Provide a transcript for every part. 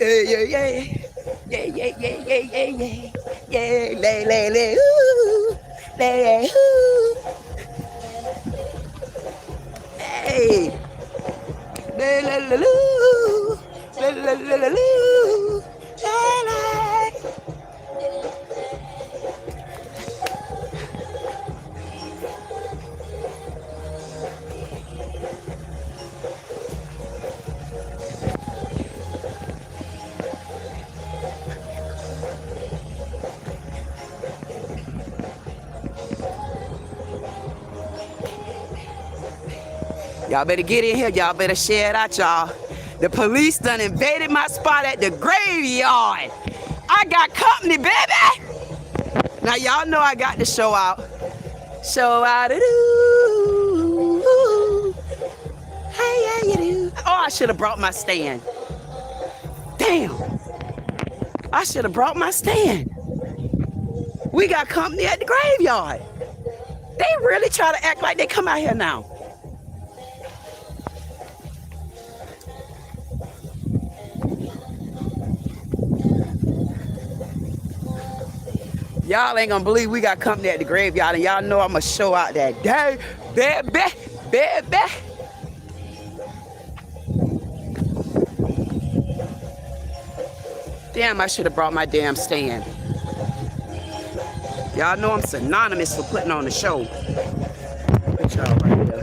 Yeah, yeah, yeah. Yeah, yeah, yeah, yeah, yeah, yeah. Yeah, lay, lay, lay, ooh. Lay, ooh. Hey. Lay, lay, lay, loo. Lay, lay, lay, lay, loo. Lay, lay. Y'all better get in here. Y'all better share it out, y'all. The police done invaded my spot at the graveyard. I got company, baby. Now, y'all know I got to show out. Show out. Hey, yeah, you do. Oh, I should have brought my stand. Damn. I should have brought my stand. We got company at the graveyard. They really try to act like they come out here now. Y'all ain't gonna believe we got company at the graveyard, and y'all know I'm gonna show out that day, baby, baby. Damn, I should have brought my damn stand. Y'all know I'm synonymous for putting on the show. Put y'all right there.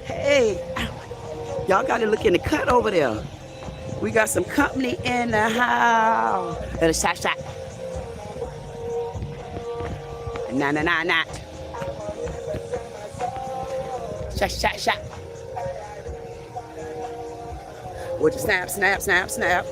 Hey, y'all got to look in the cut over there. We got some company in the house. Shot, shot. Nah, nah, nah, nah. Shot, shot, shot. Would you snap, snap, snap, snap?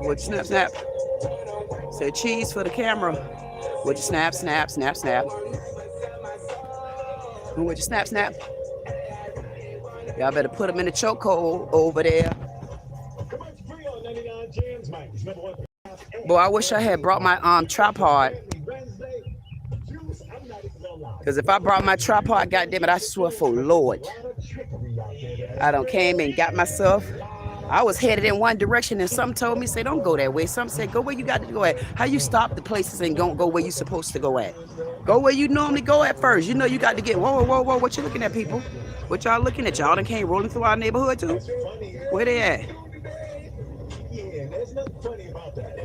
Would you snap, snap? Say cheese for the camera. Would you snap, snap, snap, snap? Would you snap, snap? Y'all better put them in the chokehold over there. Boy, I wish I had brought my tripod. Because if I brought my tripod, goddamn it, I swear for Lord, I done came and got myself I was headed in one direction and some told me, say, don't go that way. Some said, go where you got to go at. How you stop the places and don't go where you supposed to go at? Go where you normally go at first. You know you got to get, whoa, whoa, whoa, what you looking at, people? What y'all looking at? Y'all done came rolling through our neighborhood too? Where they at?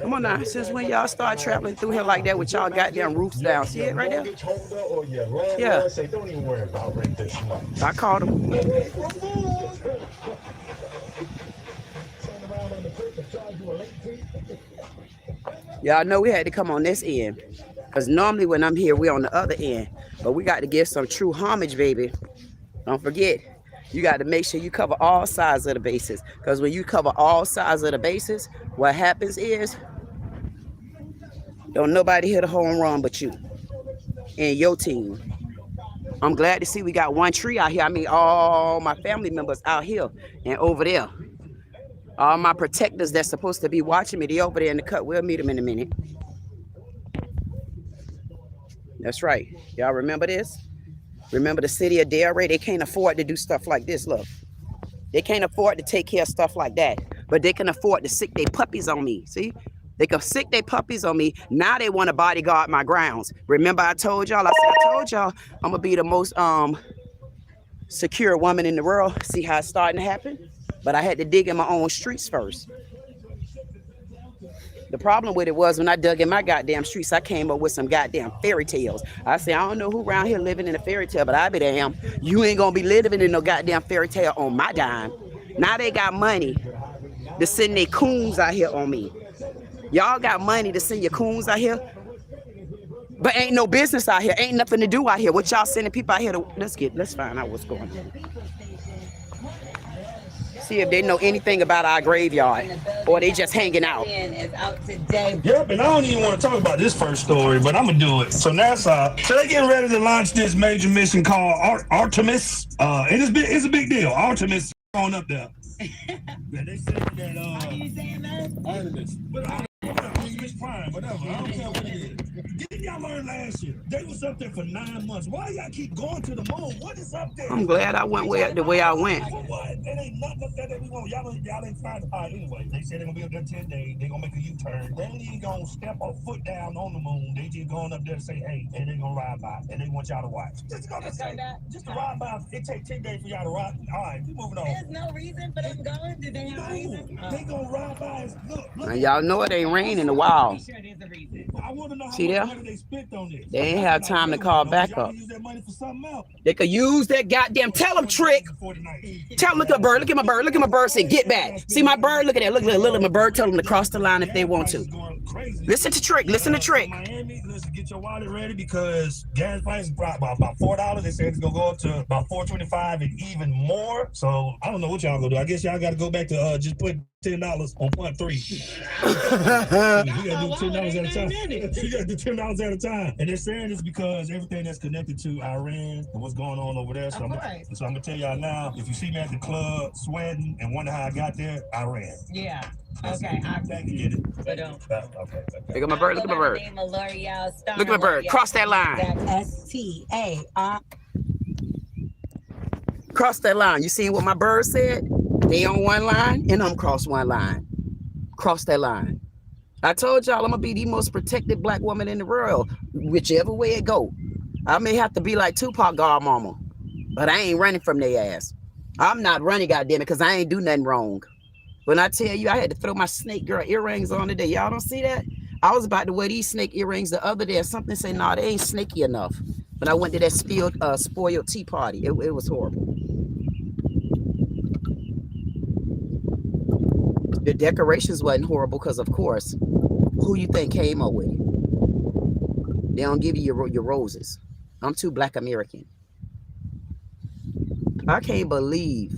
Come on now, since when y'all start traveling through here like that with y'all goddamn roofs down? See it right there? Yeah. I called him. Y'all know we had to come on this end. Because normally when I'm here, we're on the other end. But we got to give some true homage, baby. Don't forget, you got to make sure you cover all sides of the bases. Because when you cover all sides of the bases, what happens is, don't nobody hit a home run but you and your team. I'm glad to see we got one tree out here. I mean, all my family members out here and over there. All my protectors that's supposed to be watching me, they over there in the cut. We'll meet them in a minute. That's right. Y'all remember this? Remember the city of Delray? They can't afford to do stuff like this. Look, they can't afford to take care of stuff like that, but they can afford to sick their puppies on me. See, they can sick their puppies on me. Now they want to bodyguard my grounds. Remember, I told y'all. I told y'all I'm gonna be the most secure woman in the world. See how it's starting to happen? But I had to dig in my own streets first. The problem with it was when I dug in my goddamn streets, I came up with some goddamn fairy tales. I said, I don't know who around here living in a fairy tale, but I be damn. You ain't gonna be living in no goddamn fairy tale on my dime. Now they got money to send their coons out here on me. Y'all got money to send your coons out here, but ain't no business out here. Ain't nothing to do out here. What y'all sending people out here to? Let's find out what's going on. See if they know anything about our graveyard, or they just hanging out. Yep, and I don't even want to talk about this first story, but I'm gonna do it. So NASA, so they getting ready to launch this major mission called Artemis. And it's a big deal. Artemis on up there. They said that Are you saying that? Artemis. Prime, whatever. I don't care what it is. Didn't y'all learn last year? They was up there for 9 months. Why y'all keep going to the moon? What is up there? I'm glad I went the way I went. For what? There ain't nothing up there that we want. Y'all ain't find it. Anyway, they said they're gonna be up there 10 days. They're gonna make a U-turn. They ain't even gonna step a foot down on the moon. They just going up there to say, hey, and they gonna ride by. And they want y'all to watch. Just to ride by. It take 10 days for y'all to ride. All right, we moving on. There's no reason for them going. Did they have a reason? They gonna ride by. Look. Y'all know it ain't raining in a while. Sure there's a reason. I want to know how See there? much money they spent on this. They ain't have time to call back up. Use that money for something else. They could use that goddamn tell them trick. Tell them, look at a bird, look at my bird, look at my bird, say get back. See my bird, look at that, look at my bird, tell them to cross the line if they want to. Listen to trick, listen to trick. Miami, listen, get your wallet ready because gas prices dropped by about $4. They said it's gonna go up to about $4.25 and even more. So I don't know what y'all gonna do. I guess y'all gotta go back to just put $10 on point 3. You gotta do $10 at a time. You gotta do $10 at a time. And they're saying it's because everything that's connected to Iran and what's going on over there. So I'm gonna tell y'all now, if you see me at the club sweating and wonder how I got there, Iran. Yeah. Okay. I'm back to get it. But don't. Okay. Look at my bird, look at my bird. Look at my bird. Cross that line. STAR. Cross that line. You see what my bird said? They on one line and I'm cross one line. Cross that line. I told y'all I'm gonna be the most protected black woman in the world, whichever way it go. I may have to be like Tupac godmama, but I ain't running from their ass. I'm not running, goddamn it, because I ain't do nothing wrong. When I tell you I had to throw my snake girl earrings on today, y'all don't see that? I was about to wear these snake earrings the other day, and something said, nah, they ain't snaky enough. But I went to that spoiled tea party. It was horrible. The decorations wasn't horrible because, of course, who you think came up with it? They don't give you your roses. I'm too Black American. I can't believe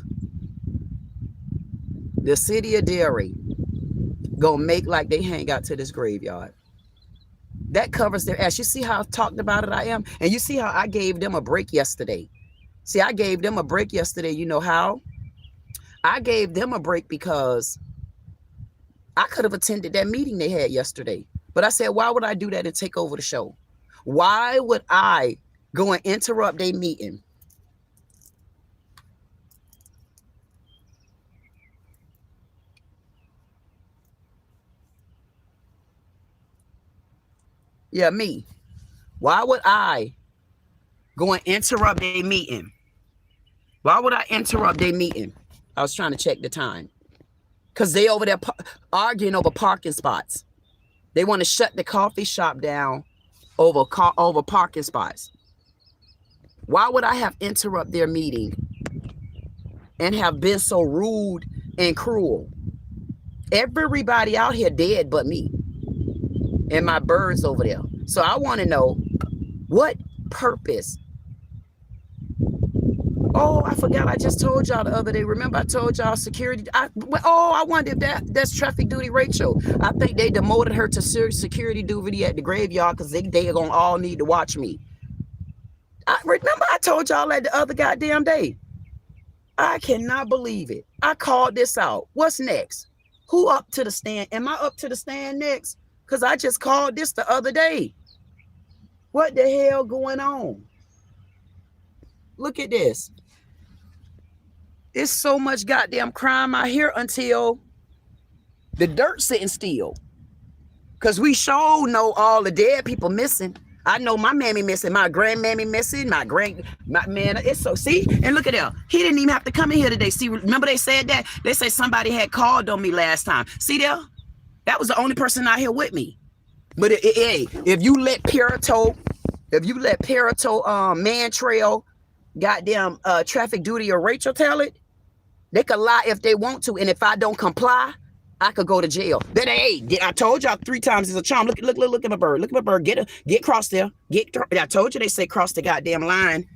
the city of Delray gonna make like they hang out to this graveyard. That covers their ass. You see how talked about it I am? And you see how I gave them a break yesterday. See, I gave them a break yesterday. You know how? I gave them a break because I could have attended that meeting they had yesterday. But I said, why would I do that and take over the show? Why would I go and interrupt their meeting? Yeah, me. Why would I go and interrupt their meeting? Why would I interrupt their meeting? I was trying to check the time. Because they over there arguing over parking spots. They want to shut the coffee shop down over parking spots. Why would I have interrupt their meeting and have been so rude and cruel? Everybody out here dead but me and my birds over there. So I want to know what purpose. Oh, I forgot. I just told y'all the other day. Remember I told y'all security. I wonder if that's traffic duty Rachel. I think they demoted her to security duty at the graveyard because they gonna all need to watch me. Remember I told y'all that the other goddamn day. I cannot believe it. I called this out. What's next? Who up to the stand? Am I up to the stand next? Because I just called this the other day. What the hell going on? Look at this. It's so much goddamn crime out here until the dirt sitting still. Because we sure know all the dead people missing. I know my mammy missing, my grandmammy missing, my man, it's so, see? And look at that. He didn't even have to come in here today. See, remember they said that? They said somebody had called on me last time. See there? That was the only person out here with me. But hey, if you let Perito, Man Trail, goddamn traffic duty or Rachel tell it, they could lie if they want to, and if I don't comply, I could go to jail. Then hey, I told y'all 3 times it's a charm. Look at my bird. Look at my bird. Get across there. I told you they say cross the goddamn line.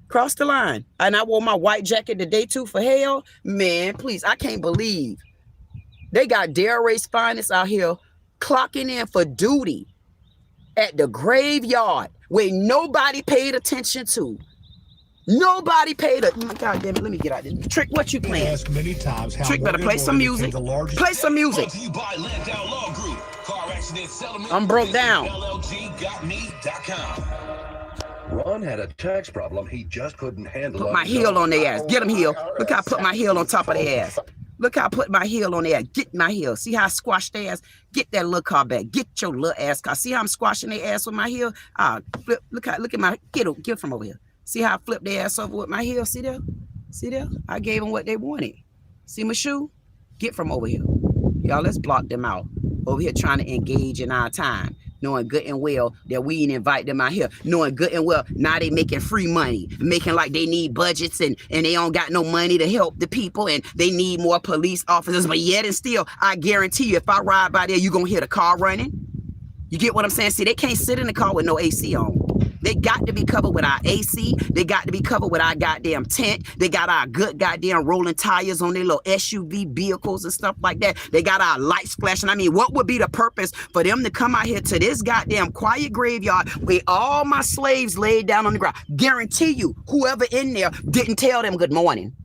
Cross the line. And I wore my white jacket today too for hell. Man, please, I can't believe they got Delray's finest out here clocking in for duty at the graveyard where nobody paid attention to. Nobody paid a God damn it. Let me get out there. Trick, what you playing? Asked many times how Trick better play some music. Play some music. I'm broke down. Ron had a tax problem he just couldn't handle. Put my heel on their ass. Get them heel. Look how I put my heel on top of their ass. Look how I put my heel on there. Get my heel. See how I squashed their ass? Get that little car back. Get your little ass car. See how I'm squashing their ass with my heel? Flip. Look at my get from over here. See how I flipped their ass over with my heel? See there? See there? I gave them what they wanted. See my shoe? Get from over here. Y'all, let's block them out. Over here trying to engage in our time. Knowing good and well that we didn't invite them out here. Knowing good and well now they making free money. Making like they need budgets and they don't got no money to help the people and they need more police officers. But yet and still, I guarantee you, if I ride by there, you going to hear the car running. You get what I'm saying? See, they can't sit in the car with no AC on. They got to be covered with our AC. They got to be covered with our goddamn tent. They got our good goddamn rolling tires on their little SUV vehicles and stuff like that. They got our lights flashing. I mean, what would be the purpose for them to come out here to this goddamn quiet graveyard where all my slaves laid down on the ground? Guarantee you, whoever in there didn't tell them good morning.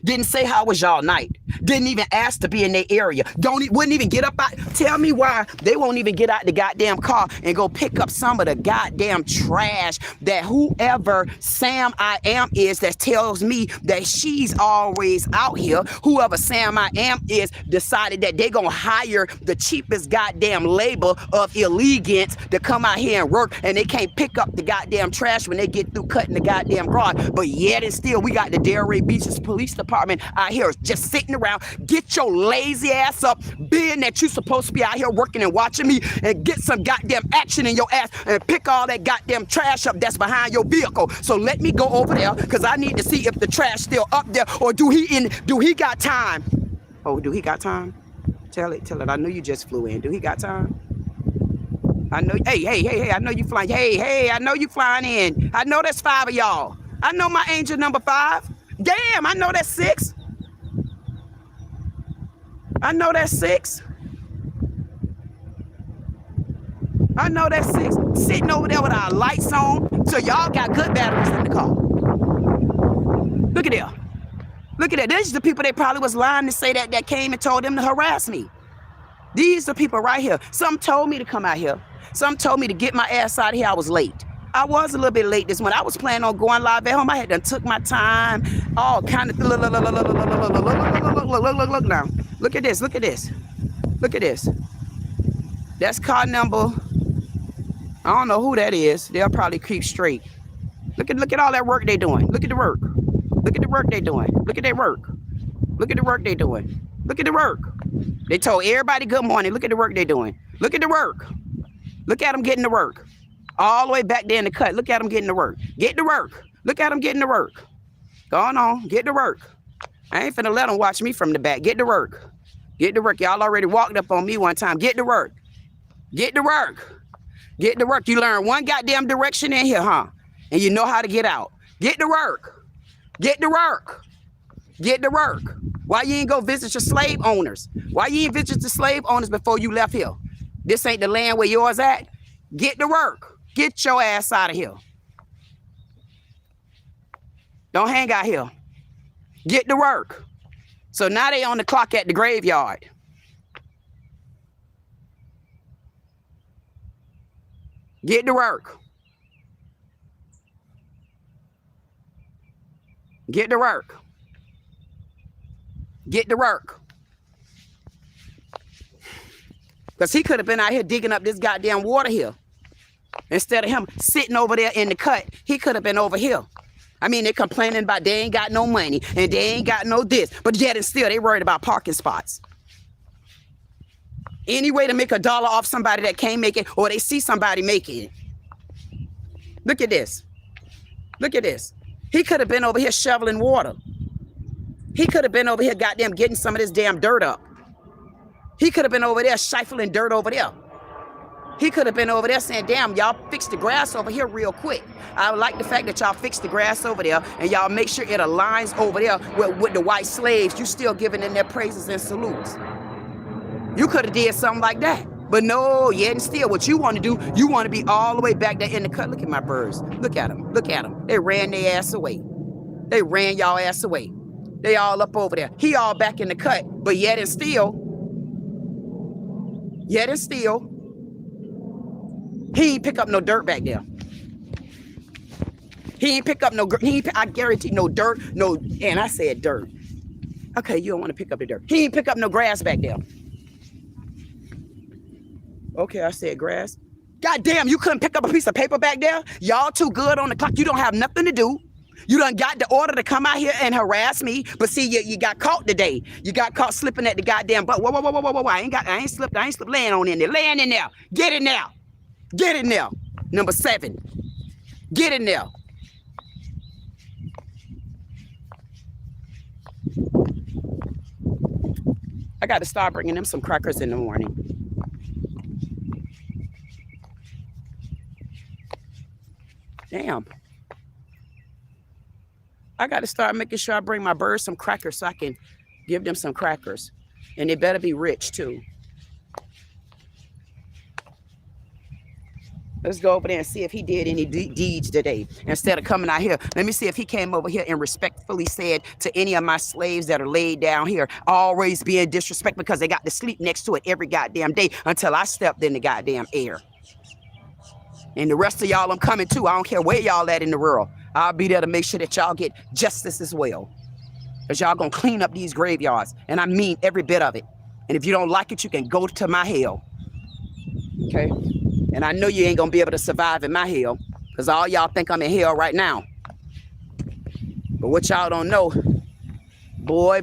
Didn't say how was y'all night. Didn't even ask to be in their area. Wouldn't even get up out. Tell me why they won't even get out the goddamn car and go pick up some of the goddamn trash that whoever Sam I Am is that tells me that she's always out here. Whoever Sam I Am is decided that they gonna hire the cheapest goddamn labor of illegants to come out here and work, and they can't pick up the goddamn trash when they get through cutting the goddamn garage. But yet and still, we got the Delray Beaches Police Department out here just sitting around. Get your lazy ass up, being that you supposed to be out here working and watching me, and get some goddamn action in your ass and pick all that goddamn trash up that's behind your vehicle. So let me go over there because I need to see if the trash still up there, or do he got time? Oh, do he got time? Tell it. I know you just flew in. Do he got time? I know. Hey, I know you flying. Hey, I know you flying in. I know that's 5 of y'all. I know my angel number 5. Damn, I know that's 6. I know that's 6. I know that's 6. Sitting over there with our lights on. So y'all got good batteries in the car. Look at there. Look at that. These are the people they probably was lying to say that came and told them to harass me. These are people right here. Some told me to come out here. Some told me to get my ass out of here. I was late. I was a little bit late this morning. I was planning on going live at home. I had done took my time. All kind of look now. Look at this. Look at this. Look at this. That's car number I don't know who that is. They'll probably keep straight. Look at all that work they doing. Look at the work. Look at the work they doing. Look at their work. Look at the work they doing. Look at the work. They told everybody good morning. Look at the work they doing. Look at the work. Look at them getting to work. All the way back there in the cut. Look at them getting to work. Get to work. Look at them getting to work. Going on. Get to work. I ain't finna let them watch me from the back. Get to work. Get to work. Y'all already walked up on me one time. Get to work. Get to work. Get to work. You learn one goddamn direction in here, huh? And you know how to get out. Get to work. Get to work. Get to work. Why you ain't go visit your slave owners? Why you ain't visit the slave owners before you left here? This ain't the land where yours at. Get to work. Get your ass out of here. Don't hang out here. Get to work. So now they on the clock at the graveyard. Get to work. Get to work. Get to work. Because he could have been out here digging up this goddamn water here. Instead of him sitting over there in the cut, he could have been over here. I mean, they're complaining about they ain't got no money and they ain't got no this. But yet and still, they worried about parking spots. Any way to make $1 off somebody that can't make it or they see somebody making it. Look at this. Look at this. He could have been over here shoveling water. He could have been over here goddamn getting some of this damn dirt up. He could have been over there shuffling dirt over there. He could have been over there saying, damn, y'all fix the grass over here real quick. I like the fact that y'all fix the grass over there and y'all make sure it aligns over there with the white slaves. You still giving them their praises and salutes. You could have did something like that. But no, yet and still, what you want to do, you want to be all the way back there in the cut. Look at my birds. Look at them. Look at them. They ran their ass away. They ran y'all ass away. They all up over there. He all back in the cut. But yet and still, he ain't pick up no dirt back there. He ain't pick up no, I guarantee no dirt, no, and I said dirt. Okay, you don't want to pick up the dirt. He ain't pick up no grass back there. Okay, I said grass. God damn, you couldn't pick up a piece of paper back there? Y'all too good on the clock. You don't have nothing to do. You done got the order to come out here and harass me, but see, you got caught today. You got caught slipping at the goddamn butt. Whoa. I ain't slipped laying on in there. Laying in there. Get in there. Get in there. Number 7. Get in there. I got to start bringing them some crackers in the morning. Damn. I got to start making sure I bring my birds some crackers so I can give them some crackers. And they better be rich too. Let's go over there and see if he did any deeds today. Instead of coming out here, let me see if he came over here and respectfully said to any of my slaves that are laid down here, always being disrespectful because they got to sleep next to it every goddamn day until I stepped in the goddamn air. And the rest of y'all I'm coming to. I don't care where y'all at in the world. I'll be there to make sure that y'all get justice as well. Because y'all gonna clean up these graveyards. And I mean every bit of it. And if you don't like it, you can go to my hell. Okay? And I know you ain't gonna be able to survive in my hell. Because all y'all think I'm in hell right now. But what y'all don't know, boy.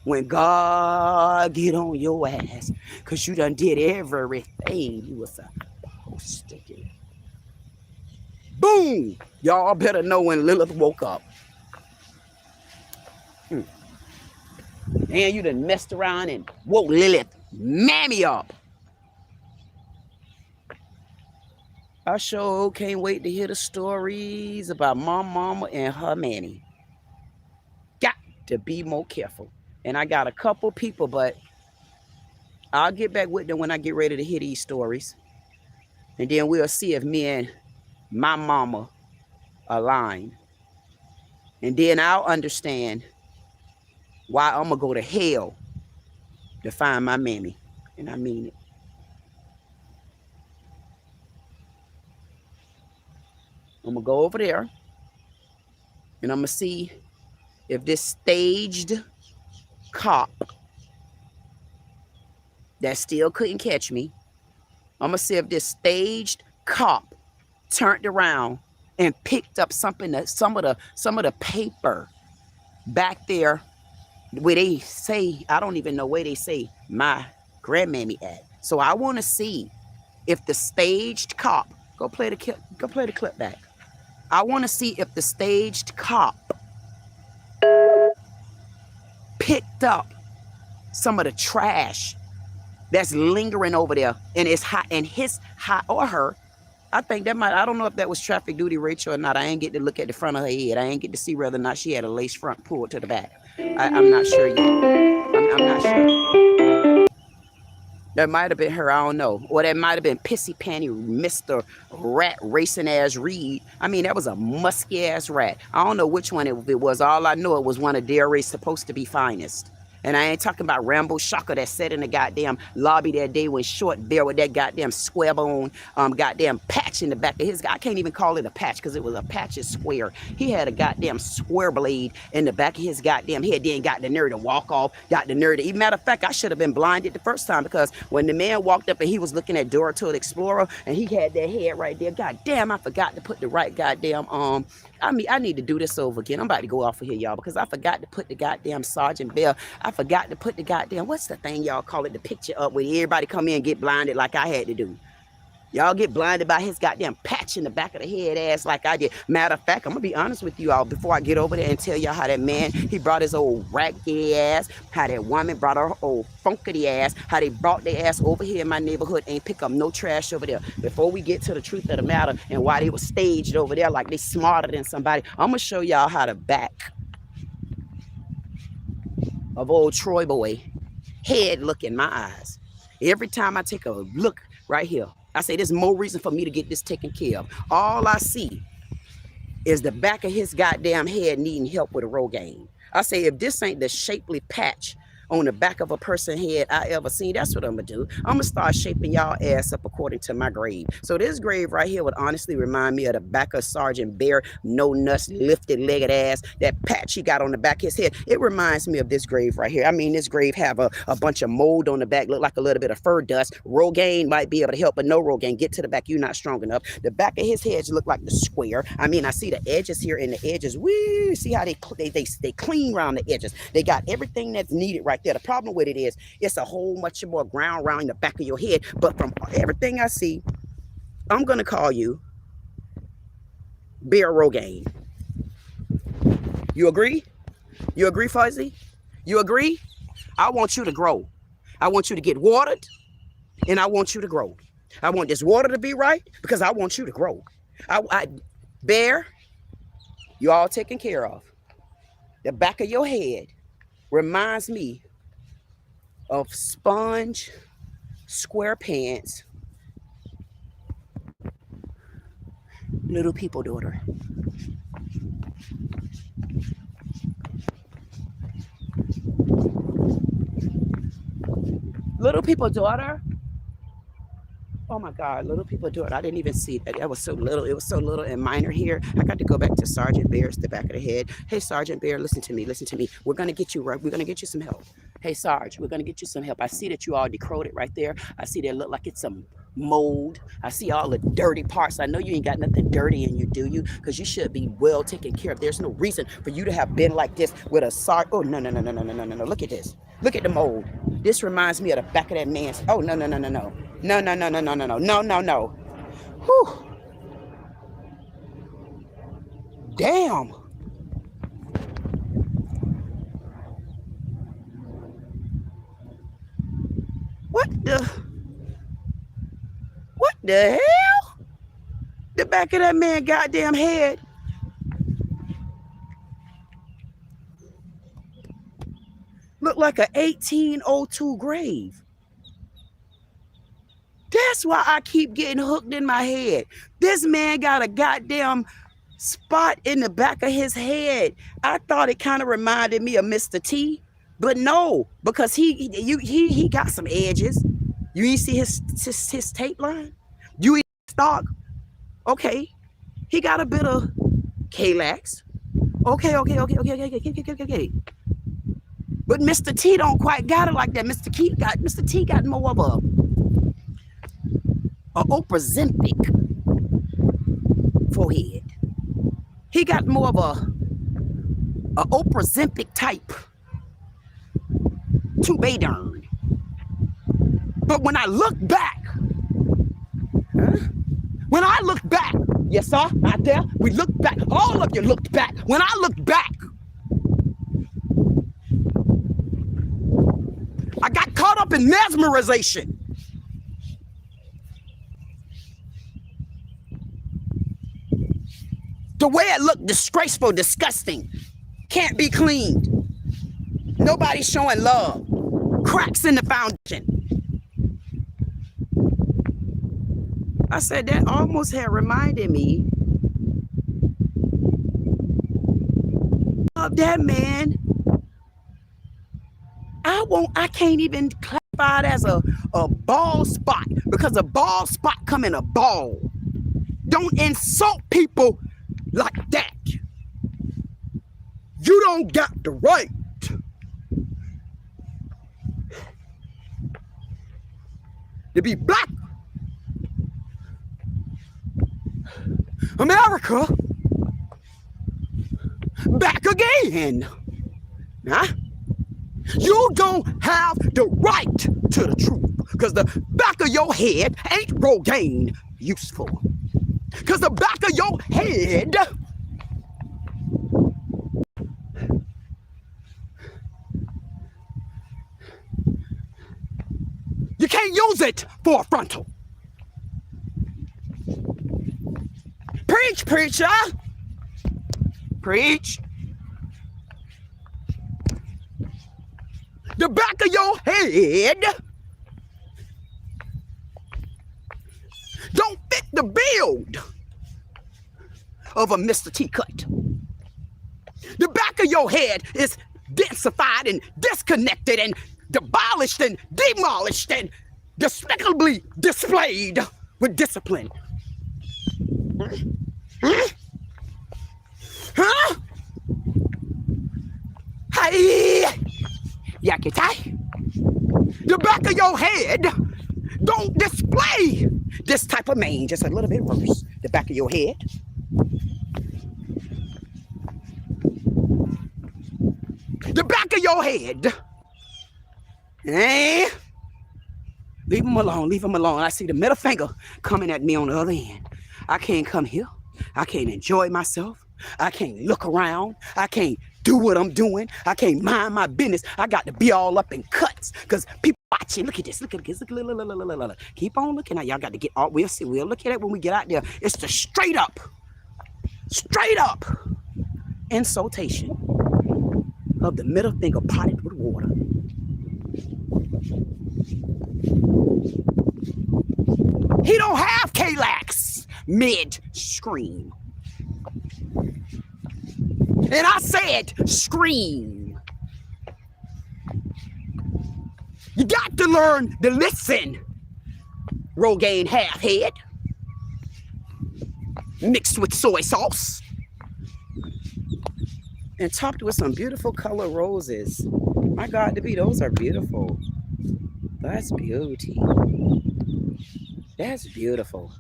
When God get on your ass, because you done did everything you was supposed to do. Boom! Y'all better know when Lilith woke up. And you done messed around and woke Lilith mammy up. I sure can't wait to hear the stories about my mama and her mammy. Got to be more careful. And I got a couple people, but I'll get back with them when I get ready to hear these stories. And then we'll see if me and my mama align. And then I'll understand why I'm gonna go to hell to find my mammy. And I mean it. I'm gonna go over there and I'm gonna see if this staged cop that still couldn't catch me, I'm gonna see if this staged cop turned around and picked up something that some of the paper back there where they say, I don't even know where they say my grandmammy at. So I want to see if the staged cop, go play the clip back. I want to see if the staged cop picked up some of the trash that's lingering over there in his hot or her. I think that might, I don't know if that was traffic duty Rachel or not. I ain't get to look at the front of her head. I ain't get to see whether or not she had a lace front pulled to the back. I'm not sure yet. I'm not sure. That might have been her, I don't know. Or that might have been Pissy Panty Mr. Rat Racing Ass Reed. I mean, that was a musky ass rat. I don't know which one it was. All I know, it was one of Delray's supposed to be finest. And I ain't talking about Rambo Shocker that sat in the goddamn lobby that day when Short Bear with that goddamn square bone, goddamn patch in the back of his. I can't even call it a patch because it was a patch is square. He had a goddamn square blade in the back of his goddamn head. Then got the nerve to walk off. Got the nerve to. Even matter of fact, I should have been blinded the first time because when the man walked up and he was looking at Dora to the Explorer and he had that head right there. Goddamn, I forgot to put the right goddamn I mean, I need to do this over again. I'm about to go off of here, y'all, because I forgot to put the goddamn Sergeant Bell. I forgot to put the goddamn, what's the thing y'all call it, the picture up where everybody come in and get blinded like I had to do. Y'all get blinded by his goddamn patch in the back of the head ass like I did. Matter of fact, I'm going to be honest with you all before I get over there and tell y'all how that man, he brought his old raggedy ass, how that woman brought her old funkity ass, how they brought their ass over here in my neighborhood and pick up no trash over there. Before we get to the truth of the matter and why they were staged over there like they smarter than somebody, I'm going to show y'all how the back of old Troy boy head look in my eyes. Every time I take a look right here, I say there's more reason for me to get this taken care of. All I see is the back of his goddamn head needing help with a Rogaine. I say if this ain't the shapely patch on the back of a person's head I ever seen, that's what I'm gonna do. I'm gonna start shaping y'all ass up according to my grave. So this grave right here would honestly remind me of the back of Sergeant Bear, no nuts, lifted legged ass, that patch he got on the back of his head. It reminds me of this grave right here. I mean, this grave have a bunch of mold on the back, look like a little bit of fur dust. Rogaine might be able to help, but no Rogaine. Get to the back, you're not strong enough. The back of his head look like the square. I mean, I see the edges here and the edges. Woo, see how they clean around the edges. They got everything that's needed right there. The problem with it is it's a whole much more ground around the back of your head. But from everything I see, I'm gonna call you Bear Rogaine. You agree? You agree, Fuzzy? You agree? I want you to grow. I want you to get watered, and I want you to grow. I want this water to be right because I want you to grow. Bear, you all taken care of. The back of your head reminds me of Sponge SquarePants Little People daughter. Little People daughter. Oh my God, Little People daughter. I didn't even see that. That was so little. It was so little and minor here. I got to go back to Sergeant Bear's the back of the head. Hey, Sergeant Bear, listen to me. Listen to me. We're gonna get you right. We're gonna get you some help. Hey, Sarge, we're gonna get you some help. I see that you all decrowed it right there. I see that look like it's some mold. I see all the dirty parts. I know you ain't got nothing dirty in you, do you? Because you should be well taken care of. There's no reason for you to have been like this with a Sarge. Oh, no. Look at this. Look at the mold. This reminds me of the back of that man's. Oh, no. No. Whew. Damn. What the hell? The back of that man goddamn head. Look like a 1802 grave. That's why I keep getting hooked in my head. This man got a goddamn spot in the back of his head. I thought it kind of reminded me of Mr. T, but no, because he got some edges. You ain't see his tape line? You ain't stock? Okay. He got a bit of K-Lax. Okay. But Mr. T don't quite got it like that. Mr. T got more of a a Oprah-Zempic forehead. He got more of a Oprah-Zempic type Tubadern. But when I look back, when I look back, yes sir, out there, we look back, all of you looked back. When I look back, I got caught up in mesmerization. The way it looked, disgraceful, disgusting, can't be cleaned. Nobody's showing love. Cracks in the foundation. I said that almost had reminded me of that man. I can't even classify it as a bald spot, because a bald spot come in a ball. Don't insult people like that. You don't got the right to be black. America, back again. Huh? You don't have the right to the truth, because the back of your head ain't Rogaine useful. Because the back of your head you can't use it for a frontal. Preach, preacher. Preach. The back of your head don't fit the build of a Mr. T-Cut. The back of your head is densified and disconnected and demolished and demolished and despicably displayed with discipline. Huh? Hey, Yakitai. The back of your head don't display this type of mane, just a little bit worse. The back of your head. The back of your head. Eh? Leave him alone, leave him alone. I see the middle finger coming at me on the other end. I can't come here. I can't enjoy myself. I can't look around. I can't do what I'm doing. I can't mind my business. I got to be all up in cuts because people watching. Look at this. Look at this. Look. Keep on looking at y'all. Got to get all. We'll see. We'll look at it when we get out there. It's the straight up insultation of the middle finger potted with water. He don't have K-Lax mid-scream. And I said scream. You got to learn to listen, Rogaine half-head, mixed with soy sauce, and topped with some beautiful color roses. My God, those are beautiful. That's beauty. That's beautiful.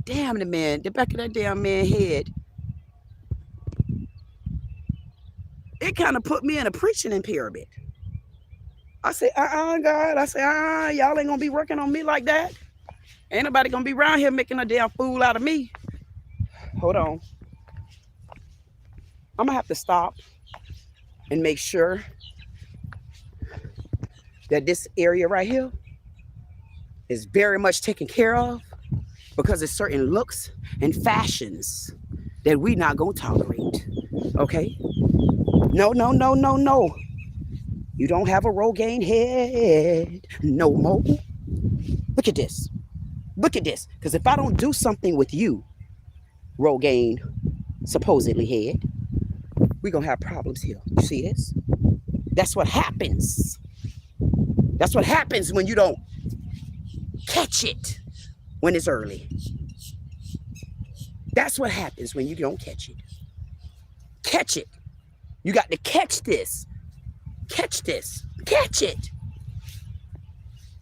Damn, the back of that damn man's head. It kind of put me in a preaching impairment. I say, God. I say, y'all ain't gonna be working on me like that. Ain't nobody gonna be around here making a damn fool out of me. Hold on. I'm gonna have to stop and make sure that this area right here is very much taken care of, because there's certain looks and fashions that we not gonna tolerate. Okay? No. You don't have a Rogaine head no more. Look at this. Look at this. Because if I don't do something with you, Rogaine supposedly head, we're gonna have problems here. You see this? That's what happens. That's what happens when you don't catch it when it's early. That's what happens when you don't catch it. Catch it. You got to catch this. Catch this. Catch it.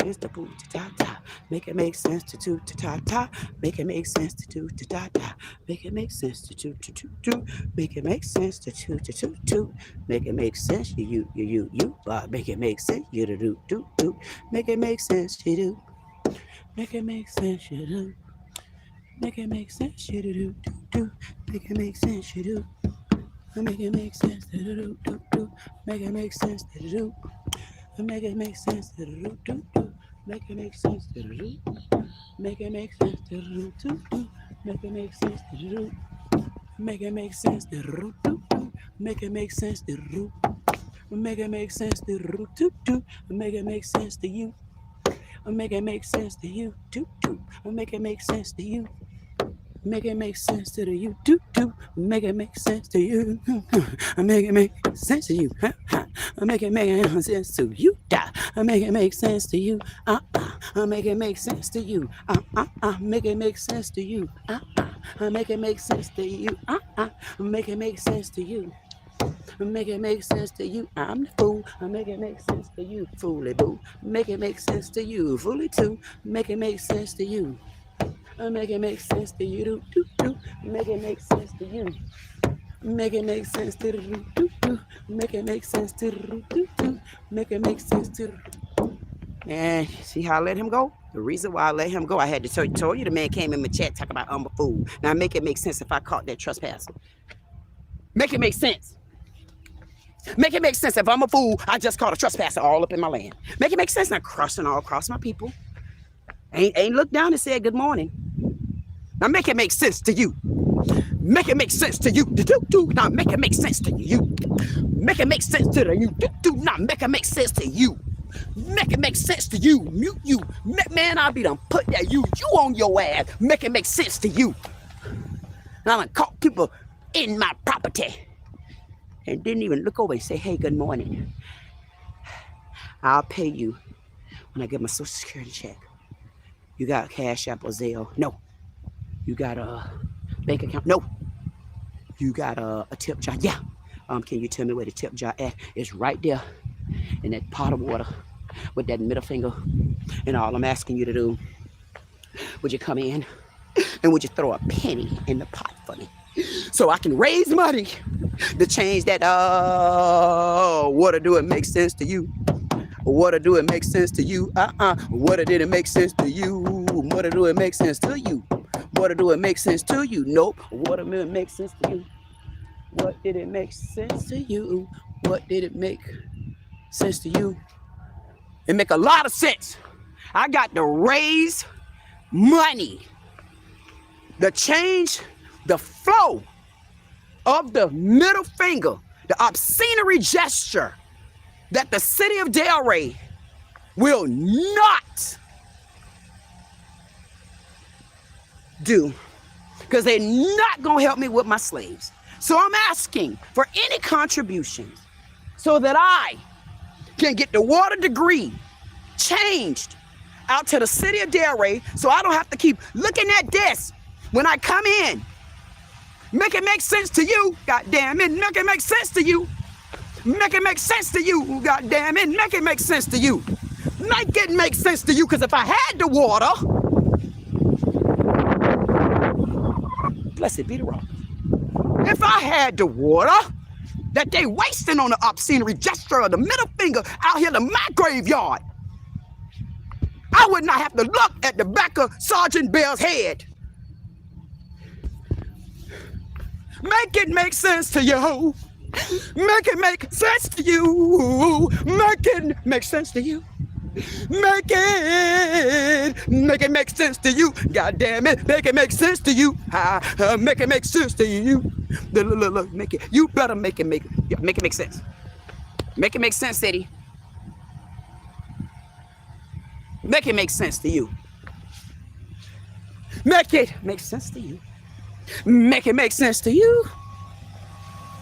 sense to poo ta ta. Make it make sense to toot ta ta. Make it make sense to toot ta ta. Make it make sense to toot to toot toot. Make it make sense to toot to toot toot. Make it make sense you. Make it make sense you to do. Make it make sense you do. Make it make sense you do. Make it make sense you do. Make it make sense you do. Make it make sense to do. Make it make sense to do. Make it make sense to do. Make it make sense to do. Make it make sense to do. Make it make sense to do. Make it make sense to do. Make it make sense to do. Make it make sense to do. Make it make sense to you. Make it make sense to you. Make it make sense to you. Make it make sense to you. Make it make sense to you. Make it make sense to you. Make it make sense to you. Make it make sense to you. Make it make sense to you. Make it make sense to you. Make it make sense to you. Make it make sense to you. Make it make sense to you. I'm the fool. Make it make sense to you. Fooly boo. Make it make sense to you. Fooly too. Make it make sense to you. Make it make sense to you. Make it make sense to you. Make it make sense to you. Make it make sense to you. Make it make sense to you. And see how I let him go? The reason why I let him go, I had to tell you the man came in my chat talking about I'm a fool. Now make it make sense if I caught that trespasser. Make it make sense. Make it make sense if I'm a fool, I just caught a trespasser all up in my land. Make it make sense, not crossing all across my people. Ain't looked down and said good morning. Now make it make sense to you. Make it make sense to you. Now make it make sense to you. Make it make sense to you. Now make it make sense to you. Make it make sense to you. Mute you. Man, I'll be done put that you on your ass. Make it make sense to you. And I done caught people in my property and didn't even look over and say, hey, good morning. I'll pay you when I get my Social Security check. You got Cash App or Zelle? No. You got a bank account? No. You got a tip jar? Yeah. Can you tell me where the tip jar at? It's right there in that pot of water with that middle finger. And all I'm asking you to do, would you come in and would you throw a penny in the pot for me so I can raise money to change that water? Do it make sense to you? Water, do it make sense to you? Water, did it make sense to you? Water, do it make sense to you? Water, do it make sense to you? Nope. Water, did it make sense to you? What did it make sense to you? What did it make sense to you? It make a lot of sense. I got to raise money to change the flow of the middle finger, the obscenery gesture that the city of Delray will not do, because they're not going to help me with my slaves. So I'm asking for any contributions so that I can get the water degree changed out to the city of Delray, so I don't have to keep looking at this when I come in. Make it make sense to you, God damn it. Make it make sense to you. Make it make sense to you, God damn it. Make it make sense to you. Make it make sense to you, because if I had the water, blessed be the rock. If I had the water that they wasting on the obscenery gesture of the middle finger out here to my graveyard, I would not have to look at the back of Sergeant Bell's head. Make it make sense to you. Make it make sense to you. Make it make sense to you. Make it make sense to you. God damn it. Make it make sense to you. Make it make sense to you. Look, make it. You better make it make sense. Make it make sense, city. Make it make sense to you. Make it make sense to you. Make it make sense to you.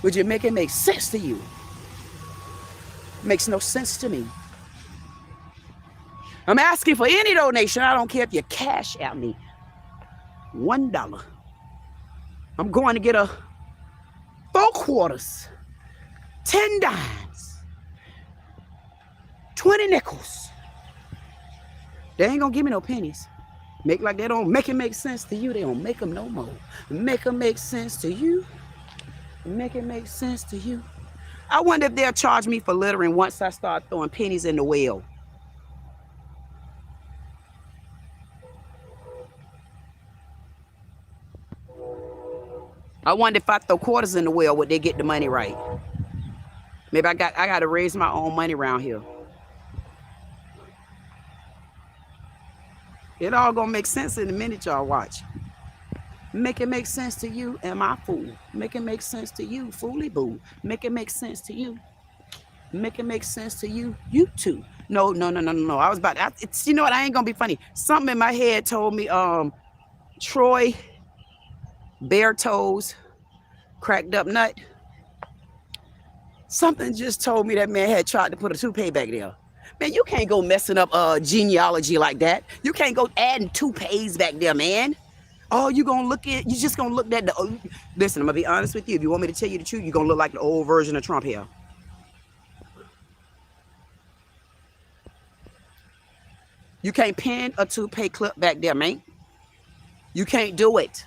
Would you make it make sense to you? Makes no sense to me. I'm asking for any donation. I don't care if you cash out me $1. I'm going to get a 4 quarters, 10 dimes, 20 nickels, They ain't gonna give me no pennies. Make like they don't make it make sense to you. They don't make them no more. Make them make sense to you. Make it make sense to you. I wonder if they'll charge me for littering once I start throwing pennies in the well. I wonder if I throw quarters in the well, would they get the money right? Maybe I got to raise my own money around here. It all gonna make sense in a minute, y'all watch. Make it make sense to you, am I fool? Make it make sense to you, fooly boo. Make it make sense to you. Make it make sense to you, you too. No. I was about, you know what, I ain't gonna be funny. Something in my head told me, Troy, bare toes, cracked up nut. Something just told me that man had tried to put a toupee back there. Man, you can't go messing up genealogy like that. You can't go adding toupees back there, man. Oh, you just gonna look at the, listen, I'm gonna be honest with you. If you want me to tell you the truth, you're gonna look like the old version of Trump here. You can't pin a toupee clip back there, man. You can't do it.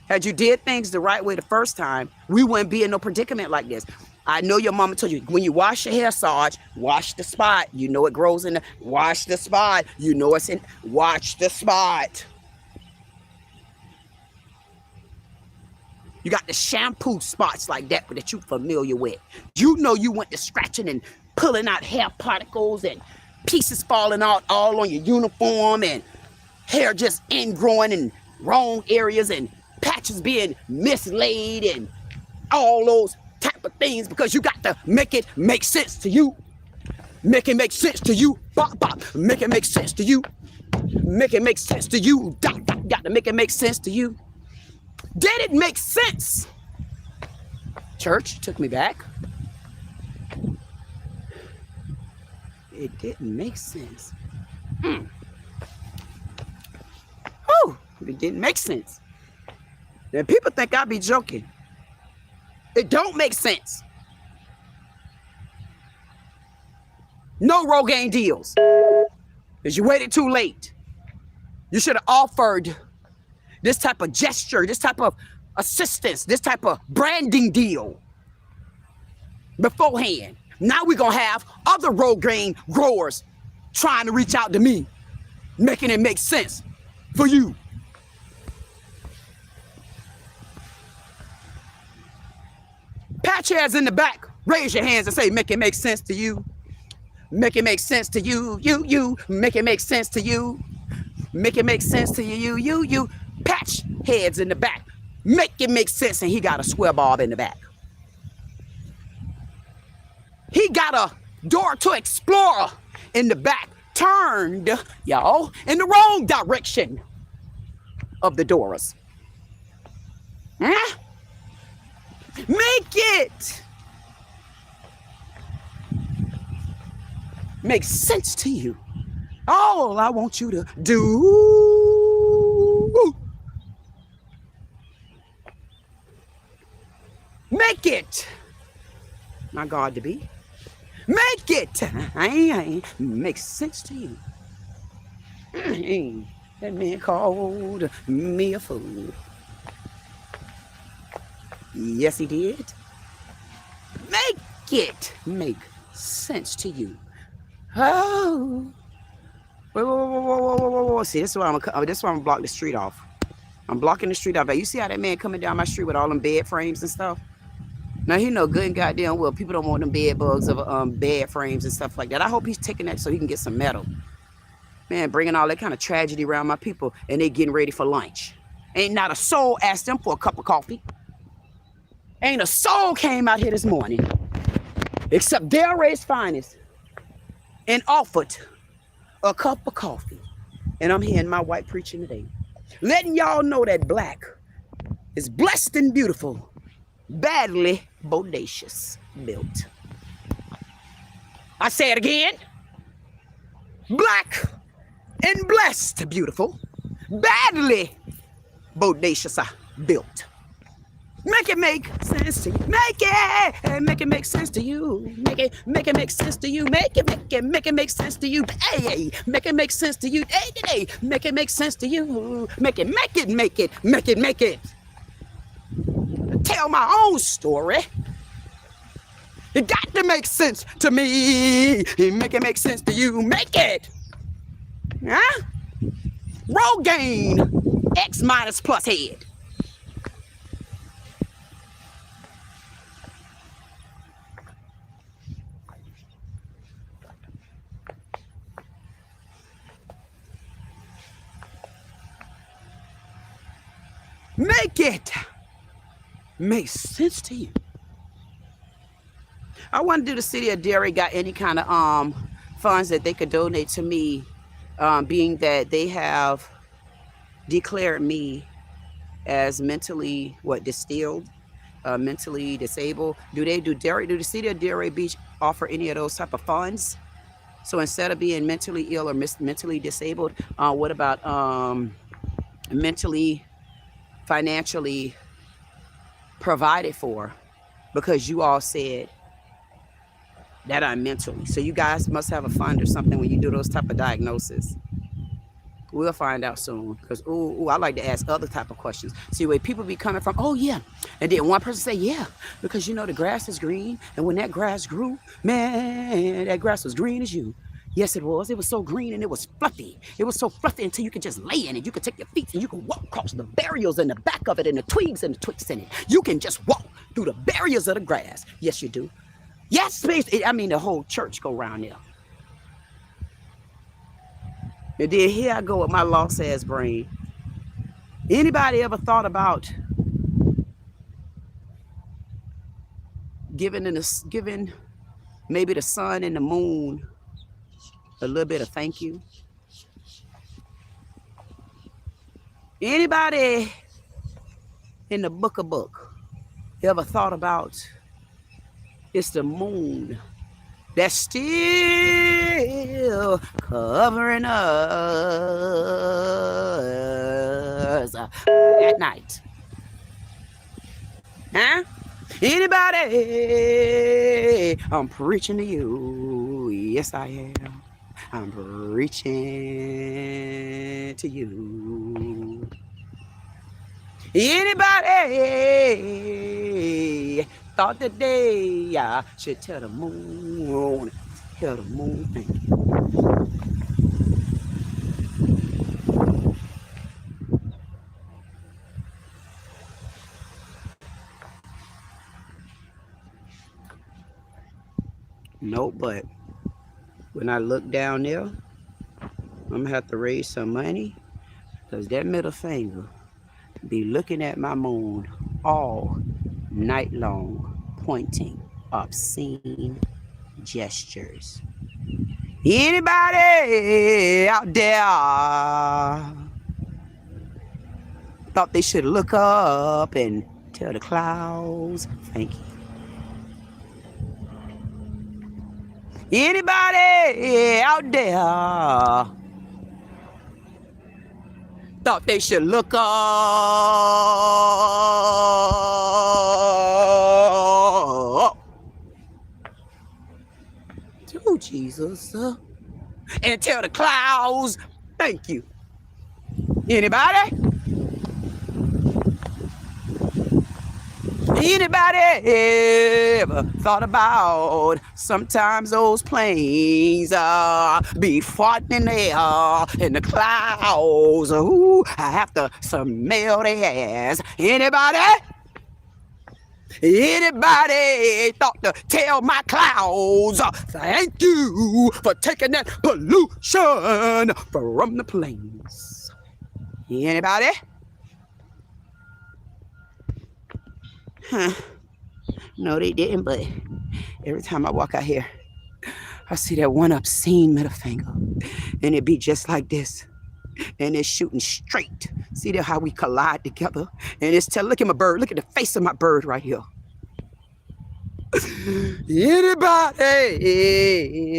Had you did things the right way the first time, we wouldn't be in no predicament like this. I know your mama told you, when you wash your hair, Sarge, wash the spot. You know it grows in the, wash the spot. You know it's in, watch the spot. You got the shampoo spots like that that you familiar with. You know you went to scratching and pulling out hair particles and pieces falling out all on your uniform and hair just ingrowing in wrong areas and patches being mislaid and all those type of things because you got to make it make sense to you. Make it make sense to you. Bop, bop. Make it make sense to you. Make it make sense to you. Dot, dot. Got to make it make sense to you. Did it make sense? Church took me back. It didn't make sense. Oh, it didn't make sense. Then people think I be joking. It don't make sense. No Rogaine deals. Because you waited too late. You should have offered this type of gesture, this type of assistance, this type of branding deal beforehand. Now we're going to have other Rogaine growers trying to reach out to me, making it make sense for you. Patch heads in the back, raise your hands and say, make it make sense to you. Make it make sense to you, you. Make it make sense to you. Make it make sense to you, you. Patch heads in the back, make it make sense. And he got a square bob in the back. He got a door to explorer in the back, turned, y'all, in the wrong direction of the doors. Huh? Make it make sense to you. All I want you to do, make it, my God, to be, make it make sense to you. That man called me a fool. Yes, he did. Make it make sense to you. Oh. Whoa. See, this is why I'm gonna block the street off. I'm blocking the street off. You see how that man coming down my street with all them bed frames and stuff? Now, he know good and goddamn well people don't want them bed bugs of bed frames and stuff like that. I hope he's taking that so he can get some metal. Man, bringing all that kind of tragedy around my people and they getting ready for lunch. Ain't not a soul asked them for a cup of coffee. Ain't a soul came out here this morning except Delray's finest and offered a cup of coffee. And I'm hearing my white preaching today, letting y'all know that black is blessed and beautiful, badly bodacious built. I say it again. Black and blessed, beautiful, badly bodacious built. Make it make sense to you. Make it make sense to you. Make it make sense to you. Make it make sense to you. Hey, make it make sense to you. Hey, make it make sense to you. Make it. Tell my own story. It got to make sense to me. Make it make sense to you. Make it. Huh? Rogaine. X minus plus head. Make it make sense to you. I want to do the city of Delray got any kind of funds that they could donate to me, being that they have declared me as mentally mentally disabled. Do the city of Delray Beach offer any of those type of funds? So instead of being mentally ill or mentally disabled, what about mentally, financially provided for? Because you all said that I'm mentally. So you guys must have a fund or something when you do those type of diagnoses. We'll find out soon. Because I like to ask other type of questions. See where people be coming from. Oh yeah. And then one person say, yeah, because you know the grass is green. And when that grass grew, man, that grass was green as you. Yes, it was. It was so green and it was fluffy. It was so fluffy until you could just lay in it. You could take your feet and you can walk across the barriers in the back of it and the twigs and the twigs in it. You can just walk through the barriers of the grass. Yes, you do. Yes, please. I mean, the whole church go around there. And then here I go with my lost ass brain. Anybody ever thought about giving maybe the sun and the moon a little bit of thank you? Anybody in the book ever thought about it's the moon that's still covering us at night? Huh? Anybody? I'm preaching to you. Yes, I am. I'm preaching to you. Anybody thought today I should tell the moon thank you? No, but when I look down there, I'm gonna have to raise some money, because that middle finger be looking at my moon all night long, pointing obscene gestures. Anybody out there thought they should look up and tell the clouds thank you? Anybody out there thought they should look up? To Jesus and tell the clouds thank you? Anybody? Anybody ever thought about sometimes those planes be farting in the air in the clouds? Ooh, I have to smell their ass. Anybody? Anybody thought to tell my clouds thank you for taking that pollution from the planes? Anybody? Huh. No, they didn't, but every time I walk out here, I see that one obscene middle finger, and it be just like this, and it's shooting straight. See that how we collide together? And it's look at my bird, look at the face of my bird right here. Anybody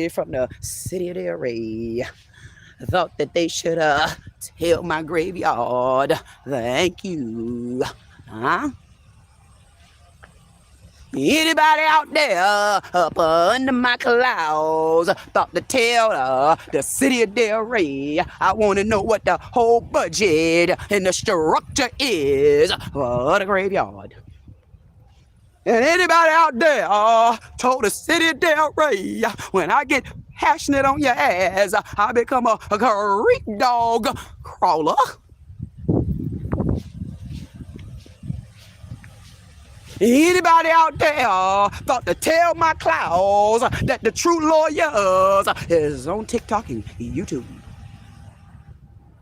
from the city of Delray thought that they should tell my graveyard thank you? Huh? Anybody out there up under my clouds thought to tell the city of Delray? I want to know what the whole budget and the structure is for the graveyard. And anybody out there told the city of Delray, when I get passionate on your ass, I become a creek dog crawler. Anybody out there thought to tell my clouds that the true lawyers is on TikTok and YouTube?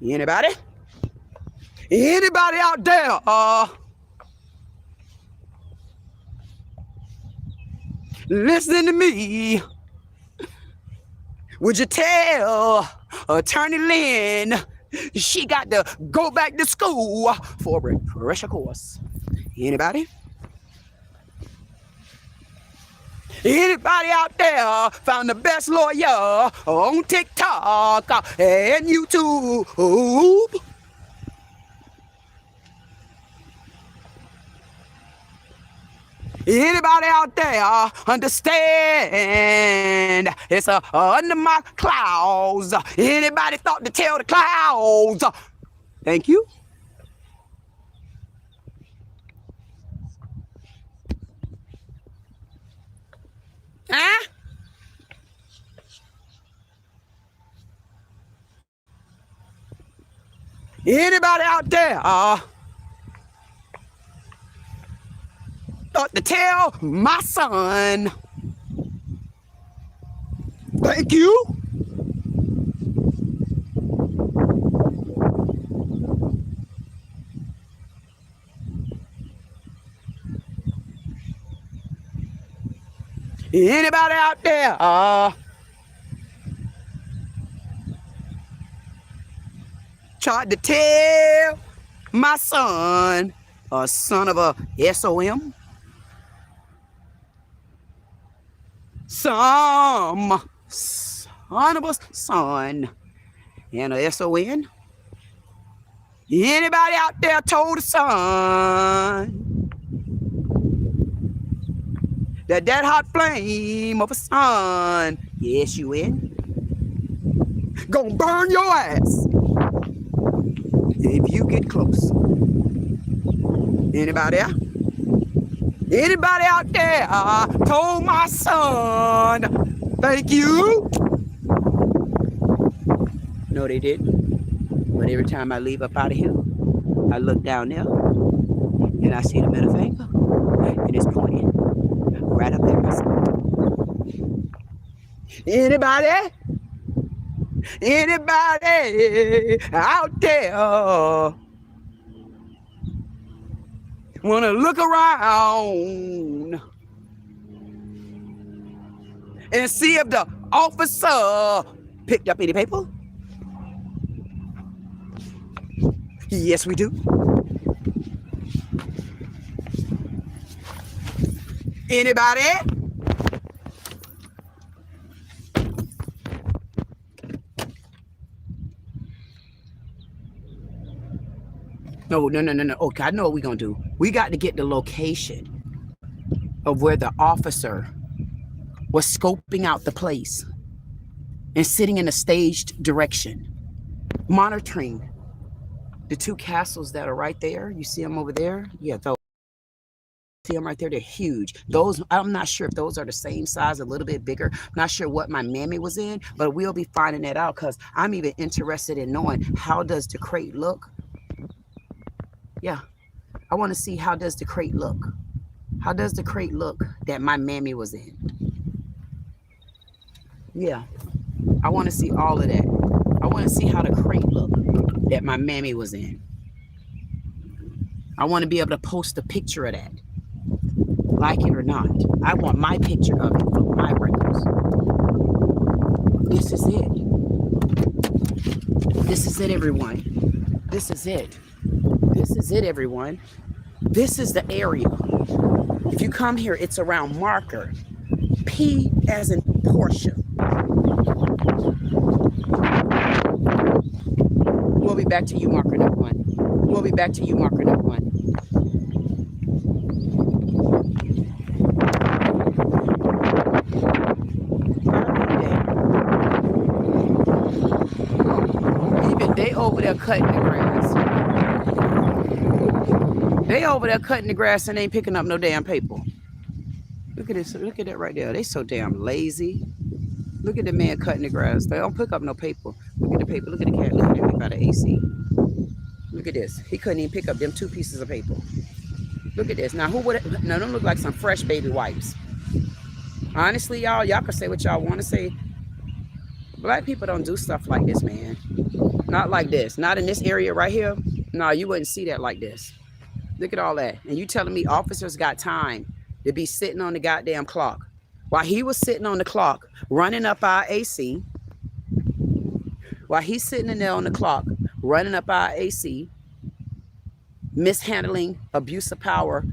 Anybody? Anybody out there listening to me? Would you tell Attorney Lynn she got to go back to school for a refresher course? Anybody? Anybody out there found the best lawyer on TikTok and YouTube? Anybody out there understand it's under my clouds? Anybody thought to tell the clouds? Thank you. Huh? Anybody out there thought to tell my son? Thank you. Anybody out there tried to tell my son, a son of a SOM? Some son of a son and a SON? Anybody out there told the son that hot flame of a son, yes you in, gonna burn your ass if you get close? Anybody out? Anybody out there told my son, thank you? No, they didn't. But every time I leave up out of here, I look down there and I see the middle finger and it's pointing right up there. Anybody? Anybody out there wanna look around and see if the officer picked up any paper? Yes, we do. Anybody? No. Okay, I know what we're gonna do. We got to get the location of where the officer was scoping out the place and sitting in a staged direction, monitoring the two castles that are right there. You see them over there? Yeah, those. See them right there? They're huge. Those, I'm not sure if those are the same size, a little bit bigger. I'm not sure what my mammy was in, but we'll be finding that out because I'm even interested in knowing how does the crate look. Yeah, I want to see how does the crate look. How does the crate look that my mammy was in? Yeah, I want to see all of that. I want to see how the crate look that my mammy was in. I want to be able to post a picture of that, like it or not. I want my picture of it for my records. This is it. This is it, everyone. This is it. This is it, everyone. This is the area. If you come here, it's around marker. P as in Portia. We'll be back to you, marker number one. We'll be back to you, marker number one. there cutting the grass. They over there cutting the grass and ain't picking up no damn paper. Look at this. Look at that right there. They so damn lazy. Look at the man cutting the grass. They don't pick up no paper. Look at the paper. Look at the cat. Look at him by the AC. Look at this. He couldn't even pick up them 2 pieces of paper. Look at this. Now, who would? Now, them look like some fresh baby wipes. Honestly, y'all can say what y'all want to say. Black people don't do stuff like this, man. Not like this. Not in this area right here. No, you wouldn't see that like this. Look at all that. And you telling me officers got time to be sitting on the goddamn clock? While he was sitting on the clock, running up our AC. While he's sitting in there on the clock, running up our AC, mishandling abuse of power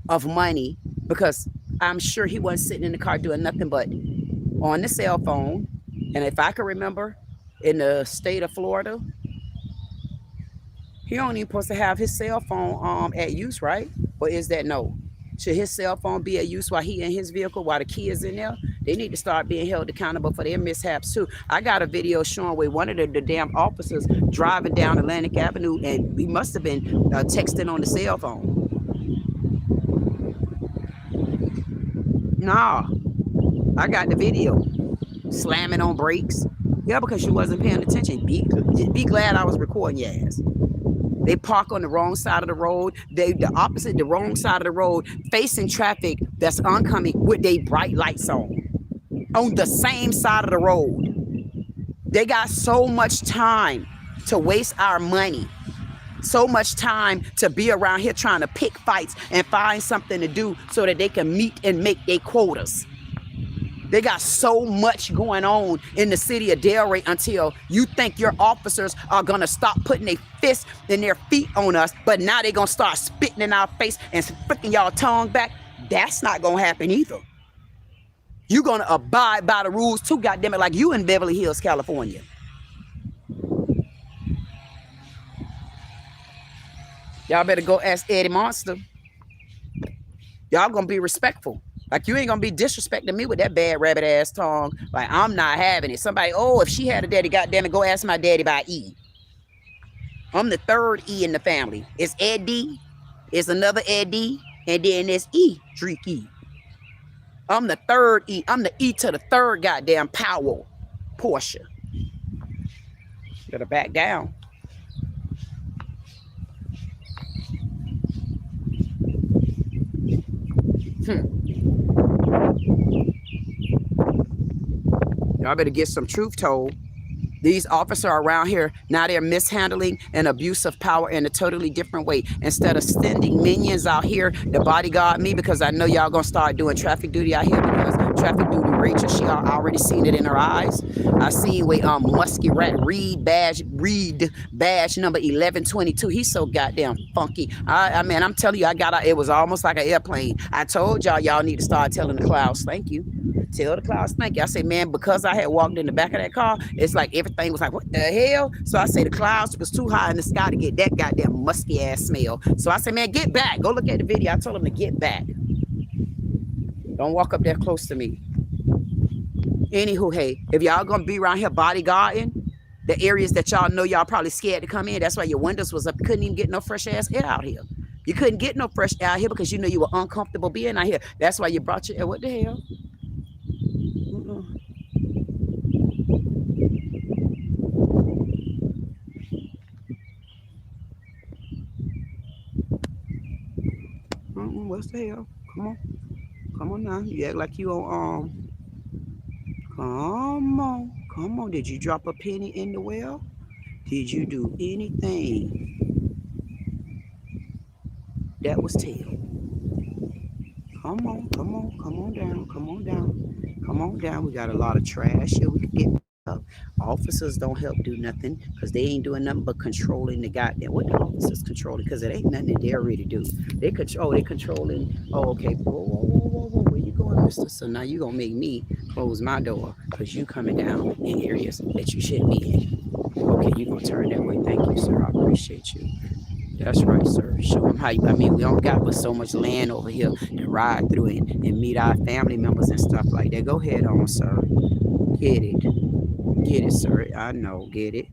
of money, because I'm sure he wasn't sitting in the car doing nothing but on the cell phone. And if I can remember, in the state of Florida, he only supposed to have his cell phone at use, right? Or is that no? Should his cell phone be at use while he in his vehicle, while the kids in there? They need to start being held accountable for their mishaps too. I got a video showing where one of the damn officers driving down Atlantic Avenue, and he must have been texting on the cell phone. Nah, I got the video. Slamming on brakes. Yeah, because you wasn't paying attention. Be glad I was recording your ass. They park on the wrong side of the road. The wrong side of the road, facing traffic that's oncoming with their bright lights on the same side of the road. They got so much time to waste our money. So much time to be around here trying to pick fights and find something to do so that they can meet and make their quotas. They got so much going on in the city of Delray until you think your officers are going to stop putting their fists and their feet on us, but now they're going to start spitting in our face and flicking y'all tongue back. That's not going to happen either. You're going to abide by the rules too, goddammit, like you in Beverly Hills, California. Y'all better go ask Eddie Monster. Y'all going to be respectful. Like, you ain't gonna be disrespecting me with that bad rabbit ass tongue. Like, I'm not having it. Somebody, oh, if she had a daddy, goddammit, go ask my daddy by E. I'm the 3rd E in the family. It's Eddie, it's another Eddie, and then it's E, Dreek E. I'm the 3rd E. I'm the E to the 3rd goddamn Powell, Portia. Better back down. Y'all better get some truth told. These officers around here, now they're mishandling and abuse of power in a totally different way. Instead of sending minions out here to bodyguard me, because I know y'all gonna start doing traffic duty out here, because traffic duty Rachel, she already seen it in her eyes. I seen with Muskie Rat Reed badge number 1122. He's so goddamn funky. I mean, I'm telling you, it was almost like an airplane. I told y'all need to start telling the clouds thank you. Tell the clouds thank you. I say, man, because I had walked in the back of that car, it's like everything was like, what the hell? So I say the clouds was too high in the sky to get that goddamn musky ass smell. So I say, man, get back. Go look at the video. I told him to get back. Don't walk up that close to me. Anywho, hey, if y'all gonna be around here bodyguarding the areas that y'all know y'all probably scared to come in, that's why your windows was up. You couldn't even get no fresh ass air out here. You couldn't get no fresh air out here because you know you were uncomfortable being out here. That's why you brought your air. What the hell? What's the hell? Come on now. You act like you on come on. Did you drop a penny in the well? Did you do anything that was tail? Come on down. We got a lot of trash here we could get up. Officers don't help do nothing because they ain't doing nothing but controlling the goddamn. What the officers controlling? Because it ain't nothing that they're ready to do. They controlling. Oh, okay. Whoa. Where you going, mister? So now you gonna make me close my door because you coming down in areas that you shouldn't be in. Okay, you gonna turn that way. Thank you, sir. I appreciate you. That's right, sir. Show them how you, I mean, we don't got but so much land over here to ride through and meet our family members and stuff like that. Go ahead on, sir. Get it, sir. I know, get it.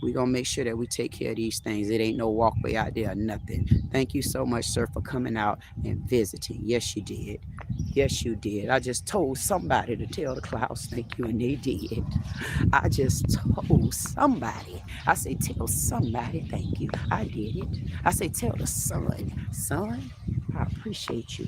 We're going to make sure that we take care of these things. It ain't no walkway out there or nothing. Thank you so much, sir, for coming out and visiting. Yes, you did. Yes, you did. I just told somebody to tell the clouds thank you, and they did. I just told somebody. I say, tell somebody thank you. I did it. I say, tell the sun. Son, I appreciate you.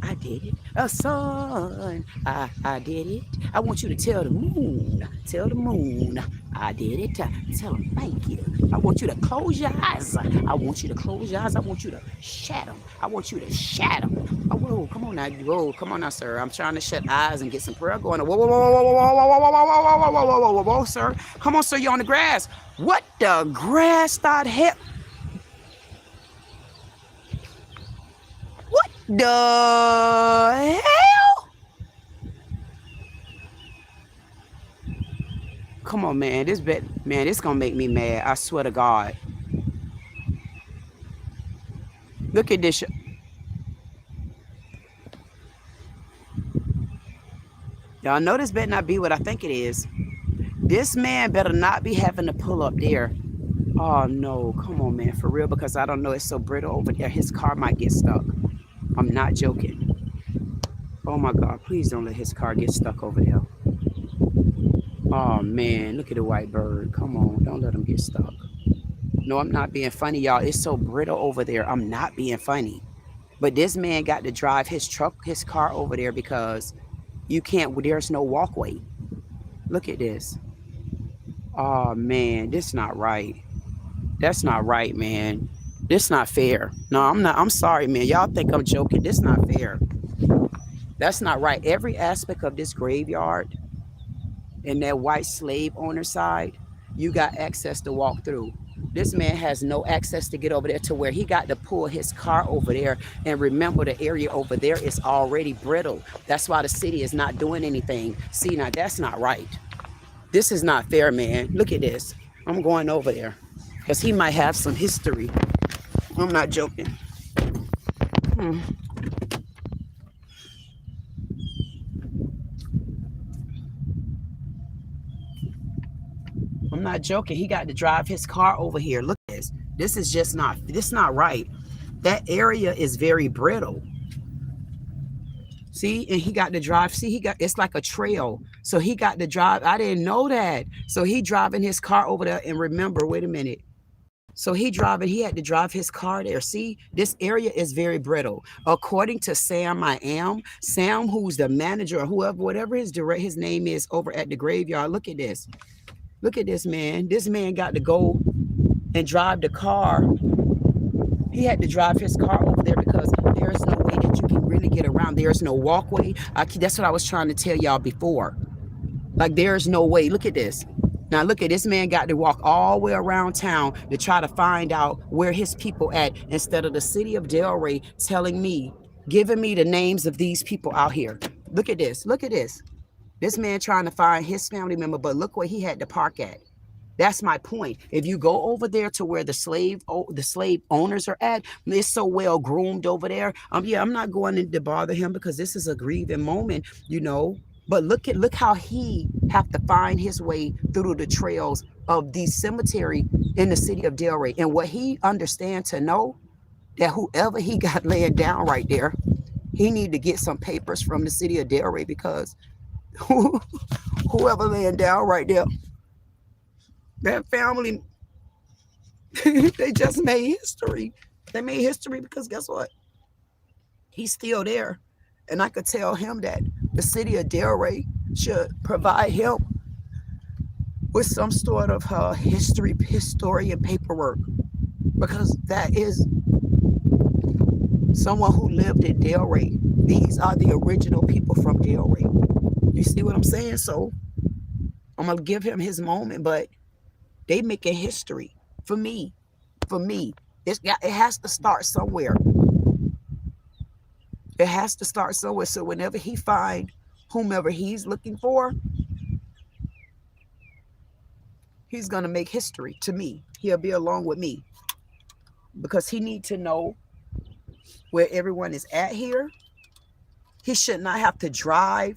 I did it. Son, I did it. I want you to tell the moon. Tell the moon. I did it. Tell them thank you. I want you to close your eyes. I want you to close your eyes. I want you to shut them. I want you to shut them. Oh, whoa, come on now. Whoa, come on now, sir. I'm trying to shut eyes and get some prayer going. Whoa, whoa, whoa, whoa, whoa, whoa, whoa, whoa, whoa, whoa, whoa, whoa, whoa, whoa, whoa, whoa, sir. Come on, sir. You're on the grass. What the grass started hell? What the hell? Come on, man. This gonna make me mad. I swear to God. Look at this. Y'all know this better not be what I think it is. This man better not be having to pull up there. Oh no, come on, man, for real, because I don't know, it's so brittle over there. His car might get stuck. I'm not joking. Oh my God, please don't let his car get stuck over there. Oh man, look at the white bird. Come on, don't let him get stuck. No, I'm not being funny, y'all. It's so brittle over there. I'm not being funny. But this man got to drive his car over there because you can't, there's no walkway. Look at this. Oh man, this not right. That's not right, man. This not fair. No, I'm not. I'm sorry, man. Y'all think I'm joking. This not fair. That's not right. Every aspect of this graveyard and that white slave owner side, you got access to walk through. This man has no access to get over there to where he got to pull his car over there. And remember, the area over there is already brittle. That's why the city is not doing anything. See, now that's not right. This is not fair, man. Look at this. I'm going over there because he might have some history. I'm not joking. I'm not joking. He got to drive his car over here. Look at this. This is just not, this not right. That area is very brittle. See, and he got to drive. See, it's like a trail. So he got to drive. I didn't know that. So he driving his car over there. And remember, wait a minute. So he had to drive his car there. See, this area is very brittle. According to Sam, Sam, who's the manager or whoever, whatever his name is over at the graveyard. Look at this. Look at this, man. This man got to go and drive the car. He had to drive his car over there because there's no way that you can really get around. There's no walkway. That's what I was trying to tell y'all before. Like, there's no way. Look at this. Now, look at this man got to walk all the way around town to try to find out where his people at instead of the city of Delray telling me, giving me the names of these people out here. Look at this. Look at this. This man trying to find his family member, but look where he had to park at. That's my point. If you go over there to where the slave owners are at, it's so well groomed over there. Yeah, I'm not going to bother him because this is a grieving moment, you know. But look how he have to find his way through the trails of the cemetery in the city of Delray. And what he understands to know that whoever he got laying down right there, he need to get some papers from the city of Delray because whoever laying down right there, that family, they just made history. They made history because guess what? He's still there. And I could tell him that the city of Delray should provide him with some sort of historian paperwork, because that is someone who lived in Delray. These are the original people from Delray. You see what I'm saying? So I'm gonna give him his moment, but they making history for me. For me, it has to start somewhere. It has to start somewhere. So whenever he find whomever he's looking for, he's going to make history to me. He'll be along with me because he needs to know where everyone is at here. He should not have to drive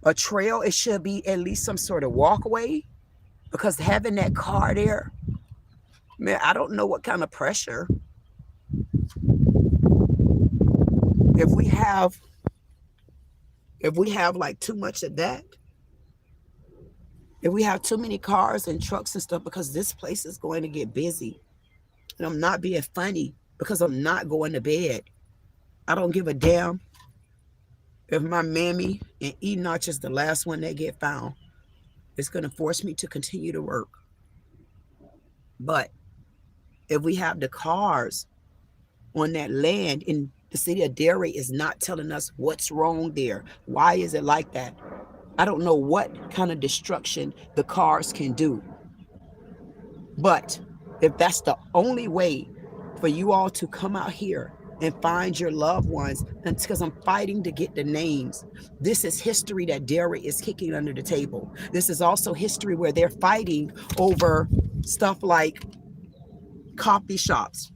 a trail. It should be at least some sort of walkway. Because having that car there, man, I don't know what kind of pressure. If we have like too much of that, if we have too many cars and trucks and stuff, because this place is going to get busy. And I'm not being funny because I'm not going to bed. I don't give a damn if my mammy and Enoch is the last one that get found. It's going to force me to continue to work. But if we have the cars on that land, and the city of Delray is not telling us what's wrong there. Why is it like that? I don't know what kind of destruction the cars can do. But if that's the only way for you all to come out here and find your loved ones, and it's because I'm fighting to get the names. This is history that Delray is kicking under the table. This is also history where they're fighting over stuff like coffee shops.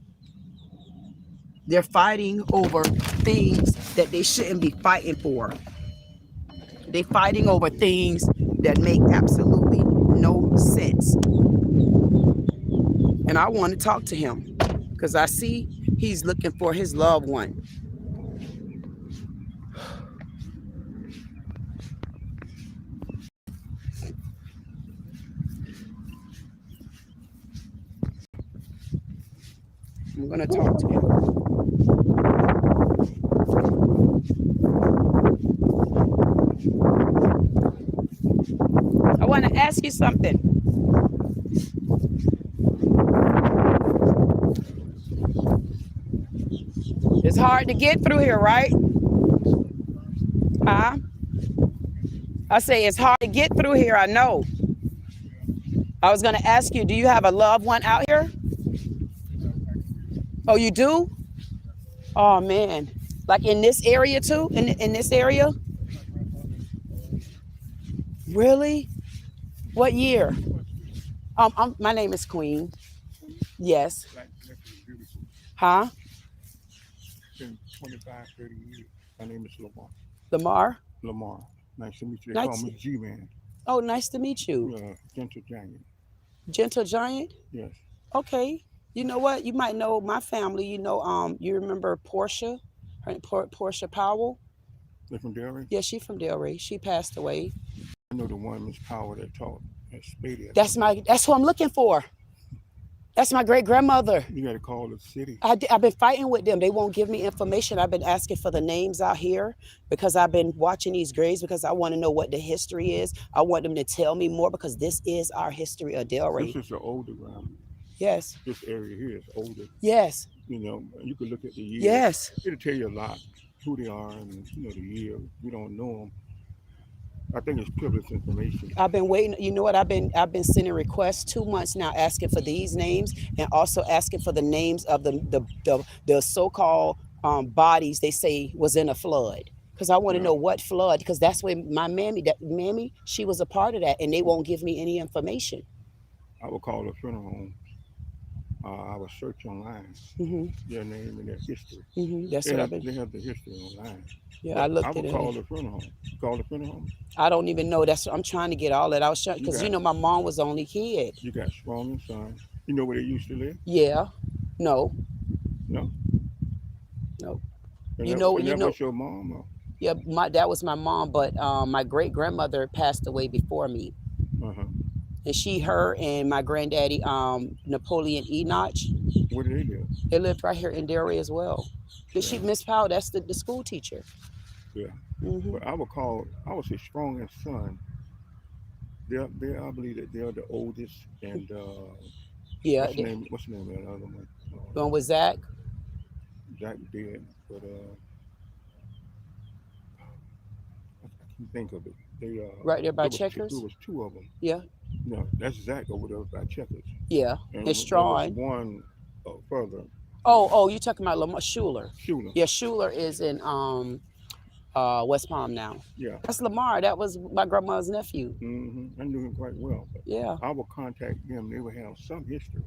They're fighting over things that they shouldn't be fighting for. They're fighting over things that make absolutely no sense. And I want to talk to him because I see he's looking for his loved one. I'm going to talk to him. I want to ask you something. It's hard to get through here, right? Huh? I say it's hard to get through here, I know. I was going to ask you, do you have a loved one out here? Oh, you do? Oh, man. Like in this area too? In this area? Really? What year? My name is Queen. Yes. Huh? Been 25, 30 years. My name is Lamar. Lamar? Lamar. Nice to meet you. They call me G-Man. Oh, nice to meet you. Gentle Giant. Gentle Giant? Yes. Okay. You know what? You might know my family. You know, you remember Portia? Portia Powell? They're from Delray? Yeah, she's from Delray. She passed away. I know the one, Miss Powell, that taught at Saiddit. That's who I'm looking for. That's my great grandmother. You got to call the city. I've been fighting with them. They won't give me information. I've been asking for the names out here because I've been watching these graves because I want to know what the history is. I want them to tell me more because this is our history of Delray. This is the older ground. Yes. This area here is older. Yes. You know, you can look at the years. Yes. It'll tell you a lot who they are and, you know, the year. We don't know them. I think it's privileged information. I've been waiting. You know what? I've been sending requests 2 months now, asking for these names and also asking for the names of the so-called bodies they say was in a flood. Because I want to know what flood. Because that's where my mammy, she was a part of that, and they won't give me any information. I would call the funeral home. I would search online their name and their history. That's what I've been. They have the history online. Yeah, I looked at it. I would call the funeral home. Call the funeral home. I don't even know. That's what I'm trying to get all that out. Because you know my mom was the only kid. You got Strong and Son. You know where they used to live? Yeah. No. No. No. And you know. Was your mom? Or? Yeah, that was my mom, but my great grandmother passed away before me. And her and my granddaddy, Napoleon Enoch. Where did they live? They lived right here in Delray as well. She, Miss Powell, that's the school teacher. Yeah. But I would say Strong and Son. I believe that they're the oldest and yeah. What's the name of that other one? One with Zach? Zach did, but I can't think of it. They right there by Checkers? There was two of them. Yeah. No, that's Zach over there by Checkers. Yeah. And Strong. One further. Oh, you talking about Lamar Schuler? Schuler. Yeah, Schuler is in West Palm now. Yeah. That's Lamar. That was my grandma's nephew. I knew him quite well. But yeah. I would contact them. They would have some history.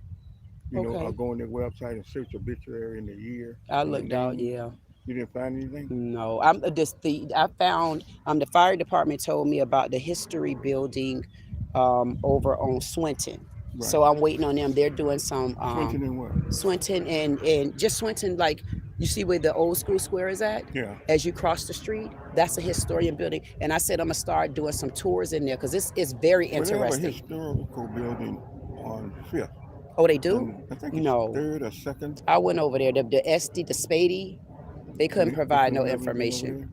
You know, I'll go on their website and search obituary in the year. I looked out, yeah. You didn't find anything? No, I found the fire department told me about the history building over on Swinton. Right. So I'm waiting on them. They're doing some Swinton and what? Swinton and just Swinton, like you see where the old school square is at? Yeah. As you cross the street, that's a historian building. And I said I'm gonna start doing some tours in there because it's very Well, they have a interesting. historical building on 5th. Oh, they do? I think it's No. 3rd or 2nd. I went over there. The SD, the Spady, they couldn't provide no Couldn't have it information.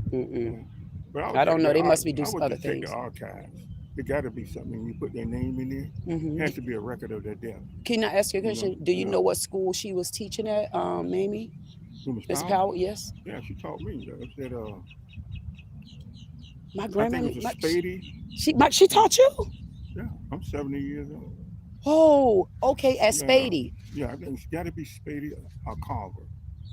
Mm-mm. But I don't know. They must be I doing would other just take things. the archives. It got to be something. You put their name in there. Mhm. It has to be a record of their death. Can I ask you a question? Do you Yeah. know what school she was teaching at, Mamie? Who, Miss Miss Powell? Powell? Yes. Yeah, she taught me. It said, My I grandma. think it was a Spady. She taught you? Yeah, I'm 70 years old. Oh, okay, at Yeah. Spady. Yeah, I think it's got to be Spady or Carver.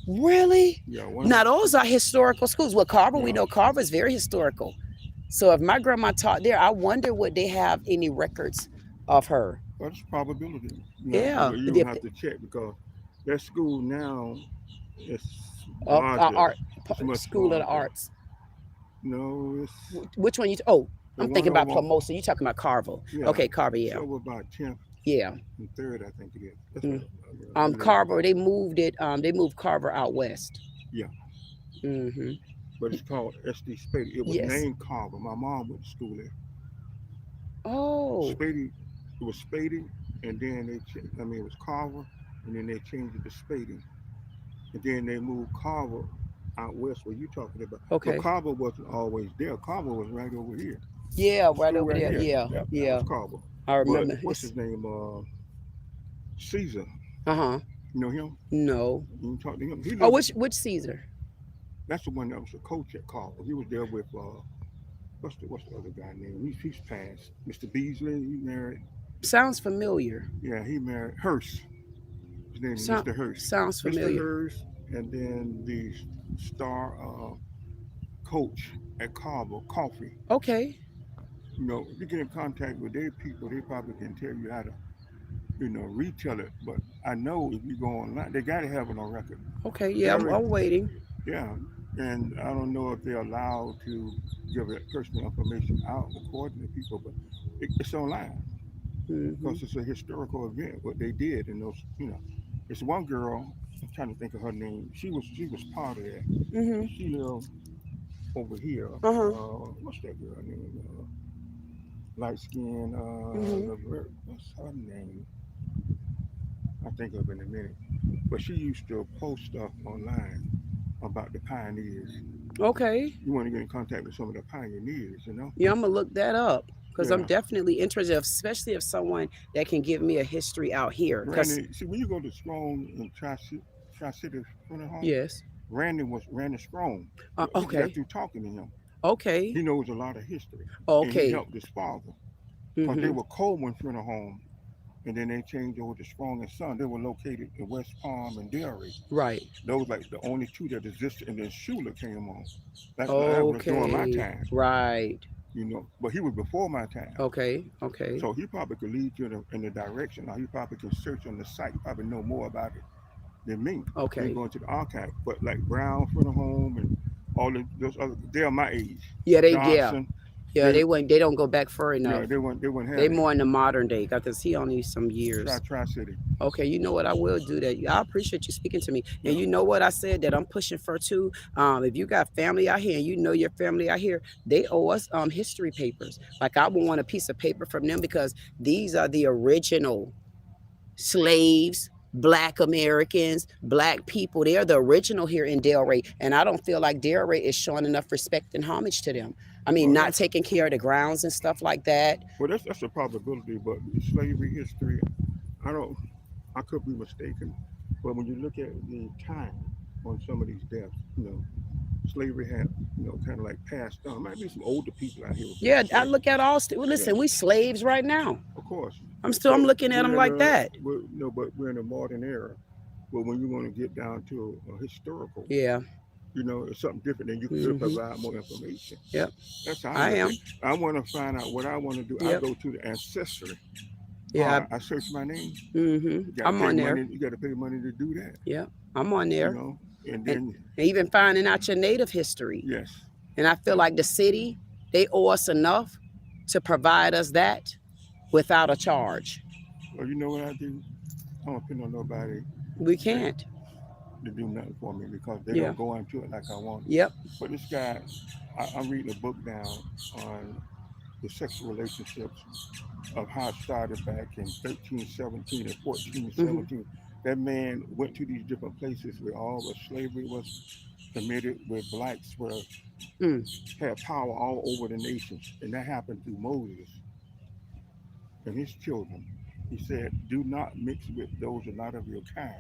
Really? Yeah, one. Now those are historical schools. Well, Carver, we Yeah. know Carver is very historical. So if my grandma taught there, I wonder would they have any records of her? Well, it's probability. Yeah. You don't have to check because that school now is Art It's much School of the larger. Arts. No, it's Which one you? The I'm thinking one about over- Formosa. You talking about Carver? Yeah. Okay, Carver. it's Yeah, over about 10th yeah. and 3rd, I think it is. That's Mm. what- Carver. They moved it. They moved Carver out west. Yeah. Mm-hmm. But it's called SD Spady. It was Yes. named Carver. My mom went to school there. Oh. Spady, it was Spady, and then it was Carver, and then they changed it to Spady. And then they moved Carver out west where you talking about. Okay. But Carver wasn't always there. Carver was right over here. Yeah, right School over there. here. Yeah, that yeah. was Carver. I remember. But what's his name? Caesar. Uh-huh. You know him? No. You can talk to him. He Oh, lived- which Caesar? That's the one that was the coach at Carver. He was there with what's the other guy name? He's passed. Mr. Beasley. He married. Sounds familiar. Yeah, he married Hurst. His name is So- Mr. Hurst. Sounds Mr. familiar. Hurst, and then the star coach at Carver, Coffee. Okay. You know, if you get in contact with their people, they probably can tell you how to, retell it. But I know if you go online, they got to have it on record. Okay. Yeah, I'm waiting. Yeah, and I don't know if they're allowed to give that personal information out according to people, but it's online Mhm. because it's a historical event. What they did in those, it's one girl. I'm trying to think of her name. She was part of that. Mhm. She lived over here. Uh-huh. What's that girl name? Light skin. Mhm. What's her name? I'll think of it in a minute. But she used to post stuff online about the pioneers. Okay. You want to get in contact with some of the pioneers, Yeah, I'm gonna look that up because I'm Yeah. definitely interested, especially if someone that can give me a history out here. 'Cause- Randy, see, when you go to Strong in Tri-City Funeral Home, yes. Randy Strong. Okay. That's you talking to him. Okay. He knows a lot of history. And he Okay. helped his father. Because they Mhm. were Coleman Funeral Home, and then they changed over to Strong and Son. They were located in West Palm and Delray. Right. Those like the only two that existed, and then Schuler came on. That was during my Okay. time, Right. But he was before my time. Okay. Okay. So he probably could lead you in the direction. Now he probably can search on the site. He probably know more about it than me. Okay. Than going to the archive. But like Brown Funeral Home and all those other, they're my age. Yeah. Johnson, They don't go back far yeah, enough. they wouldn't have They it. more in the modern day. Got to see only some years. Tri-City. Okay, you know what? I will do that. I appreciate you speaking to me. And you know what I said that I'm pushing for too. If you got family out here and you know your family out here, they owe us history papers. Like I would want a piece of paper from them because these are the original slaves, Black Americans, Black people. They are the original here in Delray. And I don't feel like Delray is showing enough respect and homage to them. I mean, Well, not taking care of the grounds and stuff like that. Well, that's a probability, but slavery history, I could be mistaken. But when you look at the time on some of these deaths, slavery had, kind of like passed on. Might be some older people out here. Yeah, I look at all. Listen, we slaves right now. Of course. I'm looking at them like that. But we're in a modern era. But when you want to get down to a historical, Yeah. It's something different, and you can Mhm. provide more information. Yep. That's how I am. I want to find out what I want to do. Yep. I go to the Ancestral. Yeah. I search my name. Mm-hmm. You gotta I'm pay on there. money- You got to pay money to do that. Yeah. I'm on there. And then And even finding out your native history. yes, And I feel like the city, they owe us enough to provide us that without a charge. Well, you know what I do? I don't depend on nobody We can't. to do nothing for me because they Yeah. don't go into it like I want. Yep. But this guy, I'm reading a book now on the sexual relationships of how it started back in 13, 17, and 14, 17. That man went to these different places where all the slavery was committed, where blacks were had power all over the nations. And that happened through Moses and his children. He said, do not mix with those who are not of your kind.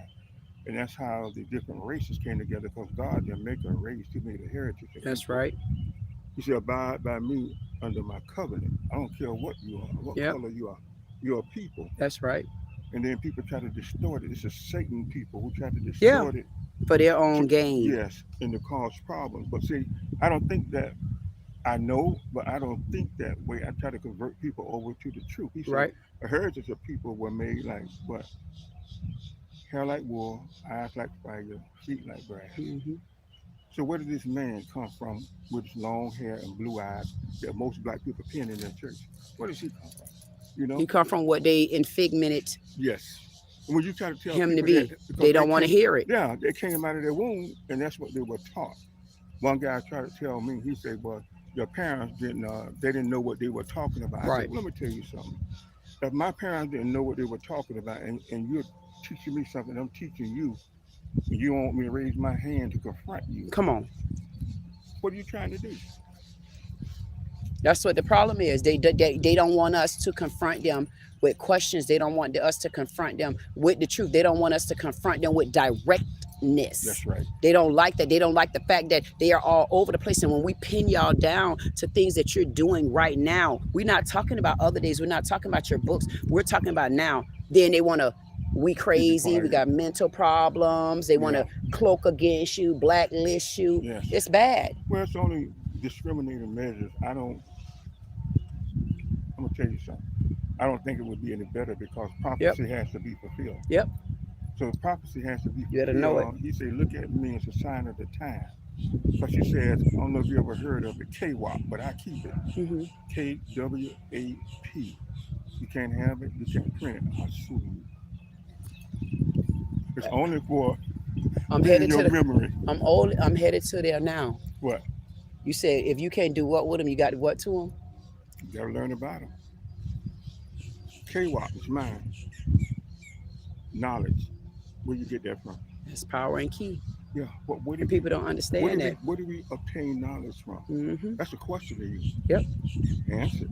And that's how the different races came together, because God didn't make a race, he made a heritage. That's right. He said, abide by me under my covenant. I don't care what you are, what color you are. You're a people. That's right. And then people try to distort it. It's a Satan people who try to distort it. For their own gain. Yes, and to cause problems. But see, I don't think that, I know, but I don't think that way. I try to convert people over to the truth. He said, a heritage of people were made like what? Hair like wool, eyes like fire, feet like brass. So where did this man come from with his long hair and blue eyes that most black people pin in their church? Where does he come from? You know, he come from what they infigmented. Yes. And when you try to tell him to people be, that, they don't want to hear it. Yeah, they came out of their womb, and that's what they were taught. One guy tried to tell me, he said, well, your parents didn't, they didn't know what they were talking about. I said, well, let me tell you something. If my parents didn't know what they were talking about, and you're teaching me something, I'm teaching you, and you want me to raise my hand to confront you. Come on. What are you trying to do? That's what the problem is. They don't want us to confront them with questions. They don't want us to confront them with the truth. They don't want us to confront them with directness. That's right. They don't like that. They don't like the fact that they are all over the place. And when we pin y'all down to things that you're doing right now, we're not talking about other days. We're not talking about your books. We're talking about now. Then they want to, we crazy. We got mental problems. They want to cloak against you, blacklist you. Yes. It's bad. Well, it's only discriminating measures. I'm gonna tell you something. I don't think it would be any better because prophecy has to be fulfilled. Yep. So prophecy has to be fulfilled. You gotta know it. He said, look at me as a sign of the time. But she says, I don't know if you ever heard of it, KWAP, but I keep it. KWAP. You can't have it, you can't print it. I'll sue you. It's only for I'm headed your to memory. I'm headed to there now. What? You said if you can't do what with them, you got what to them? You gotta learn about them. KWAP is mine. Knowledge. Where you get that from? It's power and key. Yeah, but where do people don't understand that? Where do we obtain knowledge from? That's a question to you. Yep. Answer.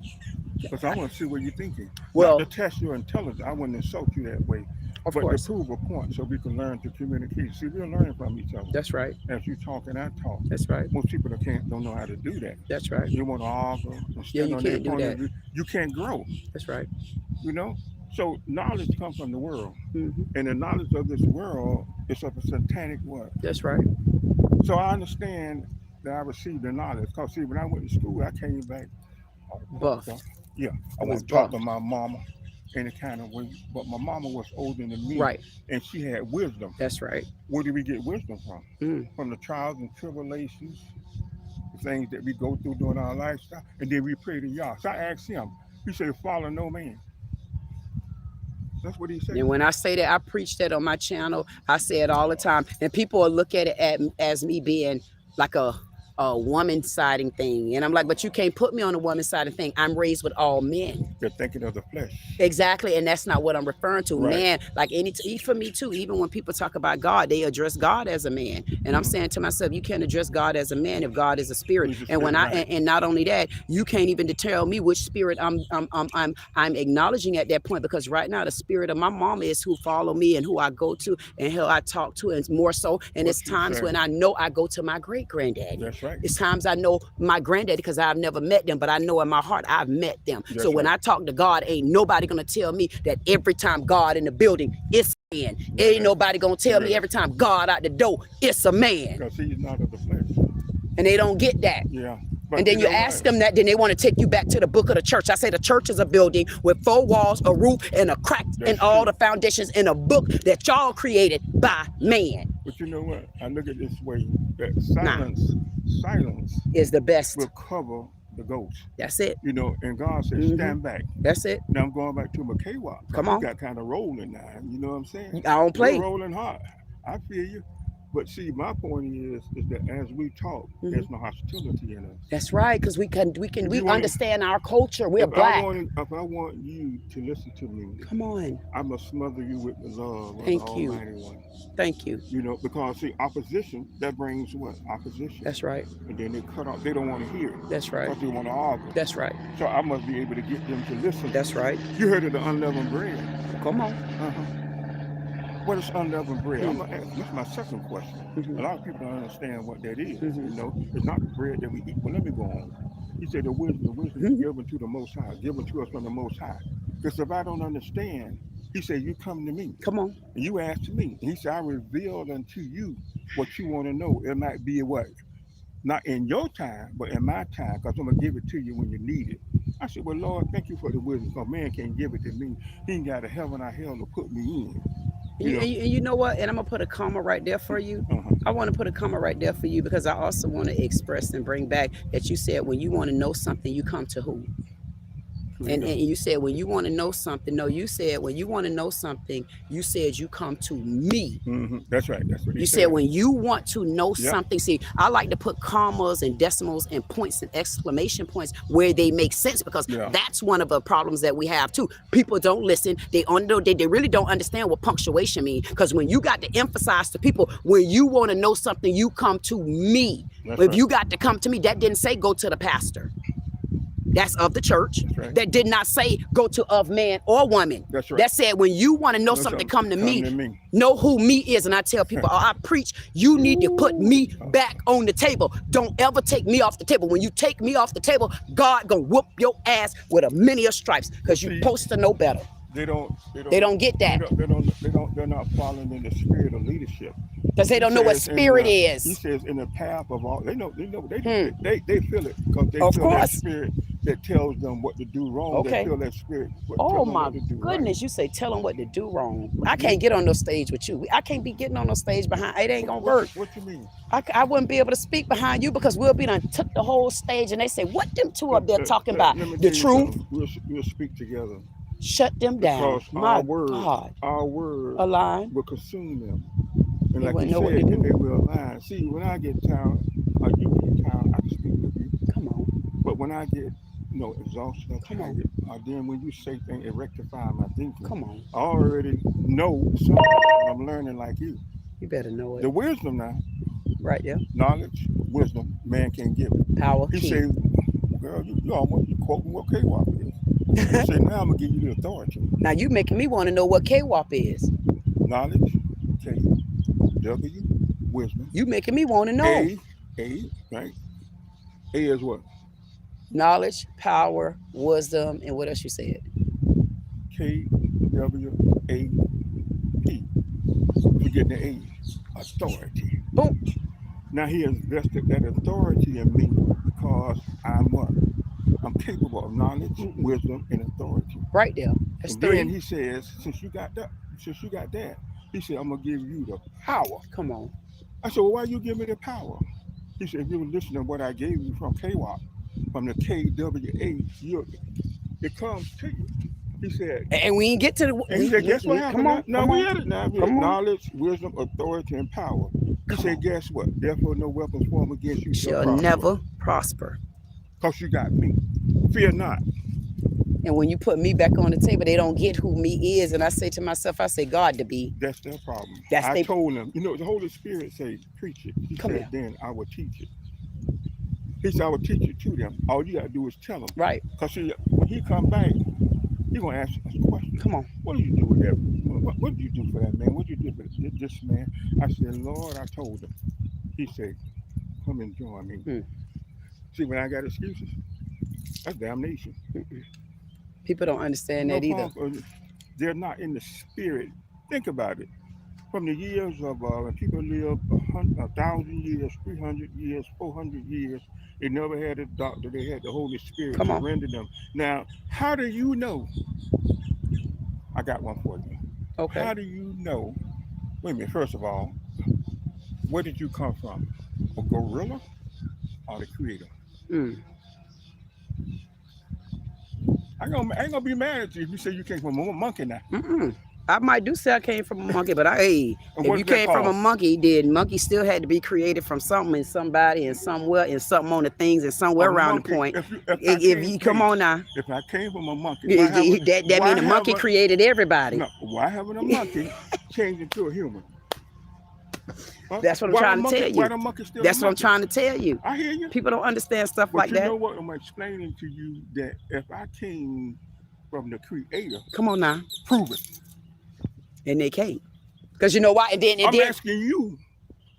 Because I want to see what you're thinking. Well, not to test your intelligence. I wouldn't insult you that way. Of but course. to prove a point so we can learn to communicate. See, we're learning from each other. That's right. As you talk and I talk. That's right. Most people don't know how to do that. That's right. You want to argue. Yeah, you can't do that. You can't grow. That's right. You know? So knowledge comes from the world. And the knowledge of this world is of a satanic word. That's right. So I understand that I received the knowledge. Because see, when I went to school, I came back buff. Yeah. I was taught by my mama in a kind of way. But my mama was older than me. Right. And she had wisdom. That's right. Where do we get wisdom from? From the trials and tribulations, the things that we go through during our lifestyle. And then we pray to Yah. So I asked him, he said, follow no man. That's what he said. And when I say that, I preach that on my channel. I say it all the time. And people will look at it as me being like a woman-siding thing. And I'm like, but you can't put me on a woman-siding thing. I'm raised with all men. They're thinking of the flesh. Exactly. And that's not what I'm referring to. Right. Man, like for me too, even when people talk about God, they address God as a man. And I'm saying to myself, you can't address God as a man if God is a spirit. And when and not only that, you can't even tell me which spirit I'm acknowledging at that point, because right now the spirit of my mama is who follow me and who I go to and who I talk to, and more so. And it's times when I know I go to my great granddaddy. That's right. It's times I know my granddaddy because I've never met them, but I know in my heart I've met them. That's so when I talk to God, ain't nobody gonna tell me that every time God in the building, it's a man. Ain't nobody gonna tell me every time God out the door, it's a man. Because he's not of the flesh. And they don't get that. Yeah. And then you ask them that, then they want to take you back to the book of the church. I say the church is a building with 4 walls, a roof, and a crack, and all the foundations in a book that y'all created by man. But you know what? I look at it this way, that silence is the best. will cover the ghost. That's it. You know, and God said, Mhm. stand back. That's it. Now I'm going back to my KWAP. Come on. You got kind of rolling now. You know what I'm saying? I don't play. You're rolling hard. I feel you. But see, my point is that as we talk, Mhm. there's no hostility in us. That's right, because we wanna- understand our culture. We're If black. if I want you to listen to me, Come on. I must smother you with the love of Thank the you. Almighty One. Thank you. You know, because see, opposition, that brings what? Opposition. That's right. And then they cut off, they don't want to hear it. That's right. Because they want to argue. That's right. So I must be able to get them to listen. That's right. You heard of the unleavened bread. Come on. What is unleavened bread? Mhm. I'm gonna ask, this is my second question. Mhm. A lot of people don't understand what that is. Mhm. You know, it's not the bread that we eat. Well, let me go on. He said the wisdom Mhm. is given to the Most High, given to us from the Most High. Because if I don't understand, he said, you come to me. Come on. And you ask me. And he said, I revealed unto you what you want to know. It might be what? Not in your time, but in my time, because I'm going to give it to you when you need it. I said, well, Lord, thank you for the wisdom, because man can't give it to me. He ain't got a heaven or hell to put me in. And you know what? And I'm going to put a comma right there for you. I want to put a comma right there for you because I also want to express and bring back that you said when you want to know something, you come to who? And you said when you want to know something, no, you said when you want to know something, you said you come to me. That's right. That's what he You said. said when you want to know Yep. something, see, I like to put commas and decimals and points and exclamation points where they make sense because Yeah. that's one of the problems that we have too. People don't listen. They really don't understand what punctuation means because when you got to emphasize to people, when you want to know something, you come to me. That's If right. you got to come to me, that didn't say go to the pastor. That's of the church. That's right. That did not say go to of man or woman. That's right. That said when you want to know Know something, something, come to me. come to me. Know who me is. And I tell people, I preach, you need to put me back on the table. Don't ever take me off the table. When you take me off the table, God gonna whoop your ass with a many of stripes because you supposed to know better. They don't get that. They're not following in the spirit of leadership. Because they don't know what spirit is. He says in the path of all, they feel it because they Of feel that course. spirit that tells them what to do wrong. Okay. They feel that spirit. Oh tells them my what to do goodness, you say tell them what to do wrong. I can't get on no stage with you. I can't be getting on no stage behind, it ain't gonna work. What you mean? I wouldn't be able to speak behind you because we'll be done took the whole stage and they say, what them two up there talking about? Let me The tell you truth? something. We'll speak together. Shut them down. Because My our God. word Align. will consume them. And They like wouldn't you know what to said, do. and they will align. See, when I get tired, or you get tired, I can speak with you. Come on. But when I get, exhausted or Come on. tired, then when you say things, it rectify my thinking. Come on. I already know something. I'm learning like you. You better know it. The wisdom now, Right there. knowledge, wisdom, man can't give it. Power He key. said, girl, you almost quoting what KWAP is. He said, now I'm going to give you the authority. Now you making me want to know what KWAP is. Knowledge, K, W, wisdom. You making me want to know. A, right? A is what? Knowledge, power, wisdom, and what else you said? K, W, A, P. Forget the A. Authority. Boom. Now he has vested that authority in me because I'm what? I'm capable of knowledge, wisdom, and authority. Right there. That's And three. then he says, since you got that, he said, I'm gonna give you the power. Come on. I said, well, why you give me the power? He said, if you were listening to what I gave you from KWAP, from the KWA, it comes to you. He said, And we ain't get to the. and he said, guess what happened? Come on. Now come we on. had it now. We Come had on. knowledge, wisdom, authority, and power. He said, guess what? Therefore, no weapons formed against you Shall never prosper. Because you got me. Fear not. And when you put me back on the table, they don't get who me is. And I say to myself, I say, God to be. That's their problem. That's I they- told them, the Holy Spirit say, preach it. He Come said, here. then I will teach it. He said, I will teach it to them. All you got to do is tell them. Right. Because when he come back, he's going to ask us a question. Come on. What did you do with that? What did you do for that man? What did you do for this man? I said, Lord, I told him. He said, come and join me. See, when I got excuses, that's damnation. People don't understand that either. They're not in the spirit. Think about it. From the years of when people lived 1,000 years, 300 years, 400 years, they never had a doctor. They had the Holy Spirit Come to on. render them. Now, how do you know? I got one for you. Okay. How do you know? Wait a minute. First of all, where did you come from? A gorilla or the creator? I ain't gonna be mad at you if you say you came from a monkey now. I might do say I came from a monkey, but And if what's you that came from a called? monkey, then monkey still had to be created from something and somebody and somewhere and something on the things and somewhere A around monkey, the point. if If you come on now, If I came from a monkey, why that means the monkey created everybody. No, why haven't a monkey changed into a human? Huh? That's what I'm Why trying the to monkey- tell you. Why the monkey still That's a what I'm monkey? trying to tell you. I hear you. People don't understand stuff But like you that. know what? I'm explaining to you that if I came from the creator, Come on now. prove it. And they can't. Because you know why? And then I'm asking you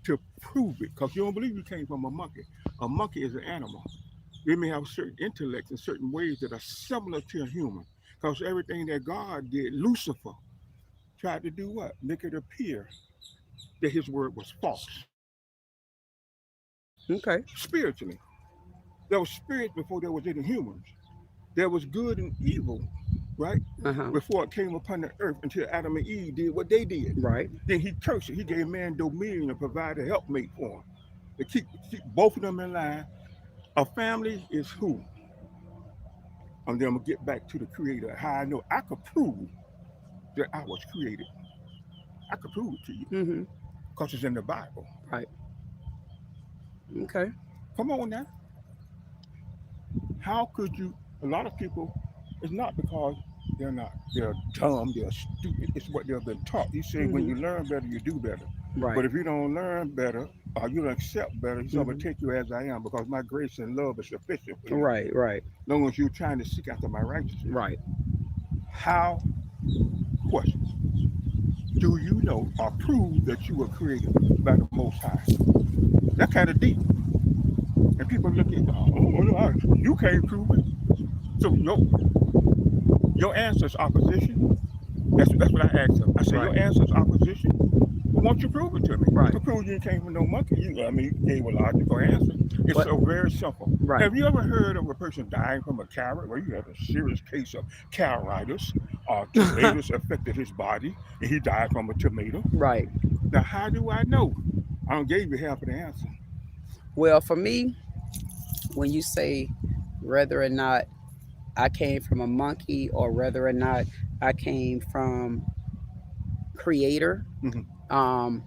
to prove it because you don't believe you came from a monkey. A monkey is an animal. They may have certain intellects in certain ways that are similar to a human. Because everything that God did, Lucifer tried to do what? Make it appear that his word was false. Okay. Spiritually. There was spirit before there was any humans. There was good and evil, right? Before it came upon the earth until Adam and Eve did what they did. Right. Then he cursed it. He gave man dominion and provided a helpmate for him. To keep both of them in line. A family is who? And then I'm gonna get back to the creator. How I know I could prove that I was created. I could prove it to you. Because it's in the Bible. Right. Okay. Come on now. How could you? A lot of people, it's not because they're dumb, they're stupid. It's what they've been taught. He said, when you learn better, you do better. Right. But if you don't learn better, or you don't accept better, he's going to take you as I am because my grace and love is sufficient for you. Right. Right. As long as you're trying to seek after my righteousness. Right. How? Question. Do you know or prove that you were created by the Most High? That's kind of deep. And people look at, you can't prove it. So your answer's opposition. That's what I asked him. I said, your answer's opposition. Well, won't you prove it to me? Right. To prove you came from no monkey. You gave a logical answer. It's so very simple. Right. Have you ever heard of a person dying from a carrot? Well, you have a serious case of carrotitis or tomatoes affected his body and he died from a tomato. Right. Now, how do I know? I don't gave you half of the answer. Well, for me, when you say whether or not I came from a monkey or whether or not I came from creator, and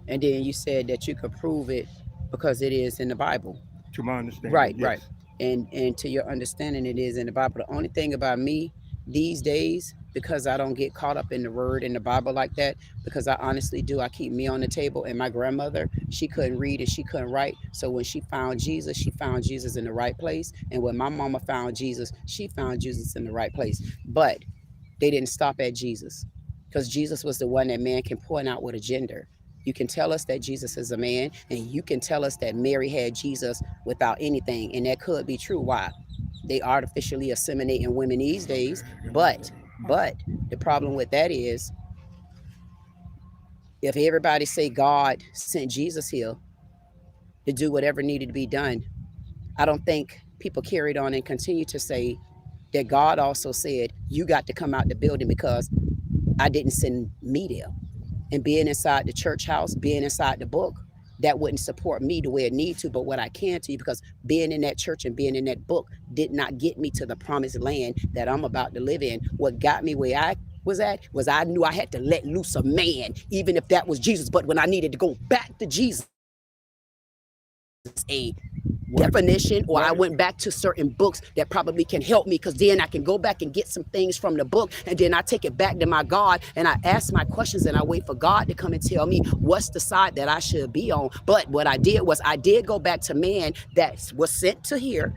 then you said that you could prove it because it is in the Bible. To my understanding. Right, yes. right. And to your understanding, it is in the Bible. The only thing about me these days, because I don't get caught up in the word in the Bible like that, because I honestly do, I keep me on the table. And my grandmother, she couldn't read and she couldn't write. So when she found Jesus in the right place. And when my mama found Jesus, she found Jesus in the right place. But they didn't stop at Jesus, because Jesus was the one that man can point out with a gender. You can tell us that Jesus is a man, and you can tell us that Mary had Jesus without anything. And that could be true. Why? They artificially assimilating women these days. But the problem with that is, if everybody say God sent Jesus here to do whatever needed to be done, I don't think people carried on and continue to say that God also said, you got to come out the building because I didn't send me there. And being inside the church house, being inside the book, that wouldn't support me the way it needs to. But what I can to you, because being in that church and being in that book did not get me to the promised land that I'm about to live in. What got me where I was at was I knew I had to let loose a man, even if that was Jesus. But when I needed to go back to Jesus, a definition, or I went back to certain books that probably can help me, because then I can go back and get some things from the book, and then I take it back to my God and I ask my questions and I wait for God to come and tell me what's the side that I should be on. But what I did was I did go back to man that was sent to here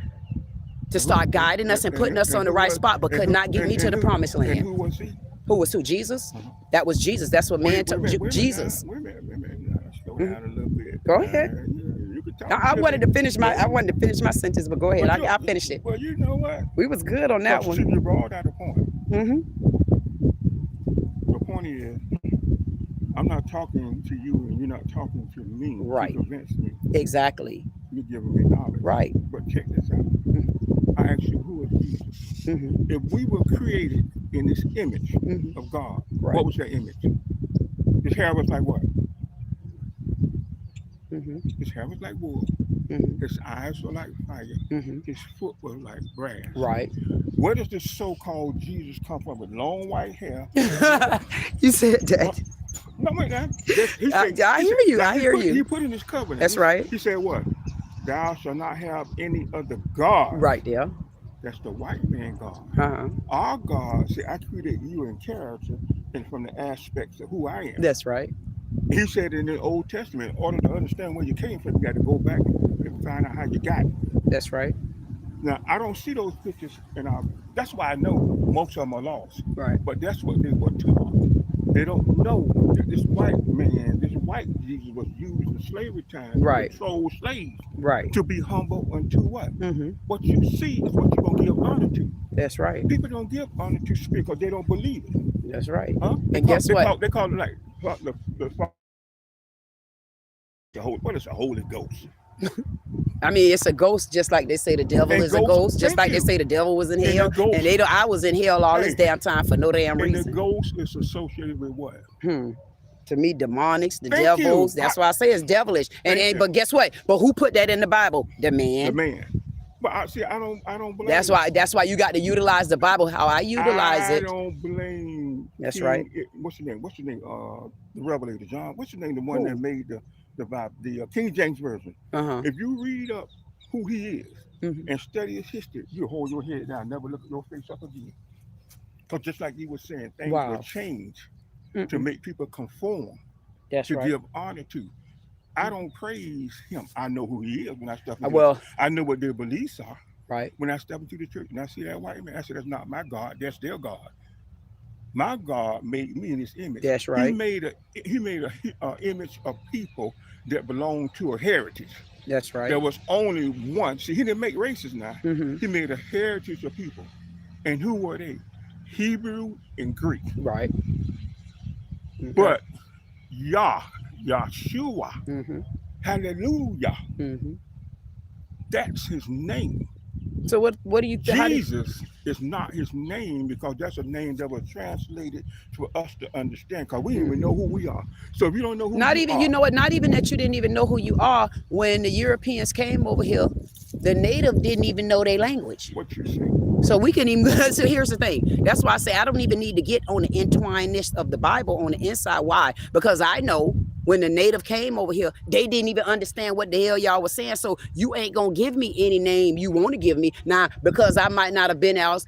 to start guiding us and putting us on the right spot, but could not get me to the promised land. Who was he? Who was who? Jesus? That was Jesus. That's what man told Jesus. Wait a minute. Slow down a little bit. Go ahead. I wanted to finish my sentence, but go ahead. I finished it. Well, you know what? We was good on that one. You brought out a point. The point is, I'm not talking to you and you're not talking to me to convince me. Exactly. You're giving me knowledge. Right. But check this out. I asked you, who is Jesus? If we were created in this image of God, what was that image? His hair was like what? His hair was like wool. His eyes were like fire. His foot was like brass. Right. Where does this so-called Jesus come from with long white hair? You said that. No, wait, now. I hear you. I hear you. He put in his covenant. That's right. He said what? Thou shalt not have any other God. Right there. That's the white man God. Our God, see, I created you in character and from the aspects of who I am. That's right. He said in the Old Testament, in order to understand where you came from, you got to go back and find out how you got it. That's right. Now, I don't see those pictures, and that's why I know most of them are lost. Right. But that's what they were taught. They don't know that this white man, this white Jesus was used in slavery time to control slaves. Right. To be humble unto what? What you see is what you're going to give honor to. That's right. People don't give honor to spirit because they don't believe it. That's right. And guess what? They call it like what is a Holy Ghost? I mean, it's a ghost, just like they say the devil is a ghost, just like they say the devil was in hell. And they don't. I was in hell all this damn time for no damn reason. And the ghost is associated with what? To me, demonics, the devils. That's why I say it's devilish. But guess what? But who put that in the Bible? The man. The man. But I don't blame. That's why you got to utilize the Bible how I utilize it. I don't blame. That's right. What's your name? The Revelator John. What's your name? The one that made the King James version. If you read up who he is and study his history, you hold your head down, never look at your face up again. Because just like you were saying, things will change to make people conform. That's to right. give honor to. I don't praise him. I know who he is when I step into I know what their beliefs are. Right. When I step into the church and I see that white man, I say, that's not my God, that's their God. My God made me in his image. That's right. He made a image of people that belong to a heritage. That's right. There was only one. See, he didn't make races now. He made a heritage of people. And who were they? Hebrew and Greek. Right. But Yahshua, hallelujah, that's his name. So what do you think? Jesus is not his name because that's a name that was translated for us to understand because we didn't even know who we are. So if you don't know who you know what, not even that you didn't even know who you are. When the Europeans came over here, the native didn't even know their language. What you say? So we can even, so here's the thing. That's why I say I don't even need to get on the entwinedness of the Bible on the inside. Why? Because I know when the native came over here, they didn't even understand what the hell y'all was saying. So you ain't gonna give me any name you want to give me. Now, because I might not have been as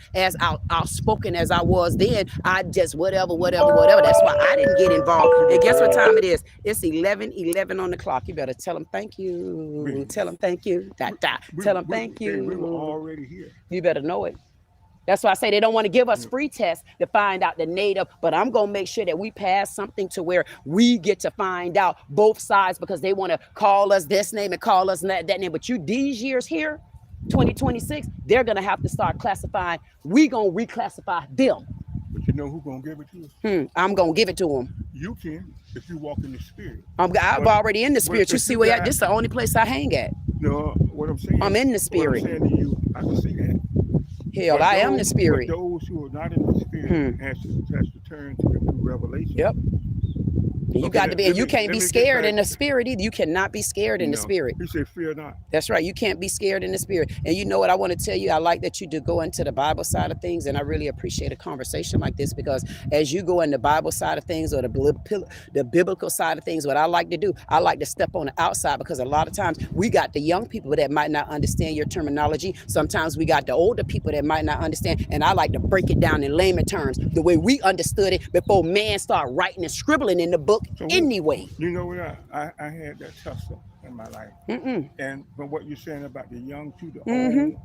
outspoken as I was then, I just whatever. That's why I didn't get involved. And guess what time it is? It's 11:11 on the clock. You better tell them thank you. Tell them thank you. Tell them thank you. We were already here. You better know it. That's why I say they don't want to give us free tests to find out the native, but I'm going to make sure that we pass something to where we get to find out both sides because they want to call us this name and call us that name. But these years here, 2026, they're going to have to start classifying. We going to reclassify them. But you know who's going to give it to us? I'm going to give it to them. You can, if you walk in the spirit. I'm already in the spirit. You see where this is the only place I hang at. No, what I'm saying. I'm in the spirit. What I'm saying to you, I can see that. Hell, I am the spirit. But those who are not in the spirit has to turn to the new revelation. Yep. You got to be, and you can't be scared in the spirit either. You cannot be scared in the spirit. He said, fear not. That's right. You can't be scared in the spirit. And you know what I want to tell you? I like that you do go into the Bible side of things. And I really appreciate a conversation like this because as you go in the Bible side of things or the biblical side of things, what I like to do, I like to step on the outside because a lot of times we got the young people that might not understand your terminology. Sometimes we got the older people that might not understand. And I like to break it down in layman terms, the way we understood it before man started writing and scribbling in the book. So anyway, you know what? I had that tussle in my life, and but what you're saying about the young to the old,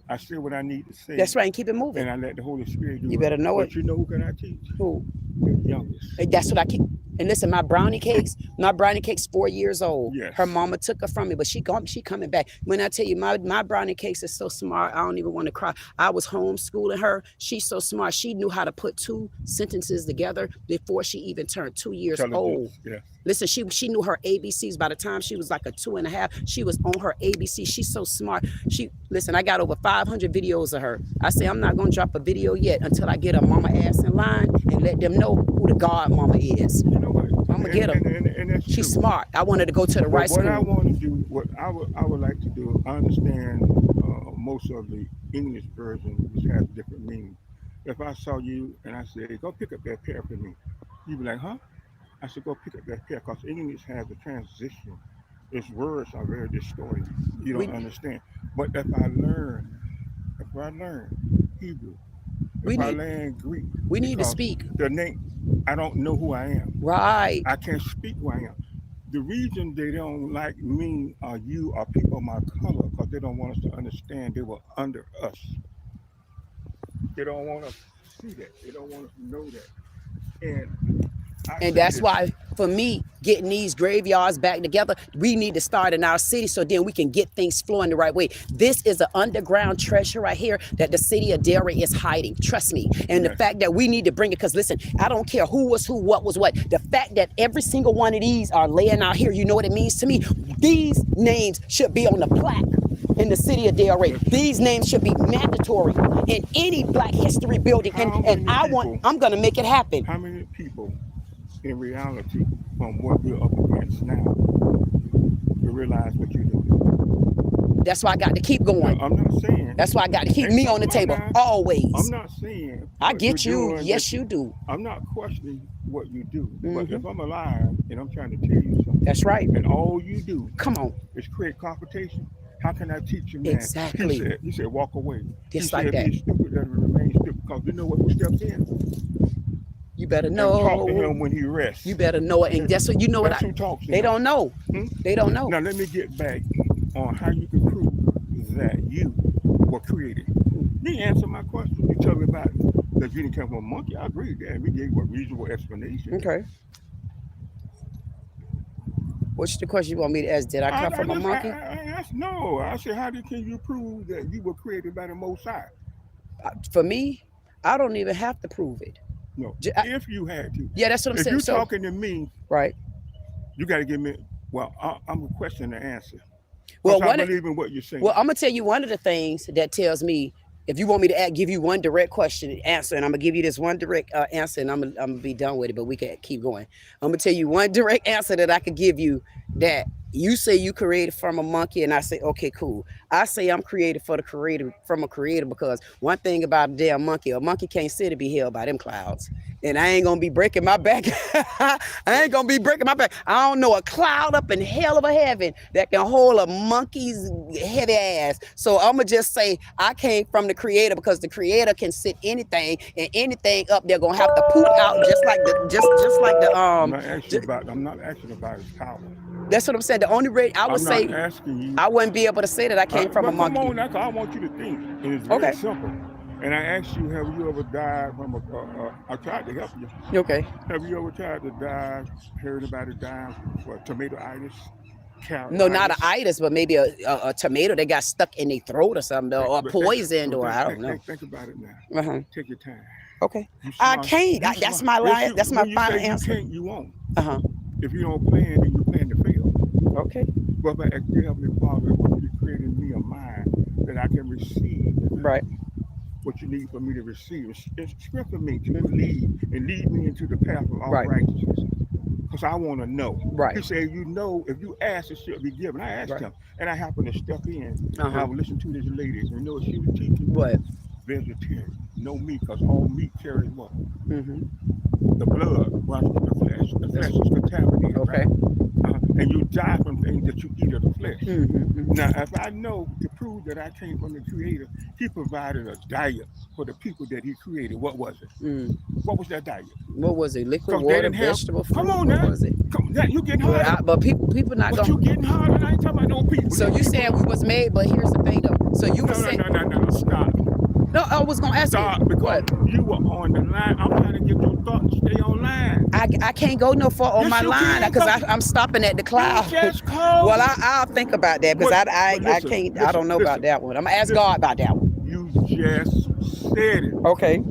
I say what I need to say. That's right, and keep it moving. And I let the Holy Spirit do it. You better know it. But you know who can I teach? Who? The youngest. That's what I keep. And listen, my brownie cake's 4 years old. Yes. Her mama took her from me, but she coming back. When I tell you, my brownie cakes is so smart, I don't even want to cry. I was homeschooling her. She's so smart. She knew how to put two sentences together before she even turned 2 years old. Yeah. Listen, she knew her ABCs by the time she was like a 2.5. She was on her ABC. She's so smart. Listen, I got over 500 videos of her. I say I'm not gonna drop a video yet until I get her mama ass in line and let them know who the God mama is. You know what? I'm gonna get them. And and that's She's true. smart. I wanted to go to the But right what I school. want to do, what I would like to do, I understand most of the English version, which has different meanings. If I saw you and I said, go pick up that pear for me, you'd be like, huh? I said, go pick up that pear, because English has a transition. Its words are very distorted. You don't We understand. But if I learn Hebrew, we if I need learn Greek, we need to because speak. the name, I don't know who I am. Right. I can't speak who I am. The reason they don't like me or you or people of my color, because they don't want us to understand they were under us. They don't want us to see that. They don't want us to know that. And And that's why, for me, getting these graveyards back together, we need to start in our city so then we can get things flowing the right way. This is an underground treasure right here that the city of Delray is hiding. Trust me. And the fact that we need to bring it, because listen, I don't care who was who, what was what. The fact that every single one of these are laying out here, you know what it means to me? These names should be on the plaque in the city of Delray. These names should be mandatory in any Black history building. And I'm going to make it happen. How many people in reality, from what we're up against now, to realize what you're doing? That's why I got to keep going. No, I'm not saying. That's why I got to keep me on the table, always. I'm not saying. I get you. Yes, you do. I'm not questioning what you do. But Mm-hmm. if I'm alive and I'm trying to tell you something, That's right. and all you do, Come on. is create confrontation, how can I teach you, man? Exactly. He said, walk away. Just he like said, that. Be stupid, that remain stupid, because you know what who steps in? You better And talk to know. him when he rests. You better know it. And that's what you know. That's who talks to They him. don't know. They don't know. Now let me get back on how you can prove that you were created. You answer my question. You tell me about that you didn't come from a monkey. I agree with that. We gave you a reasonable explanation. Okay. What's the question you want me to ask? Did I come from a monkey? No. I said, can you prove that you were created by the Most High? For me, I don't even have to prove it. No. If you had to. Yeah, that's what I'm if saying. If you're talking to me, right, you got to give me. Well, I'm a question and answer. Well, I believe in what you're saying. Well, I'm gonna tell you one of the things that tells me, if you want me to give you one direct question and answer, and I'm gonna give you this one direct answer, and I'm gonna be done with it, but we can keep going. I'm gonna tell you one direct answer that I could give you. That you say you created from a monkey, and I say, okay, cool. I say I'm created from a creator, because one thing about a damn monkey, a monkey can't sit and be held by them clouds. And I ain't gonna be breaking my back. I ain't gonna be breaking my back. I don't know a cloud up in hell of a heaven that can hold a monkey's heavy ass. So I'm gonna just say I came from the creator, because the creator can sit anything, and anything up there gonna have to poop out just like the I'm not asking about his power. That's what I'm saying. The only way I would say, I wouldn't be able to say that I came from a monkey. Come on, I want you to think. And it's very simple. And I asked you, have you ever died from I tried to help you. Okay. Have you ever tried to die, heard about it dying for tomato-itis? No, not an itis, but maybe a tomato that got stuck in their throat or something, or poisoned, or I don't know. Think about it now. Take your time. Okay. I can't. That's my last. That's my final answer. You can't, you won't. If you don't plan, then you plan to fail. Okay. But by Heavenly Father, you created me a mind that I can receive. Right. What you need for me to receive. Strengthen me to believe and lead me into the path of all righteousness. Because I want to know. Right. He said, you know, if you ask, it shall be given. I asked him, and I happened to step in. And I would listen to this lady. And you know what she was teaching? What? Vegetarian. No meat, because all meat carries what? The blood runs from the flesh. The flesh is contaminated. Okay. Right? And you die from things that you eat of the flesh. Now, if I know to prove that I came from the Creator, He provided a diet for the people that He created. What was it? What was that diet? What was it? Liquid water, vegetable fruit? Come on now. What was it? You getting harder. But people not going. But you getting harder. I ain't talking about no people. So you saying we was made, but here's the thing though. So you were saying. No, stop. No, I was gonna ask you. Because you were on the line. I'm trying to get your thought to stay on line. I can't go no far on my line because I'm stopping at the cloud. Well, I'll think about that, because I can't. I don't know about that one. I'm gonna ask God about that one. You just said it. Okay.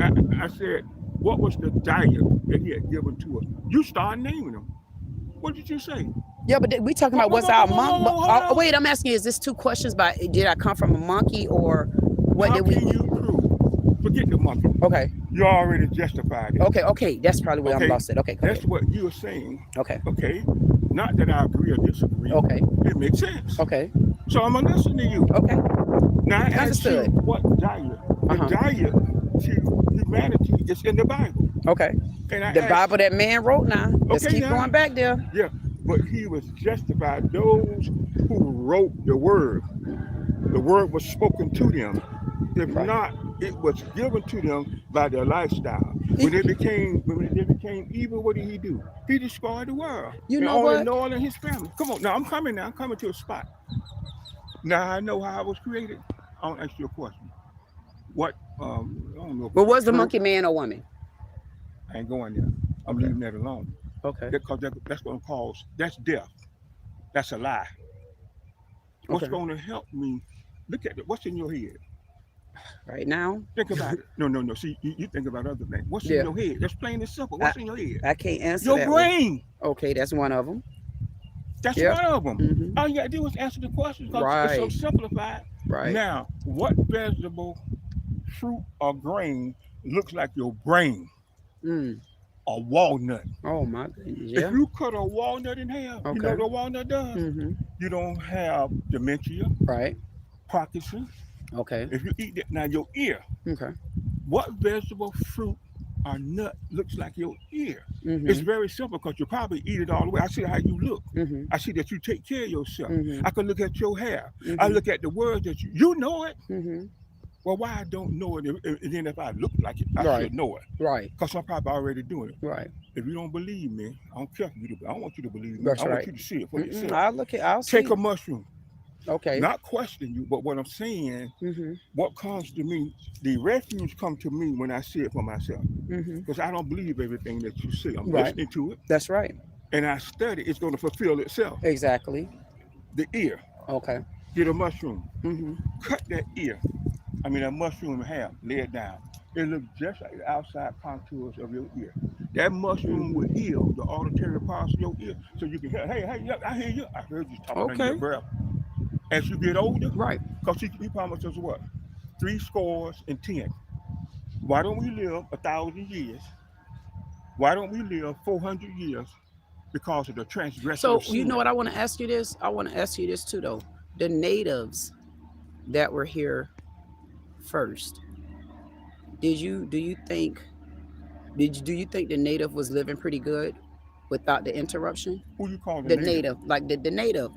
I said, what was the diet that He had given to us? You start naming them. What did you say? Yeah, but we talking about what's our monkey. Wait, I'm asking you, is this two questions did I come from a monkey, or what How did we? Can you prove? Forget the monkey. Okay. You already justified it. Okay, that's probably where I'm lost at. Okay, go That's ahead. what you're saying. Okay. Okay. Not that I agree or disagree. Okay. It makes sense. Okay. So I'm gonna listen to you. Okay. Now I ask you Understood. what diet? The diet to humanity is in the Bible. Okay. And I The ask, Bible that man wrote now. Let's keep going back there. Yeah, but he was justified. Those who wrote the word was spoken to them. If not, it was given to them by their lifestyle. When they became evil, what did he do? He destroyed the world. You know what? Noah and his family. Come on, now I'm coming to a spot. Now I know how I was created. I want to ask you a question. What I don't know. But was the monkey man or woman? I ain't going there. I'm leaving that alone. Okay. Because that's going to cause, that's death. That's a lie. What's going to help me? Look at it. What's in your head? Right now? Think about it. No. See, you think about other things. What's in your head? That's plain and simple. What's in your head? I can't answer your that brain. One. Okay, that's one of them. That's one of them. All you got to do is answer the question because it's so simplified. Right. Now, what vegetable, fruit, or grain looks like your brain? A walnut. Oh my goodness. Yeah. If you cut a walnut in half, you know what a walnut does? You don't have dementia. Right. Parkinson's. Okay. If you eat that, now your ear. Okay. What vegetable, fruit, or nut looks like your ear? It's very simple because you probably eat it all the way. I see how you look. I see that you take care of yourself. I can look at your hair. I look at the words that you know it. Well, why I don't know it, and then if I look like it, I should know it. Right. Because I'm probably already doing it. Right. If you don't believe me, I don't care for you to. I don't want you to believe me. That's I want right. you to see it for yourself. I'll see. Take a mushroom. Okay. Not question you, but what I'm saying, what comes to me, the refuge come to me when I see it for myself. Because I don't believe everything that you say. I'm listening to it. That's right. And I study, it's going to fulfill itself. Exactly. The ear. Okay. Get a mushroom. Cut that ear. I mean, that mushroom in half, lay it down. It looks just like the outside contours of your ear. That mushroom will heal the auditory parts of your ear. So you can hear, hey, I hear you. I heard you talking under your breath. As you get older, because he promised us what? 70. Why don't we live 1,000 years? Why don't we live 400 years? Because of the transgression. So of sin. you know what I want to ask you this? I want to ask you this too, though. The natives that were here first, do you think the native was living pretty good without the interruption? Who you call the native? Like the native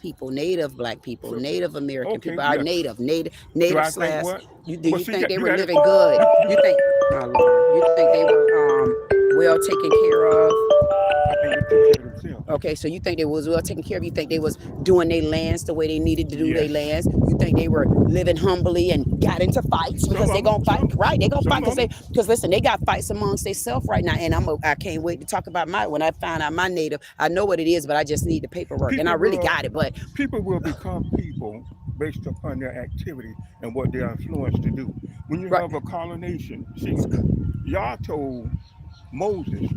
people, native black people, Native American people, our native slash. Do you think they were living good? You think, my Lord, you think they were well taken care of? I think they took care of themselves. Okay, so you think they was well taken care of? You think they was doing their lands the way they needed to do their lands? You think they were living humbly and got into fights because they gonna fight, right? They gonna fight because listen, they got fights amongst themselves right now, and I can't wait to talk about when I find out my native. I know what it is, but I just need the paperwork, and I really got it. But people will become people based upon their activity and what they're influenced to do. When you have a colonization, see, Yah told Moses,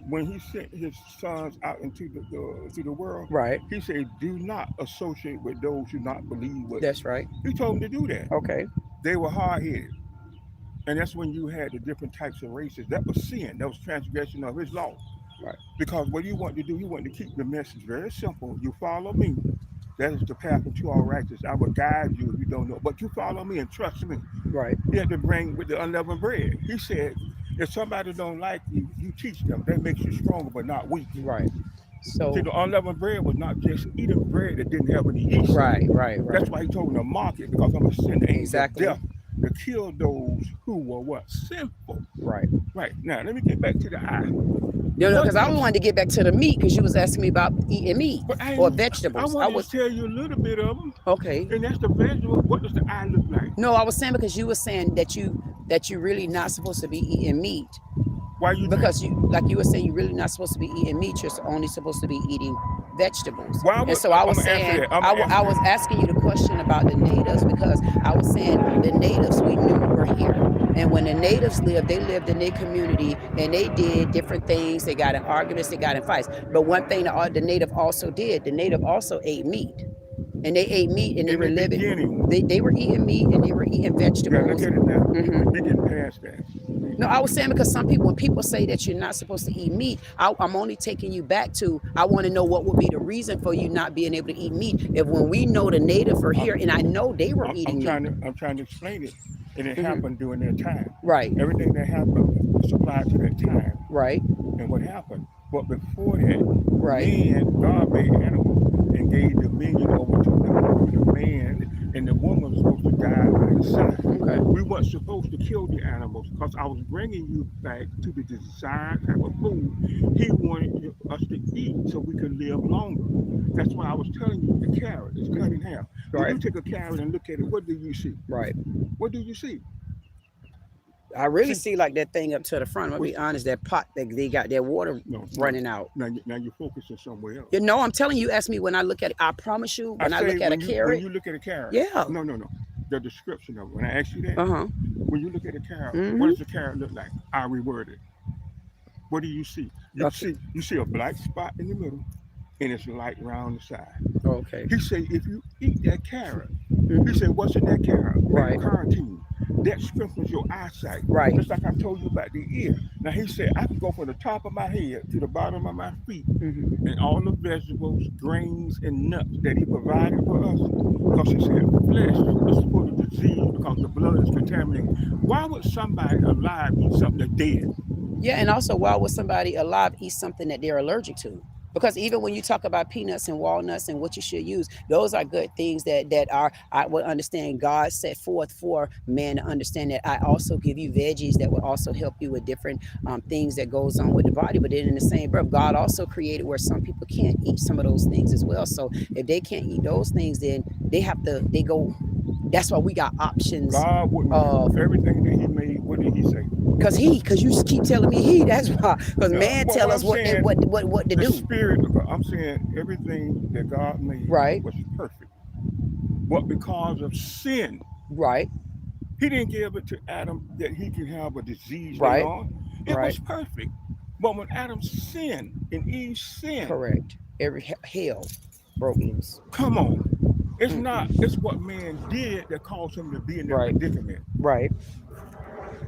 when he sent his sons out into the world, he said, do not associate with those who not believe what. That's right. He told them to do that. Okay. They were hard-headed. And that's when you had the different types of races. That was sin. That was transgression of his law. Right. Because what he wanted to do, he wanted to keep the message very simple. You follow me. That is the path into all righteousness. I will guide you if you don't know. But you follow me and trust me. Right. He had to bring with the unleavened bread. He said, if somebody don't like you, you teach them. That makes you stronger, but not weak. Right. So see, the unleavened bread was not just eating bread that didn't have any yeast. Right. That's why he told them to mark it, because I'm going to send the angel of death to kill those who were what? Sinful. Right. Now, let me get back to the eye. No, because I wanted to get back to the meat, because you was asking me about eating meat or vegetables. I was tell you a little bit of them. Okay. And that's the vegetable. What does the eye look like? No, I was saying because you were saying that you really not supposed to be eating meat. Why you? Because you were saying you're really not supposed to be eating meat. You're only supposed to be eating vegetables. And so I was saying, I was asking you the question about the natives, because I was saying the natives we knew were here. And when the natives lived, they lived in their community and they did different things. They got in arguments, they got in fights. But one thing the native also did, the native also ate meat. and they ate meat and they In were the living. beginning. They were eating meat and they were eating Yeah, look vegetables. at it now. Mhm. We get past that. No, I was saying because some people, when people say that you're not supposed to eat meat, I'm only taking you back to, I want to know what would be the reason for you not being able to eat meat. If when we know the native are here, and I know they were eating meat. I'm trying to explain it, and it Mhm. happened during their time. Right, Everything that happened was applied to that time right, and what happened. But before that, right. God made animals and gave dominion over to the man, and the woman was supposed to die by his side. Okay. We weren't supposed to kill the animals because I was bringing you back to the desired type of food he wanted us to eat so we could live longer. That's why I was telling you the carrot is cut in half. When Right. you take a carrot and look at it, what do you see? Right. What do you see? I really see like that thing up to the front. I'll be honest, that pot that they got their water running out. Now you're focusing somewhere else. You know, I'm telling you, ask me when I look at it. I promise you, when I look at a carrot. When you look at a carrot. Yeah. No. The description of it. When I ask you that, when you look at a carrot, Mhm. what does a carrot look like? I reword it. What do you see? You see a black spot in the middle, and it's light around the side. Okay. He said, if you eat that carrot, he said, what's in that carrot? Right. Carotene. That strengthens your eyesight. Right. Just like I told you about the ear. Now he said, I can go from the top of my head to the bottom of my feet, and all the vegetables, grains, and nuts that he provided for us. Because he said, flesh is full of disease because the blood is contaminated. Why would somebody alive eat something that's dead? Yeah, and also, why would somebody alive eat something that they're allergic to? Because even when you talk about peanuts and walnuts and what you should use, those are good things that are, I would understand God set forth for man to understand that I also give you veggies that will also help you with different things that goes on with the body. But then in the same breath, God also created where some people can't eat some of those things as well. So if they can't eat those things, then they go. That's why we got options. God would everything that he made, what did he say? Because you just keep telling me that's why. Because man tell us what to do. The spirit of God, I'm saying everything that God made was perfect. But because of sin, he didn't give it to Adam that he could have a disease later on. It was perfect. But when Adam sinned and Eve sinned, correct. Every hell broke loose. Come on. It's not, it's what man did that caused him to be in that predicament. Right.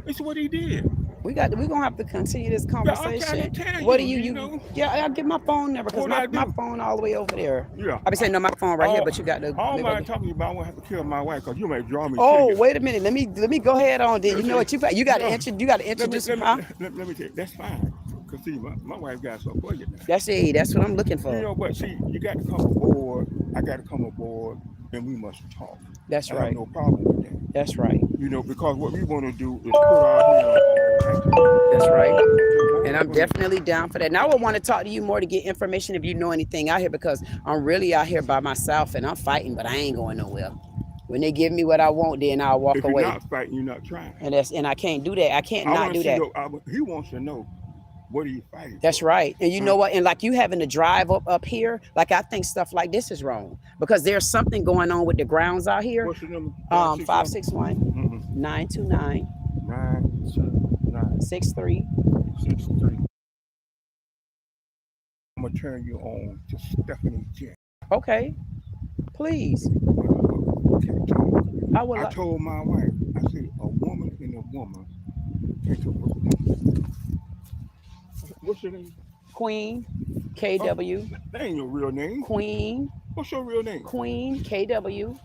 It's what he did. We're gonna have to continue this conversation. Yeah, I'm trying to tell what you, do you know? Yeah, I'll get my phone number because my phone all the way over there. Yeah. I be saying no, my phone right here, but you got to. All I'm talking about, I won't have to kill my wife because you may draw me. Oh, wait a minute. Let me go ahead on then. You know what you got to introduce me. Let me tell you, that's fine. Because see, my wife got something for you now. That's what I'm looking for. You know, but see, you got to come aboard. I got to come aboard, and we must talk. That's right. I have no problem with that. That's right. You know, because what we want to do is put our hands. That's right. And I'm definitely down for that. Now I want to talk to you more to get information if you know anything out here, because I'm really out here by myself and I'm fighting, but I ain't going nowhere. When they give me what I want, then I'll walk away. If you're not fighting, you're not trying. And I can't do that. I can't not do that. He wants to know, what are you fighting? That's right. And you know what? And like you having to drive up here, like I think stuff like this is wrong because there's something going on with the grounds out here. What's the number? 561 929 63. I'm gonna turn you on to Stephanie Jen. Okay, please. I told my wife, I said, a woman and a woman can't work. What's your name? Queen, KW. That ain't your real name. Queen. What's your real name? Queen, KW.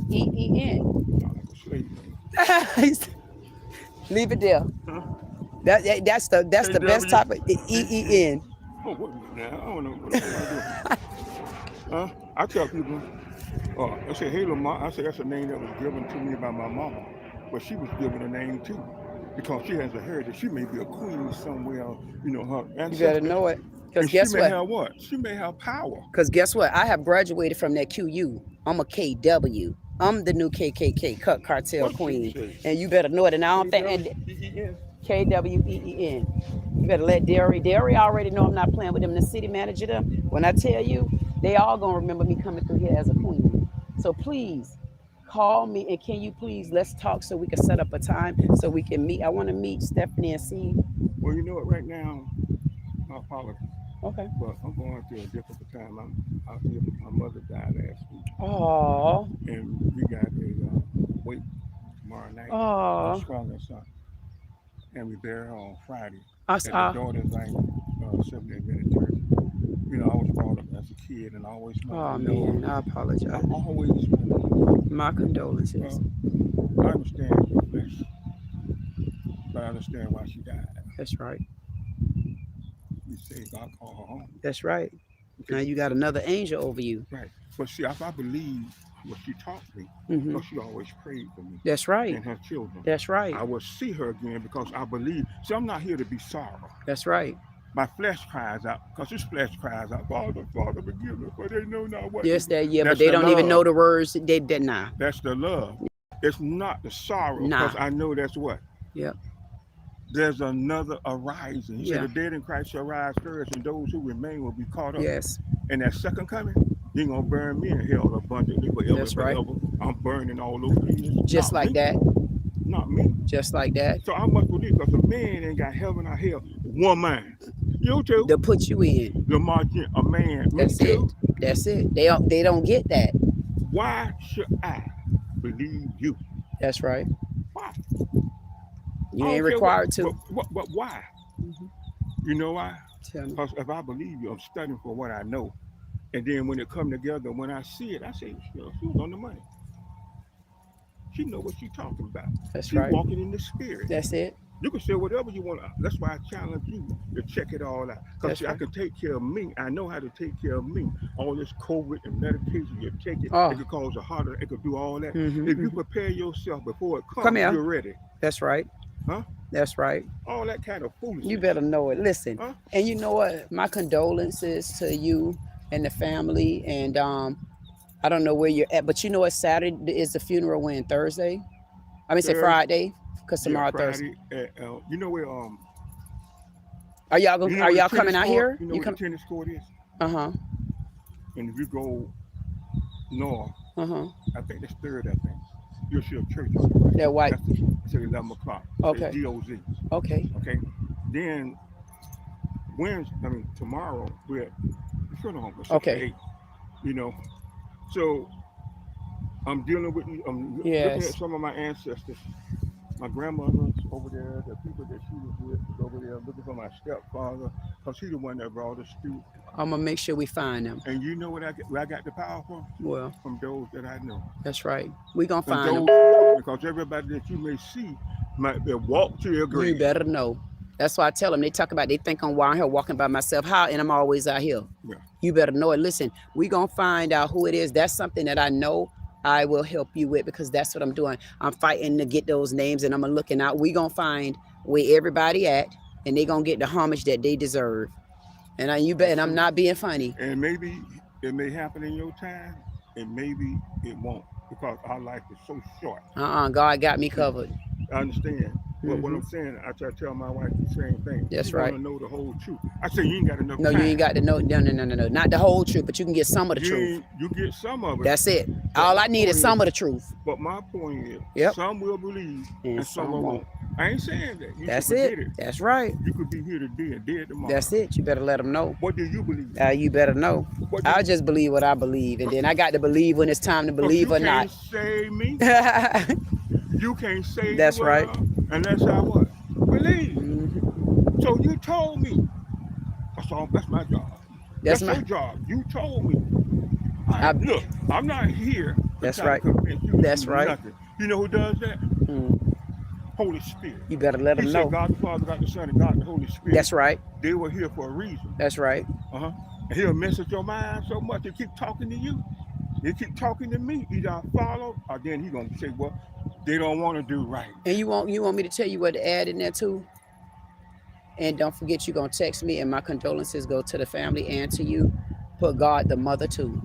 EEN. Sound like a slave name. Leave it there. Huh? That's the best type of EEN. Oh, what now? I don't know what I'm doing. I tell people, I say, hey, Lamar. I say that's a name that was given to me by my mama, but she was given a name too. Because she has a heritage, she may be a queen somewhere, you know, her ancestors. You better know it. Because guess what? She may have what? She may have power. Because guess what? I have graduated from that QU. I'm a KW. I'm the new KKK, Cut Cartel Queen. And you better know it. And I don't think... KWEEN. You better let Delray already know I'm not playing with them. The city manager them. When I tell you, they all going to remember me coming through here as a queen. So please... call me and can you please let's talk so we can set up a time so we can meet. I want to meet Stephanie and see. Well, you know what, right now, my apologies. Okay. But I'm going through a difficult time. I'm out here. My mother died last week, Oh. and we got a wake tomorrow night. Oh. She's strong and son, and we bury her on Friday I at the saw. daughter's like 70th church. You know, I was brought up as a kid, and I always Oh wanted to know. man, I apologize. I always wanted to know. My condolences. I understand your flesh, but I understand why she died. That's right. You say God called her home. That's right. Okay. Now you got another angel over you. Right. But see, if I believe what she taught me, Mhm. because she always prayed for me That's right. and her children. That's right. I will see her again because I believe. See, I'm not here to be sorrow. That's right. My flesh cries out, because this flesh cries out, Father, Father, forgive me, for they know not what. Yes, that yeah, but That's they the don't even love. know the words. They did not. That's the love. It's not the sorrow, Nah. because I know that's what. Yep. There's another arising. He Yeah. said, the dead in Christ shall rise first, and those who remain will be caught up. Yes. And that second coming, you're going to burn me in hell abundantly forever. That's right. Forever. I'm burning all those years. Just Not like me. that. Not me. Just like that. So I must believe, because a man ain't got heaven or hell. One man. You too. To put you in. The margin, a man. Me That's too. it. That's it. They don't get that. Why should I believe you? That's right. Why? You I don't ain't care required what, to. But why? Mhm. You know why? Tell me. Because if I believe you, I'm studying for what I know. And then when it come together, when I see it, I say, she was on the money. She know what she's talking about. That's She right. walking in the spirit. That's it. You can say whatever you want. That's why I challenge you to check it all out. Because That's I right. can take care of me. I know how to take care of me. All this COVID and medication you take it, Oh. it could cause a heart attack, it could do all that. Mhm, If you mhm. prepare yourself before it comes, Come here. you're ready. That's right. Huh? That's right. All that kind of foolishness. You better know it. Listen. Huh? And you know what? My condolences to you and the family. And I don't know where you're at, but you know what? Saturday is the funeral. When Thursday? I mean, say Thursday. Friday, because Yeah, tomorrow Thursday. Friday at, you know where Are y'all going? you know Are where the y'all tennis coming out court- here? You know You where come? the tennis court is? Uh-huh. And if you go north, Uh-huh. I think that's third, I think. You'll see a church on the right. That white. It's at 11 o'clock. Okay. It's DOZ. Okay. Okay. Then tomorrow we're at the funeral home. It's Okay. 8, you know. So I'm dealing with I'm looking Yes. at some of my ancestors. My grandmother's over there, the people that she was with was over there looking for my stepfather, because he's the one that brought us through. I'm gonna make sure we find them. And you know where I got the power from? Well, From those that I know. that's right. We gonna From find them. those, because everybody that you may see might be walk to your grave. You better know. That's why I tell them. They talk about, they think I'm out here walking by myself. How? And I'm always out here. Yeah. You better know it. Listen, we gonna find out who it is. That's something that I know I will help you with, because that's what I'm doing. I'm fighting to get those names, and I'm looking out. We gonna find where everybody at, and they gonna get the homage that they deserve. And you bet. And I'm not being funny. And maybe it may happen in your time, and maybe it won't, because our life is so short. God got me covered. I understand. But what I'm saying, I try to tell my wife the same thing. That's You right. want to know the whole truth. I say you ain't got enough No, time. you ain't got to know. No. Not the whole truth, but you can get some of the truth. You get some of it. That's it. All I need is some of the truth. But my point is, Yep. some will believe And and some some won't. I ain't saying that. You That's should forget it. That's right. You could be here today and dead tomorrow. That's it. You better let them know. What do you believe? You better know. What do I you- just believe what I believe, and then I got to believe when it's time to believe or you not. can't save me. You can't save That's the right. world unless I what? Believe. Mhm. So you told me. That's my job. That's your my. job. You told me. I- Look, I'm not here. to That's try to right. convince you to That's do right. Nothing. You know who does that? Mm. Holy Spirit. You better let He them said know. God the Father, God the Son, and God the Holy Spirit. That's right. They were here for a reason. That's right. And he'll mess with your mind so much. He'll keep talking to you. He'll keep talking to me. Either I follow, or then he's gonna say, well, they don't want to do right. And you want me to tell you what to add in there too? And don't forget, you're gonna text me, and my condolences go to the family and to you. Put God the mother too.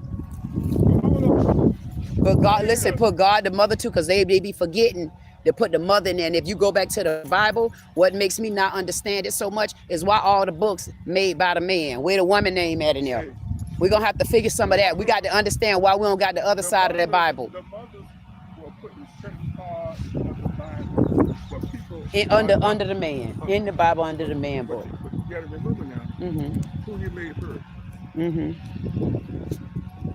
But God, listen, put God the mother too, because they be forgetting to put the mother in there. And if you go back to the Bible, what makes me not understand it so much is why all the books made by the man, where the woman name at in there. We're gonna have to figure some of that. We got to understand why we don't got the other side of that Bible. The mothers were putting certain parts of the Bible, but people Under the man, in the Bible, under the man book. But you gotta remember now, Who he made first? Mm-hmm.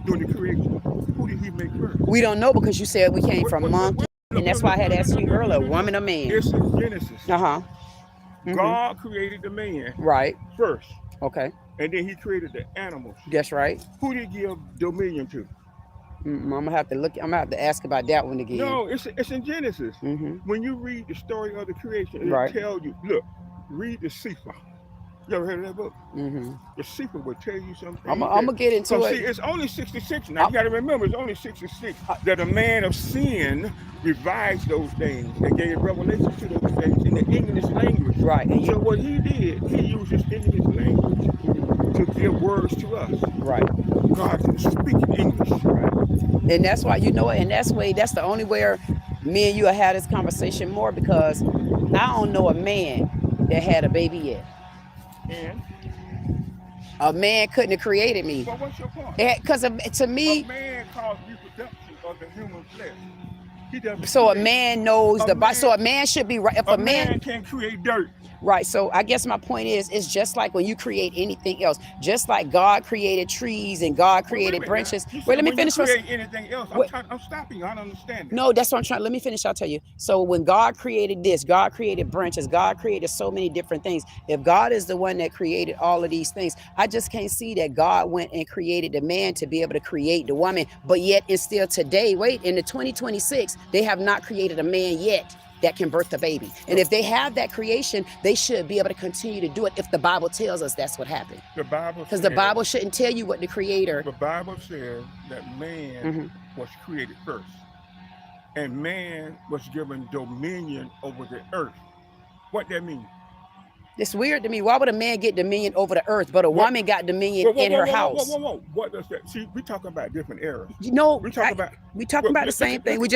During the creation, who did he make first? We don't know because you said we came from monkey, and that's why I had asked you earlier, woman or man. It's in Genesis. Uh-huh. God created the man Right. first, Okay. and then he created the animals. That's right. Who did he give dominion to? I'm gonna have to look. I'm gonna have to ask about that one again. No, it's in Genesis. When you read the story of the creation, it tells you. Look, read the Sefer. You ever heard of that book? The Sefer will tell you something. I'm gonna get into it. See, it's only 66 now. You got to remember, it's only 66 that a man of sin revised those things and gave revelation to those things in the English language. Right. And so what he did, he used his English language to give words to us. Right. God can speak in English. Right. And that's why, you know what, and that's the only way me and you have had this conversation more, because I don't know a man that had a baby yet. And a man couldn't have created me. But what's your point? Because to me, a man caused reproduction of the human flesh. He doesn't. So a man knows so a man should be right. If a man can create dirt. Right. So I guess my point is, it's just like when you create anything else, just like God created trees and God created branches. Wait, let me finish. Anything else? I'm stopping you. I don't understand it. No, that's what I'm trying. Let me finish. I'll tell you. So when God created this, God created branches, God created so many different things. If God is the one that created all of these things, I just can't see that God went and created the man to be able to create the woman. But yet it's still today, in the 2026, they have not created a man yet that can birth a baby. And if they have that creation, they should be able to continue to do it if the Bible tells us that's what happened. The Bible, because the Bible shouldn't tell you what the creator. The Bible says that man was created first, and man was given dominion over the earth. What that mean? It's weird to me. Why would a man get dominion over the earth, but a woman got dominion in her house? What does that? See, we talking about different eras. You know, we talking about the same thing. We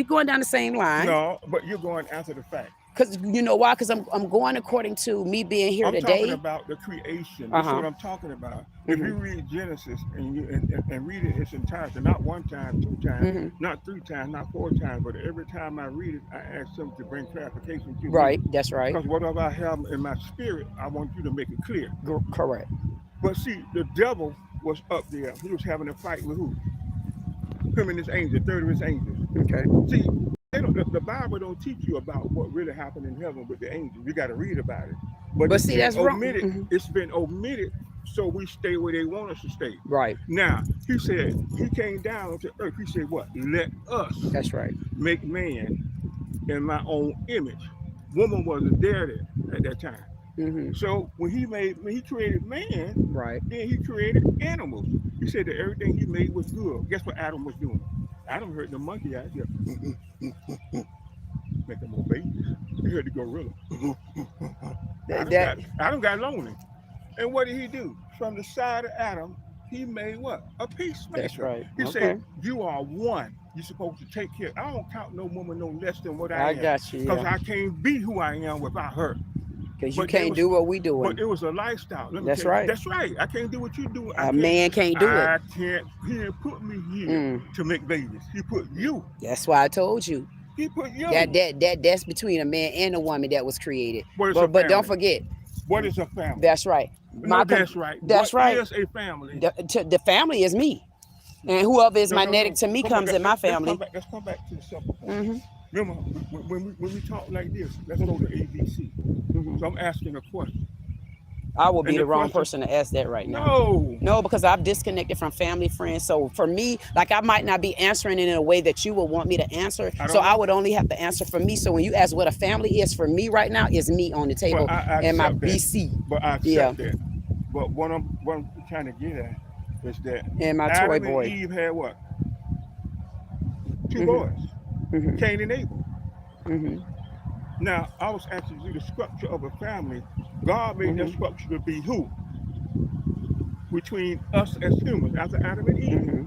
going down the same line. No, but you're going after the fact. Because you know why? Because I'm going according to me being here today. I'm talking about the creation. That's what I'm talking about. If you read Genesis and read it its entirety, not one time, two times, not three times, not four times, but every time I read it, I ask them to bring clarification to me. Right, that's right. Because whatever I have in my spirit, I want you to make it clear. Correct. But see, the devil was up there. He was having a fight with who? Him and his angel, third of his angels. Okay. See, the Bible don't teach you about what really happened in heaven with the angels. You got to read about it. But see, that's omitted. Wrong. It's been omitted, so we stay where they want us to stay. Right. Now, he said, he came down to earth. He said, what? Let us. That's right. Make man in my own image. Woman wasn't there at that time. So when he created man, right, then he created animals. He said that everything he made was good. Guess what Adam was doing? Adam heard the monkey out here making more babies. He heard the gorilla. Adam got lonely. And what did he do? From the side of Adam, he made what? A peacemaker. That's right. He said, you are one. You're supposed to take care. I don't count no woman no less than what I am. I got you. Because I can't be who I am without her. Because you can't do what we doing. But it was a lifestyle. That's right. That's right. I can't do what you do. A man can't do it. I can't. He didn't put me here to make babies. He put you. That's why I told you. He put you. That's between a man and a woman that was created. But don't forget. What is a family? That's right. That's right. That's right. What is a family? The family is me. And whoever is magnetic to me comes in my family. Let's come back to the simple point. Remember, when we talk like this, let's go to ABC. So I'm asking a question. I will be the wrong person to ask that right now. No, because I've disconnected from family, friends. So for me, like I might not be answering it in a way that you would want me to answer. I would only have to answer for me. So when you ask what a family is for me right now, is me on the table and my BC. But I accept that. But what I'm trying to get at is that and my Adam toy boy. and Eve had what? Two boys. Cain and Abel. Now, I was asking you the structure of a family. God made that structure to be who? Between us as humans, after Adam and Eve.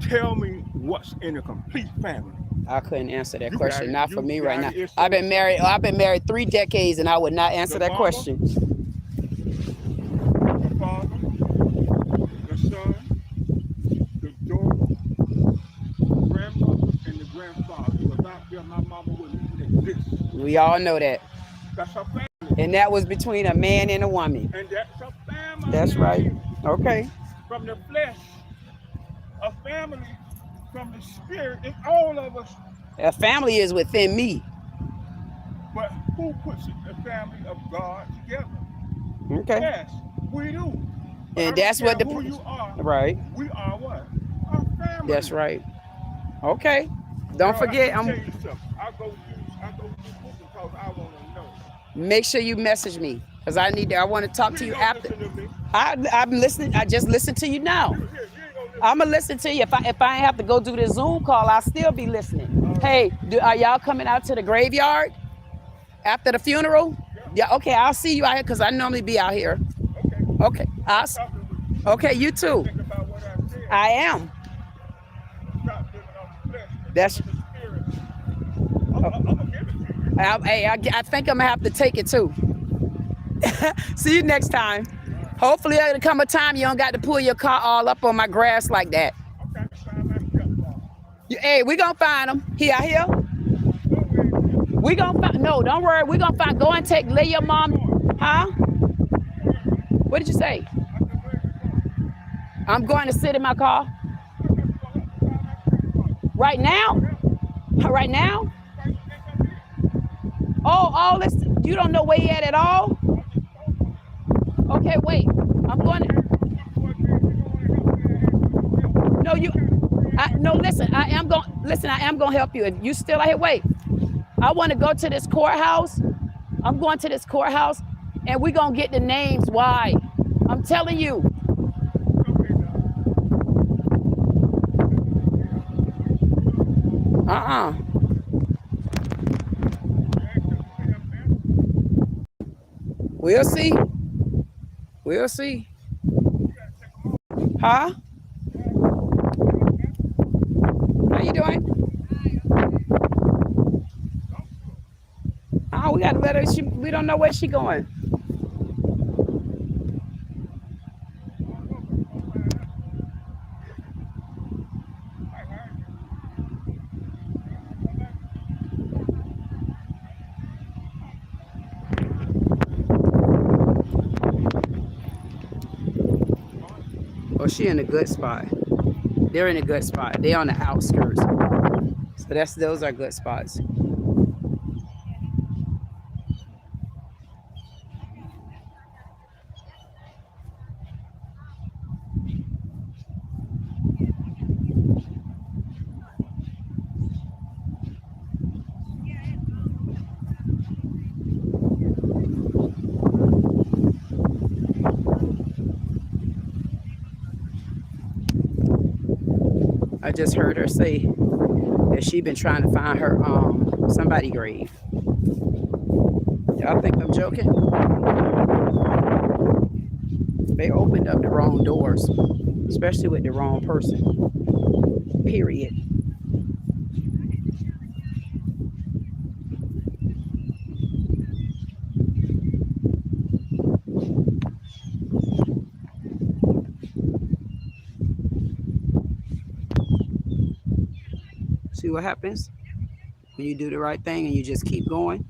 Tell me what's in a complete family. I couldn't answer that question. Not for me right now. I've been married 3 decades and I would not answer that question. The father, the son, the daughter, grandmother, and the grandfather. Without them, my mama wouldn't even exist. We all know that. That's our family. And that was between a man and a woman. And that's a family. That's right. Okay. From the flesh, a family from the spirit. It's all of us. A family is within me. But who puts the family of God together? Okay. Yes, we do. But And that's what the who you are. Right. We are what? A family. That's right. Okay. Don't forget. I go through books because I want to know. Make sure you message me because I want to talk to you after. To me. I'm listening. I just listened to you now. I'm gonna listen to you. If I ain't have to go do this Zoom call, I'll still be listening. Hey, are y'all coming out to the graveyard after the funeral? Yeah. Okay. I'll see you out here because I normally be out here. Okay. Okay. You too. I am. That's. I think I'm gonna have to take it too. See you next time. Hopefully there'll come a time you don't got to pull your car all up on my grass like that. Hey, we gonna find him. He out here. We gonna find. No, don't worry. We gonna find. Go and lay your mom. Huh? What did you say? I'm going to sit in my car. Right now? Right now? Oh, all this, you don't know where he at all? Okay, wait. I'm going to. No, listen, I am going to help you. If you still out here, wait. I want to go to this courthouse. I'm going to this courthouse and we're going to get the names. Why? I'm telling you. We'll see. We'll see. Huh? How you doing? Oh, we gotta let her. We don't know where she going. Oh, she in a good spot. They're in a good spot. They're on the outskirts. So those are good spots. I just heard her say that she been trying to find her somebody grave. Y'all think I'm joking? They opened up the wrong doors, especially with the wrong person. Period. See what happens when you do the right thing and you just keep going?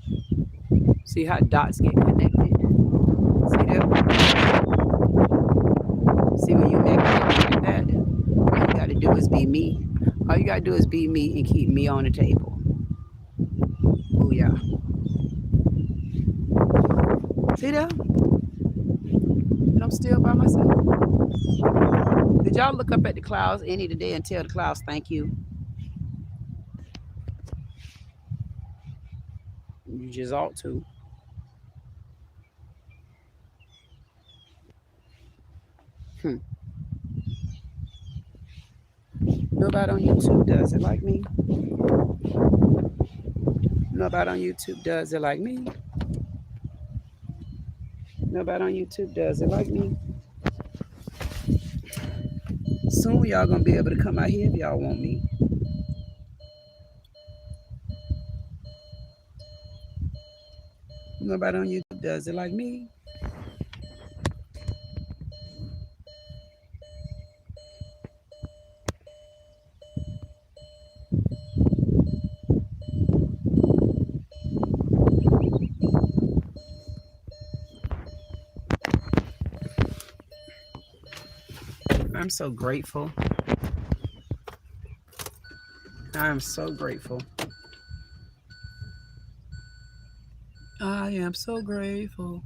See how dots get connected? See that? See when you make it like that? All you gotta do is be me. All you gotta do is be me and keep me on the table. Oh yeah. See that? And I'm still by myself. Did y'all look up at the clouds any today and tell the clouds thank you? You just ought to. Nobody on YouTube does it like me. Nobody on YouTube does it like me. Nobody on YouTube does it like me. Soon y'all gonna be able to come out here if y'all want me. Nobody on YouTube does it like me. I'm so grateful. I'm so grateful. I am so grateful.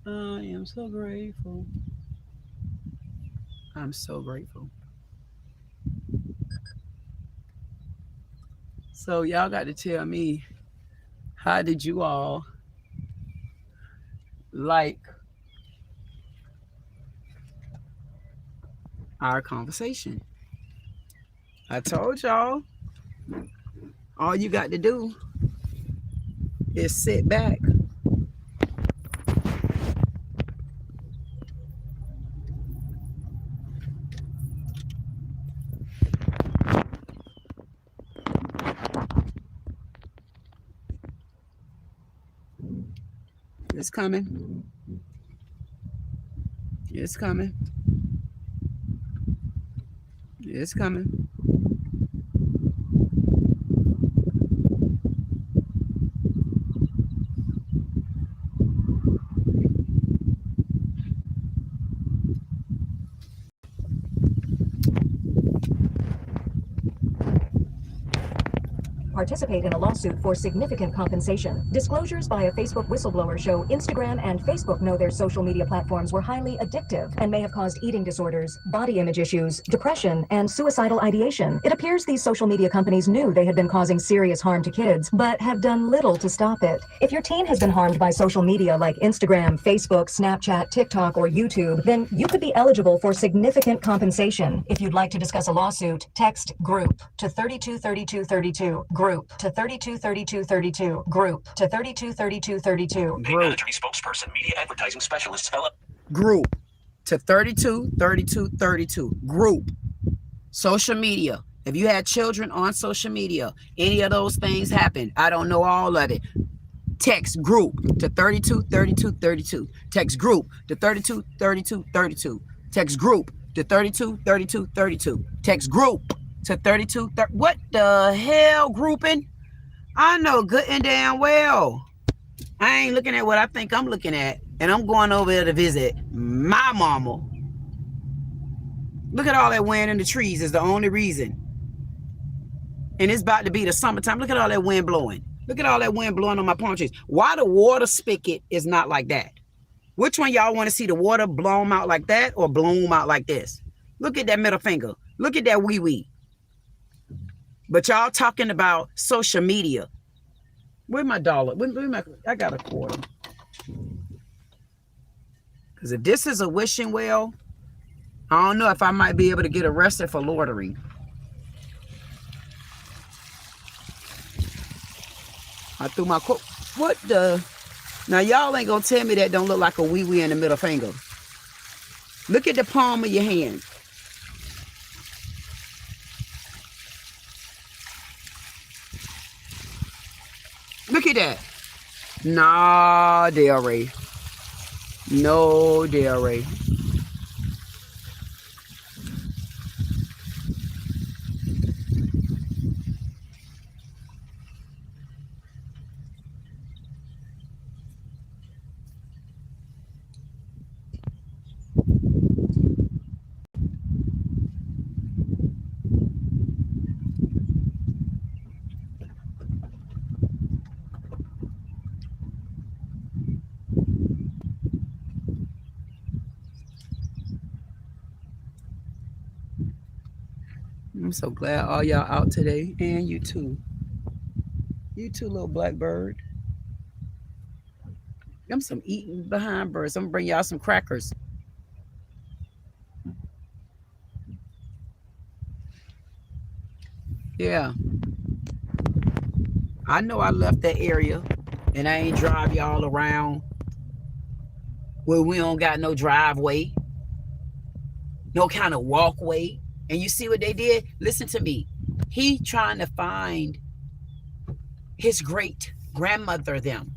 I am so grateful. I'm so grateful. So y'all got to tell me, how did you all like our conversation? I told y'all, all you got to do is sit back. It's coming. It's coming. It's coming. Participate in a lawsuit for significant compensation. Disclosures by a Facebook whistleblower show Instagram and Facebook know their social media platforms were highly addictive and may have caused eating disorders, body image issues, depression, and suicidal ideation. It appears these social media companies knew they had been causing serious harm to kids, but have done little to stop it. If your teen has been harmed by social media like Instagram, Facebook, Snapchat, TikTok, or YouTube, then you could be eligible for significant compensation. If you'd like to discuss a lawsuit, text GROUP to 323232. GROUP to 323232. GROUP to 323232. A mandatory spokesperson, media advertising specialist, spell up. GROUP to 323232. GROUP. Social media. If you had children on social media, any of those things happen. I don't know all of it. Text GROUP to 323232. Text GROUP to 323232. Text GROUP to 323232. Text GROUP to 32. What the hell, grouping? I know good and damn well I ain't looking at what I think I'm looking at, and I'm going over there to visit my mama. Look at all that wind in the trees is the only reason. And it's about to be the summertime. Look at all that wind blowing. Look at all that wind blowing on my palm trees. Why the water spigot is not like that? Which one y'all want to see, the water blown out like that or bloom out like this? Look at that middle finger. Look at that wee-wee. But y'all talking about social media. Where's my dollar? I got a quarter. Because if this is a wishing well, I don't know if I might be able to get arrested for loitering. I threw my quote. What the? Now y'all ain't gonna tell me that don't look like a wee-wee in the middle finger. Look at the palm of your hand. Look at that. Nah, Delray. No, Delray. I'm so glad all y'all out today, and you too. You too, little blackbird. I'm some eating behind birds. I'm gonna bring y'all some crackers. Yeah. I know I left that area and I ain't drive y'all around where we don't got no driveway, no kind of walkway. And you see what they did? Listen to me. He trying to find his great grandmother them.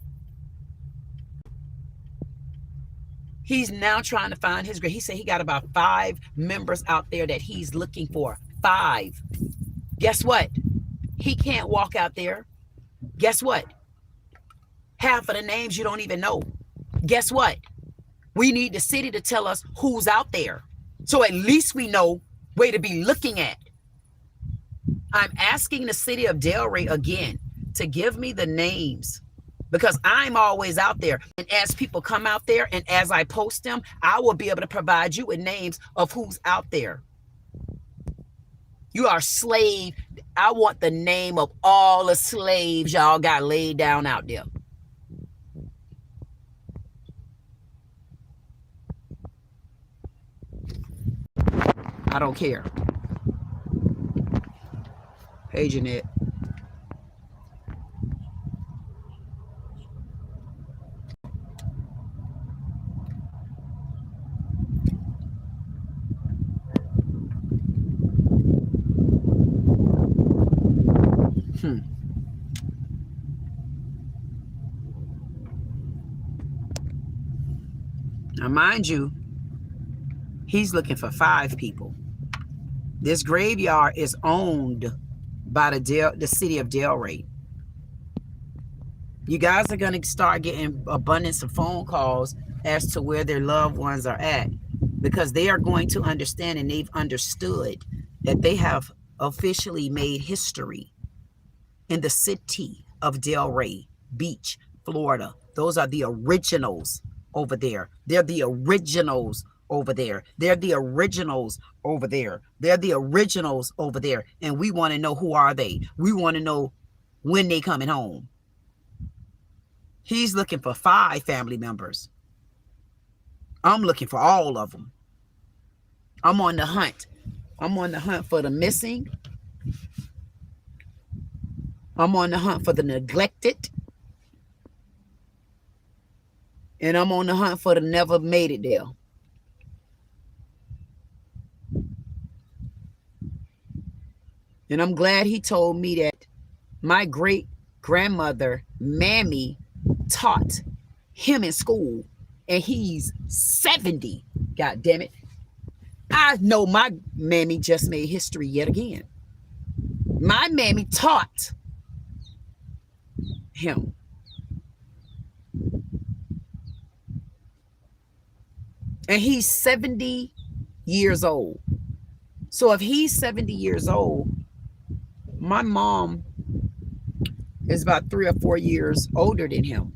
He's now trying to find his great. He said he got about 5 members out there that he's looking for. 5. Guess what? He can't walk out there. Guess what? Half of the names you don't even know. Guess what? We need the city to tell us who's out there. So at least we know where to be looking at. I'm asking the city of Delray again to give me the names, because I'm always out there. And as people come out there and as I post them, I will be able to provide you with names of who's out there. You are slave. I want the name of all the slaves y'all got laid down out there. I don't care. Hey, Jeanette. Now, mind you, he's looking for 5 people. This graveyard is owned by the city of Delray. You guys are going to start getting abundance of phone calls as to where their loved ones are at, because they are going to understand, and they've understood that they have officially made history in the city of Delray Beach, Florida. Those are the originals over there. They're the originals over there. They're the originals over there. They're the originals over there. And we want to know, who are they? We want to know when they coming home. He's looking for 5 family members. I'm looking for all of them. I'm on the hunt. I'm on the hunt for the missing. I'm on the hunt for the neglected. And I'm on the hunt for the never made it there. And I'm glad he told me that my great-grandmother, Mammy, taught him in school. And he's 70. God damn it. I know my Mammy just made history yet again. My Mammy taught him. And he's 70 years old. So if he's 70 years old, my mom is about 3 or 4 years older than him.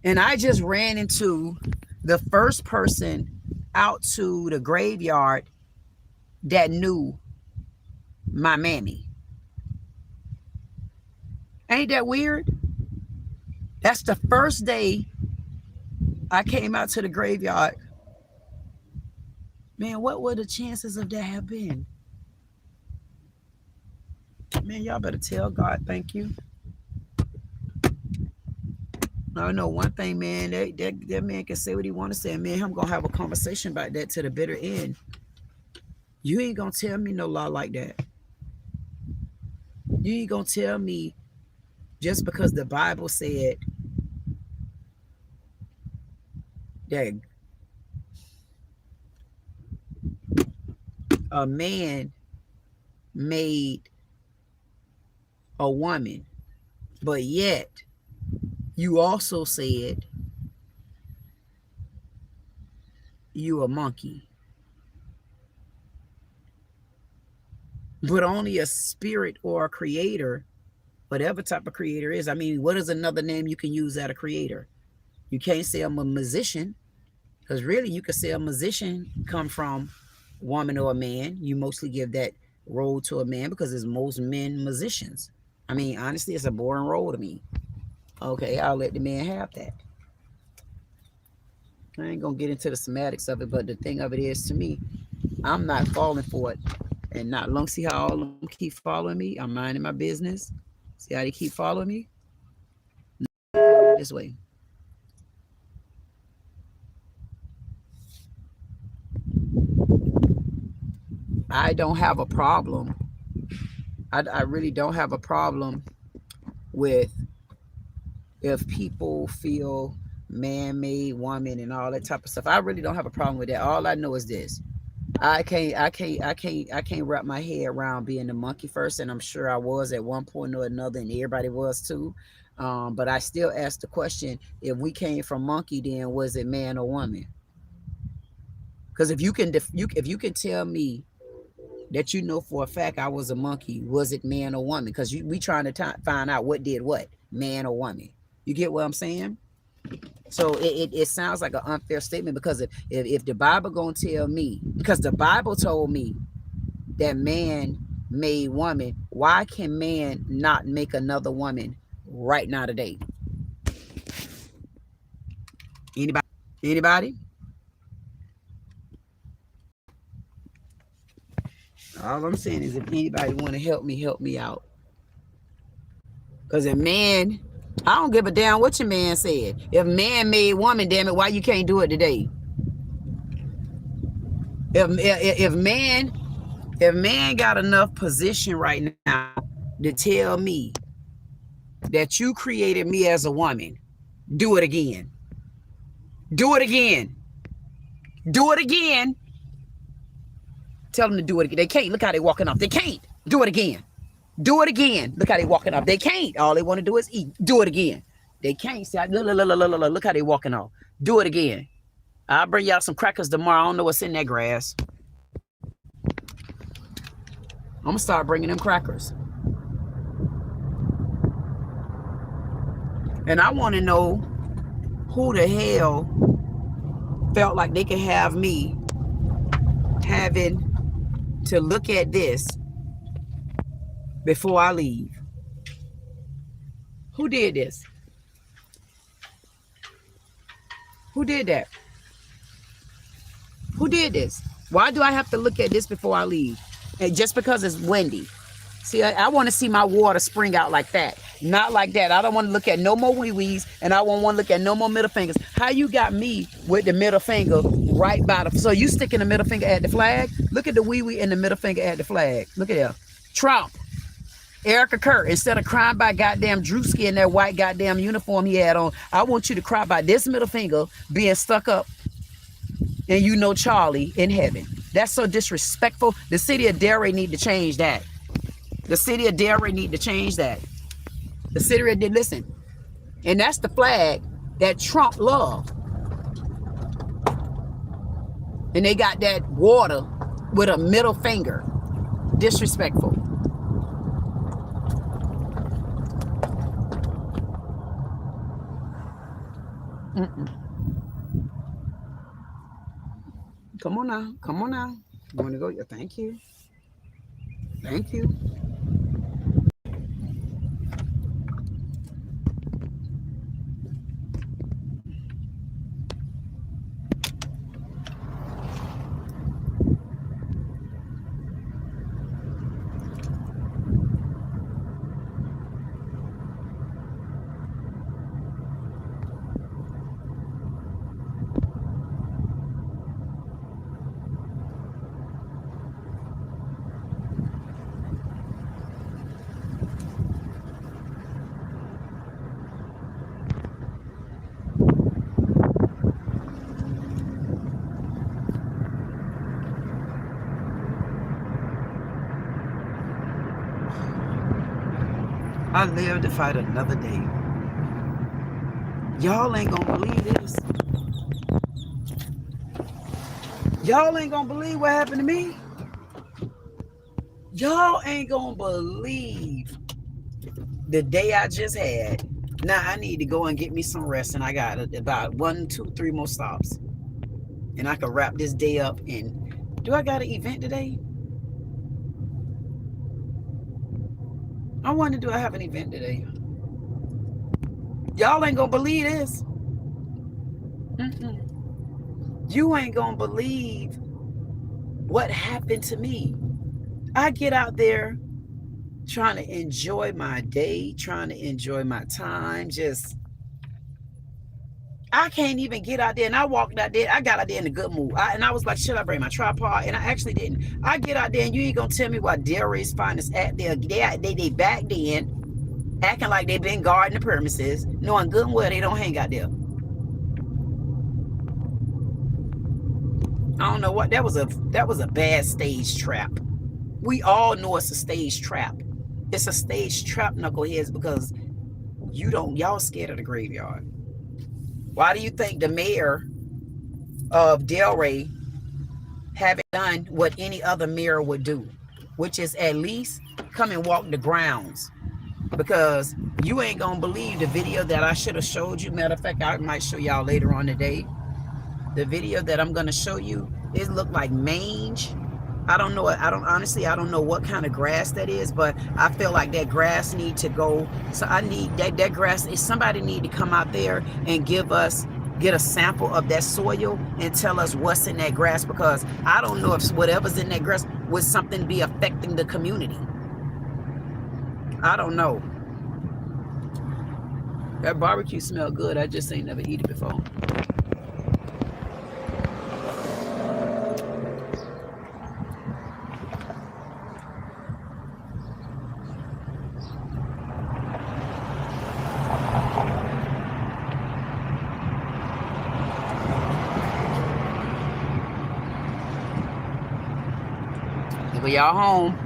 And I just ran into the first person out to the graveyard that knew my Mammy. Ain't that weird? That's the first day I came out to the graveyard. Man, what would the chances of that have been? Man, y'all better tell God thank you. I know one thing, man. That man can say what he want to say. Man, I'm going to have a conversation about that to the bitter end. You ain't going to tell me no lie like that. You ain't going to tell me just because the Bible said that a man made a woman, but yet you also said you a monkey. But only a spirit or a creator, whatever type of creator is. I mean, what is another name you can use at a creator? You can't say I'm a musician, because really you could say a musician come from a woman or a man. You mostly give that role to a man because there's most men musicians. I mean, honestly, it's a boring role to me. Okay, I'll let the man have that. I ain't gonna get into the semantics of it, but the thing of it is, to me, I'm not falling for it. And not long. See how all of them keep following me? I'm minding my business. See how they keep following me? This way. I don't have a problem. I really don't have a problem with if people feel man-made woman and all that type of stuff. I really don't have a problem with that. All I know is this. I can't wrap my head around being a monkey first, and I'm sure I was at one point or another, and everybody was too. But I still ask the question: if we came from monkey, then was it man or woman? Because if you can tell me that you know for a fact I was a monkey, was it man or woman? Because we trying to find out what did what, man or woman. You get what I'm saying? So it sounds like an unfair statement, because if the Bible gonna tell me, because the Bible told me that man made woman, why can man not make another woman right now today? Anybody? All I'm saying is, if anybody want to help me out. Because if man, I don't give a damn what your man said. If man made woman, damn it, why you can't do it today? If man got enough position right now to tell me that you created me as a woman, do it again. Do it again. Do it again. Tell them to do it again. They can't. Look how they walking off. They can't. Do it again. Do it again. Look how they walking off. They can't. All they want to do is eat. Do it again. They can't. See, look how they walking off. Do it again. I'll bring y'all some crackers tomorrow. I don't know what's in that grass. I'm going to start bringing them crackers. And I want to know who the hell felt like they could have me having to look at this before I leave. Who did this? Who did that? Who did this? Why do I have to look at this before I leave? And just because it's windy. See, I want to see my water spring out like that. Not like that. I don't want to look at no more wee-wees, and I won't want to look at no more middle fingers. How you got me with the middle finger right by the... So you sticking the middle finger at the flag? Look at the wee-wee and the middle finger at the flag. Look at that. Trump. Erica Kurt, instead of crying by goddamn Drewski in that white goddamn uniform he had on, I want you to cry by this middle finger being stuck up and you know Charlie in heaven. That's so disrespectful. The city of Delray need to change that. The city of Delray need to change that. The city of listen. And that's the flag that Trump loved. And they got that water with a middle finger. Disrespectful. Come on now. Come on now. You want to go? Yeah, thank you. Thank you. I live to fight another day. Y'all ain't gonna believe this. Y'all ain't gonna believe what happened to me. Y'all ain't gonna believe the day I just had. Now I need to go and get me some rest, and I got about 1, 2, 3 more stops. And I can wrap this day up. And do I got an event today? I wonder, do I have an event today? Y'all ain't gonna believe this. You ain't gonna believe what happened to me. I get out there trying to enjoy my day, trying to enjoy my time. Just, I can't even get out there. And I walked out there. I got out there in a good mood. And I was like, should I bring my tripod? And I actually didn't. I get out there and you ain't going to tell me why Delray's finest act there. They back then, acting like they been guarding the premises, knowing good and well they don't hang out there. I don't know what, that was a bad stage trap. We all know it's a stage trap. It's a stage trap, knuckleheads, because y'all scared of the graveyard. Why do you think the mayor of Delray haven't done what any other mirror would do, which is at least come and walk the grounds. Because you ain't gonna believe the video that I should have showed you. Matter of fact, I might show y'all later on today. The video that I'm gonna show you, it looked like mange. I don't know. Honestly, I don't know what kind of grass that is, but I feel like that grass need to go. So I need that grass. Somebody need to come out there and get a sample of that soil and tell us what's in that grass, because I don't know if whatever's in that grass would something be affecting the community. I don't know. That barbecue smell good. I just ain't never eat it before. Well, y'all home.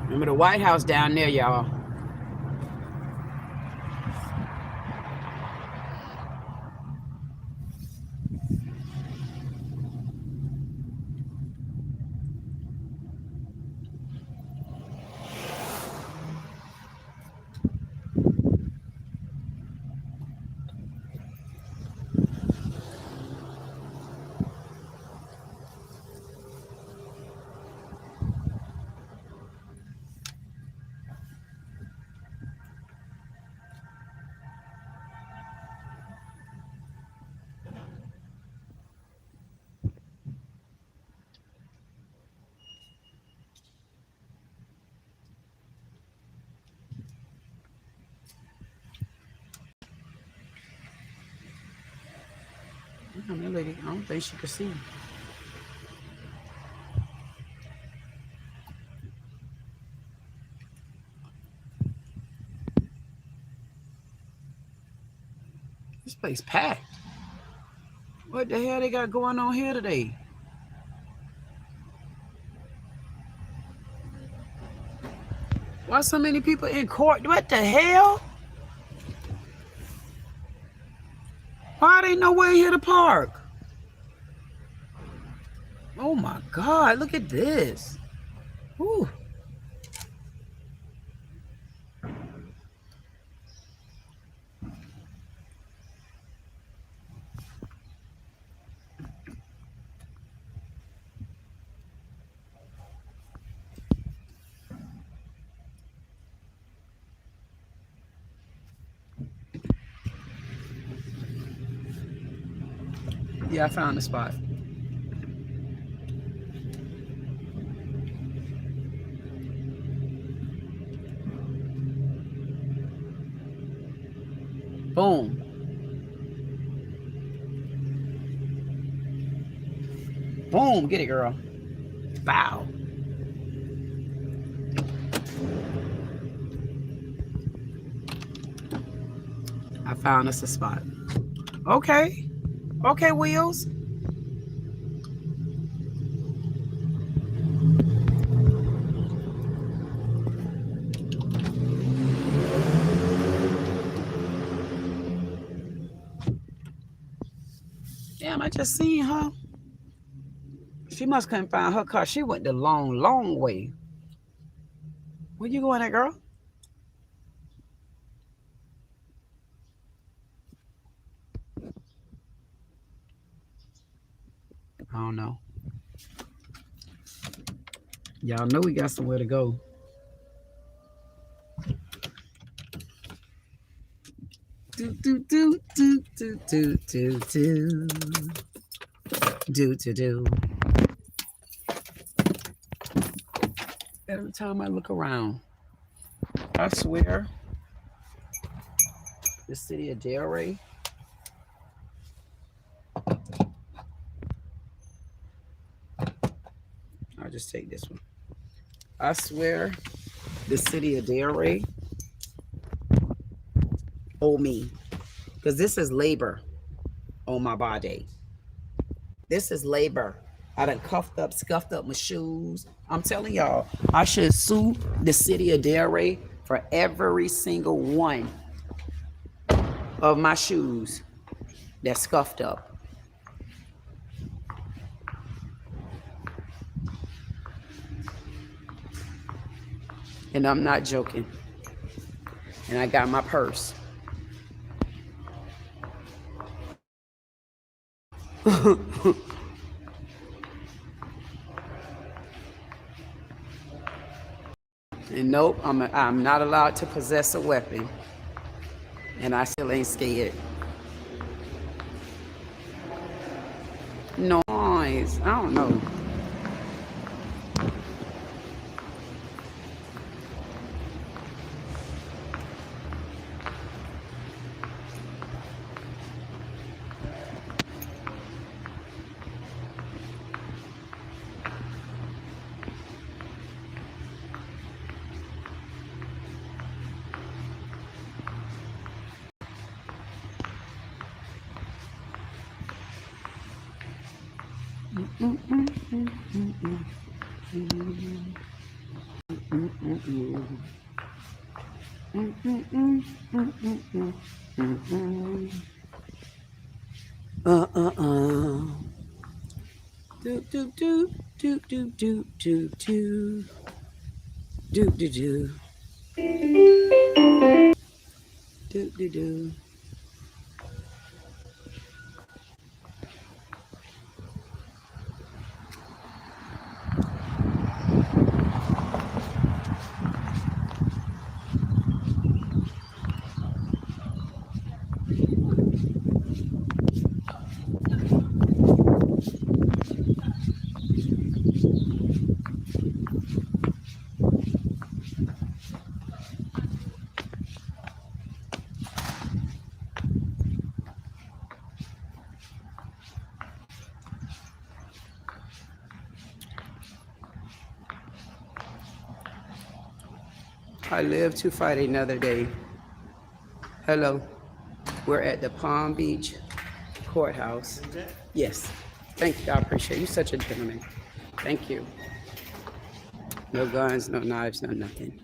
Remember the White House down there, y'all. That lady, I don't think she could see. This place packed. What the hell they got going on here today? Why so many people in court? What the hell? Why ain't nowhere here to park? Oh my God, look at this. Ooh. Yeah, I found the spot. Boom. Boom. Get it, girl. Bow. I found us a spot. Okay. Okay, Wheels. Damn, I just seen her. She must couldn't find her car. She went the long, long way. Where you going at, girl? I don't know. Y'all know we got somewhere to go. Do do do do do do do do do do do. Every time I look around, I swear, the city of Delray. I'll just take this one. I swear, the city of Delray owe me, because this is labor on my body. This is labor. I done scuffed up my shoes. I'm telling y'all, I should sue the city of Delray for every single one of my shoes that's scuffed up. And I'm not joking. And I got my purse. And nope, I'm not allowed to possess a weapon. And I still ain't scared. Noise. I don't know. Do do do do do do do do do do do do do do. I live to fight another day. Hello. We're at the Palm Beach Courthouse. Yes. Thank you. I appreciate you. Such a gentleman. Thank you. No guns, no knives, no nothing.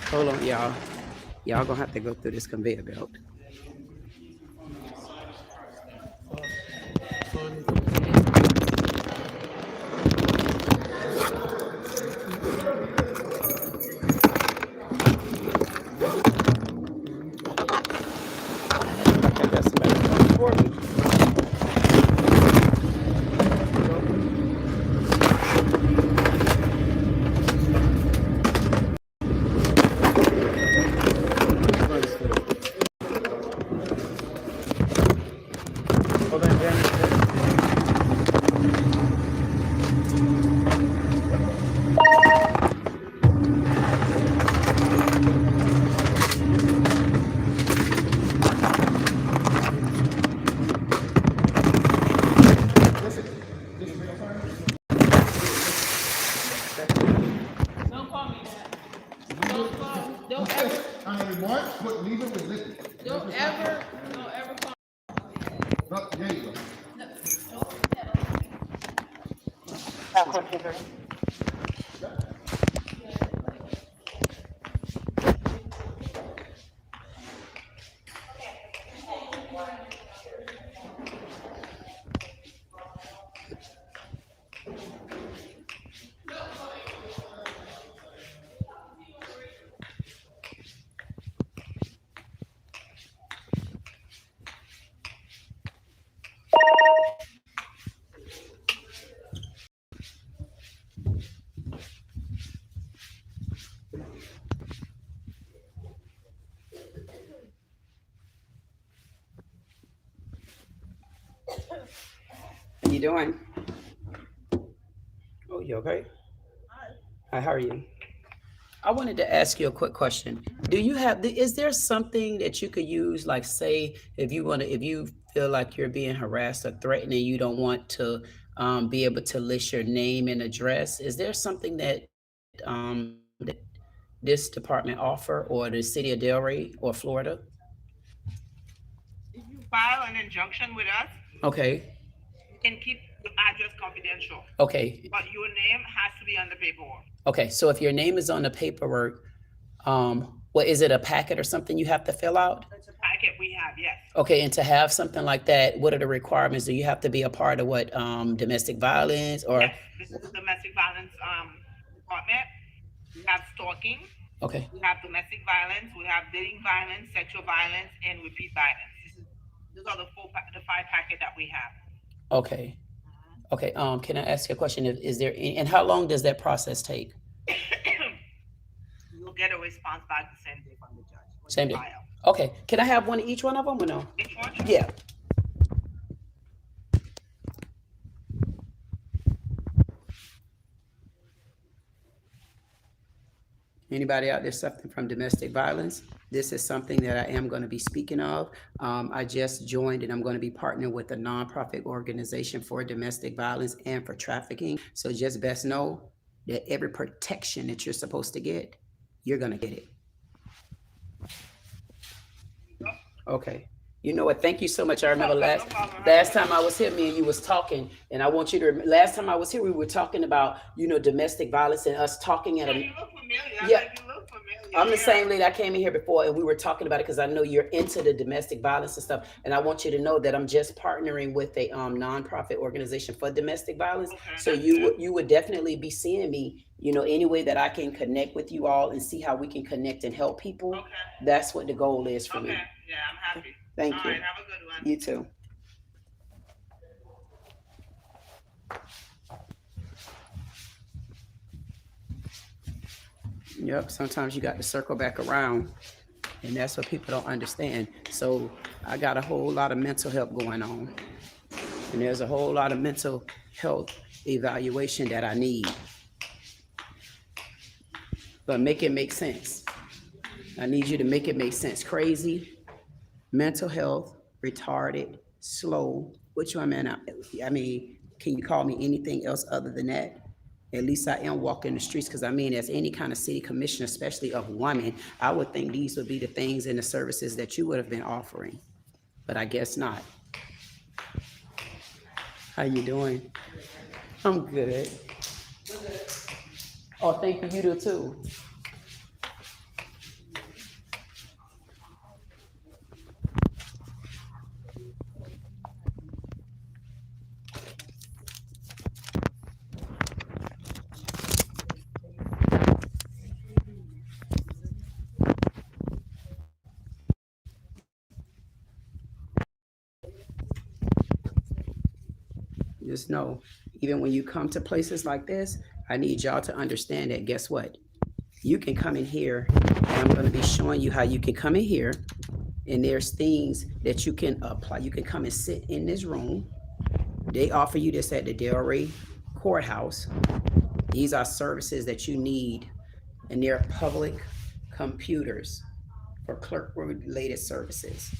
Hold on, y'all. Y'all gonna have to go through this conveyor belt. How you doing? Oh, you okay? Hi, how are you? I wanted to ask you a quick question. Do you have, is there something that you could use, like say, if you feel like you're being harassed or threatened and you don't want to be able to list your name and address, is there something that that this department offer, or the city of Delray or Florida? If you file an injunction with us, Okay. you can keep address confidential. Okay. But your name has to be on the paperwork. Okay. So if your name is on the paperwork, what is it, a packet or something you have to fill out? It's a packet we have, yes. Okay. And to have something like that, what are the requirements? Do you have to be a part of what, domestic violence or? Yes, this is the domestic violence department. We have stalking. Okay. We have domestic violence. We have dating violence, sexual violence, and repeat violence. Those are the 5 packet that we have. Okay. Okay. Can I ask you a question? Is there any, and how long does that process take? You'll get a response back the same day from the judge. Same day. File. Okay. Can I have one of each one of them or no? Each one? Yeah. Anybody out there suffering from domestic violence? This is something that I am going to be speaking of. I just joined and I'm going to be partnering with a nonprofit organization for domestic violence and for trafficking. So just best know that every protection that you're supposed to get, you're going to get it. Okay. You know what? Thank you so much. I remember last time I was here, me and you was talking, and I want you to, last time I was here, we were talking about, domestic violence and us talking at Yeah, a, you look familiar. Yeah. You look familiar. I'm the Yeah. same lady. I came in here before and we were talking about it because I know you're into the domestic violence and stuff. And I want you to know that I'm just partnering with a nonprofit organization for domestic violence. Okay, So that's you would definitely be seeing me, any way that I can connect with you all and see how we can connect and help people. Okay. That's what the goal is for me. Okay. Yeah, I'm happy. Thank All you. right, have a good one. You too. Yep, sometimes you got to circle back around, and that's what people don't understand. So I got a whole lot of mental health going on, and there's a whole lot of mental health evaluation that I need. But make it make sense. I need you to make it make sense. Crazy, mental health, retarded, slow. Which one, man? I mean, can you call me anything else other than that? At least I am walking the streets, because as any kind of city commissioner, especially of women, I would think these would be the things and the services that you would have been offering, but I guess not. How you doing? I'm good. Oh, thank you. You do too. Just know, even when you come to places like this, I need y'all to understand that, guess what? You can come in here, and I'm going to be showing you how you can come in here, and there's things that you can apply. You can come and sit in this room. They offer you this at the Delray Courthouse. These are services that you need, and they're public computers for clerk-related services.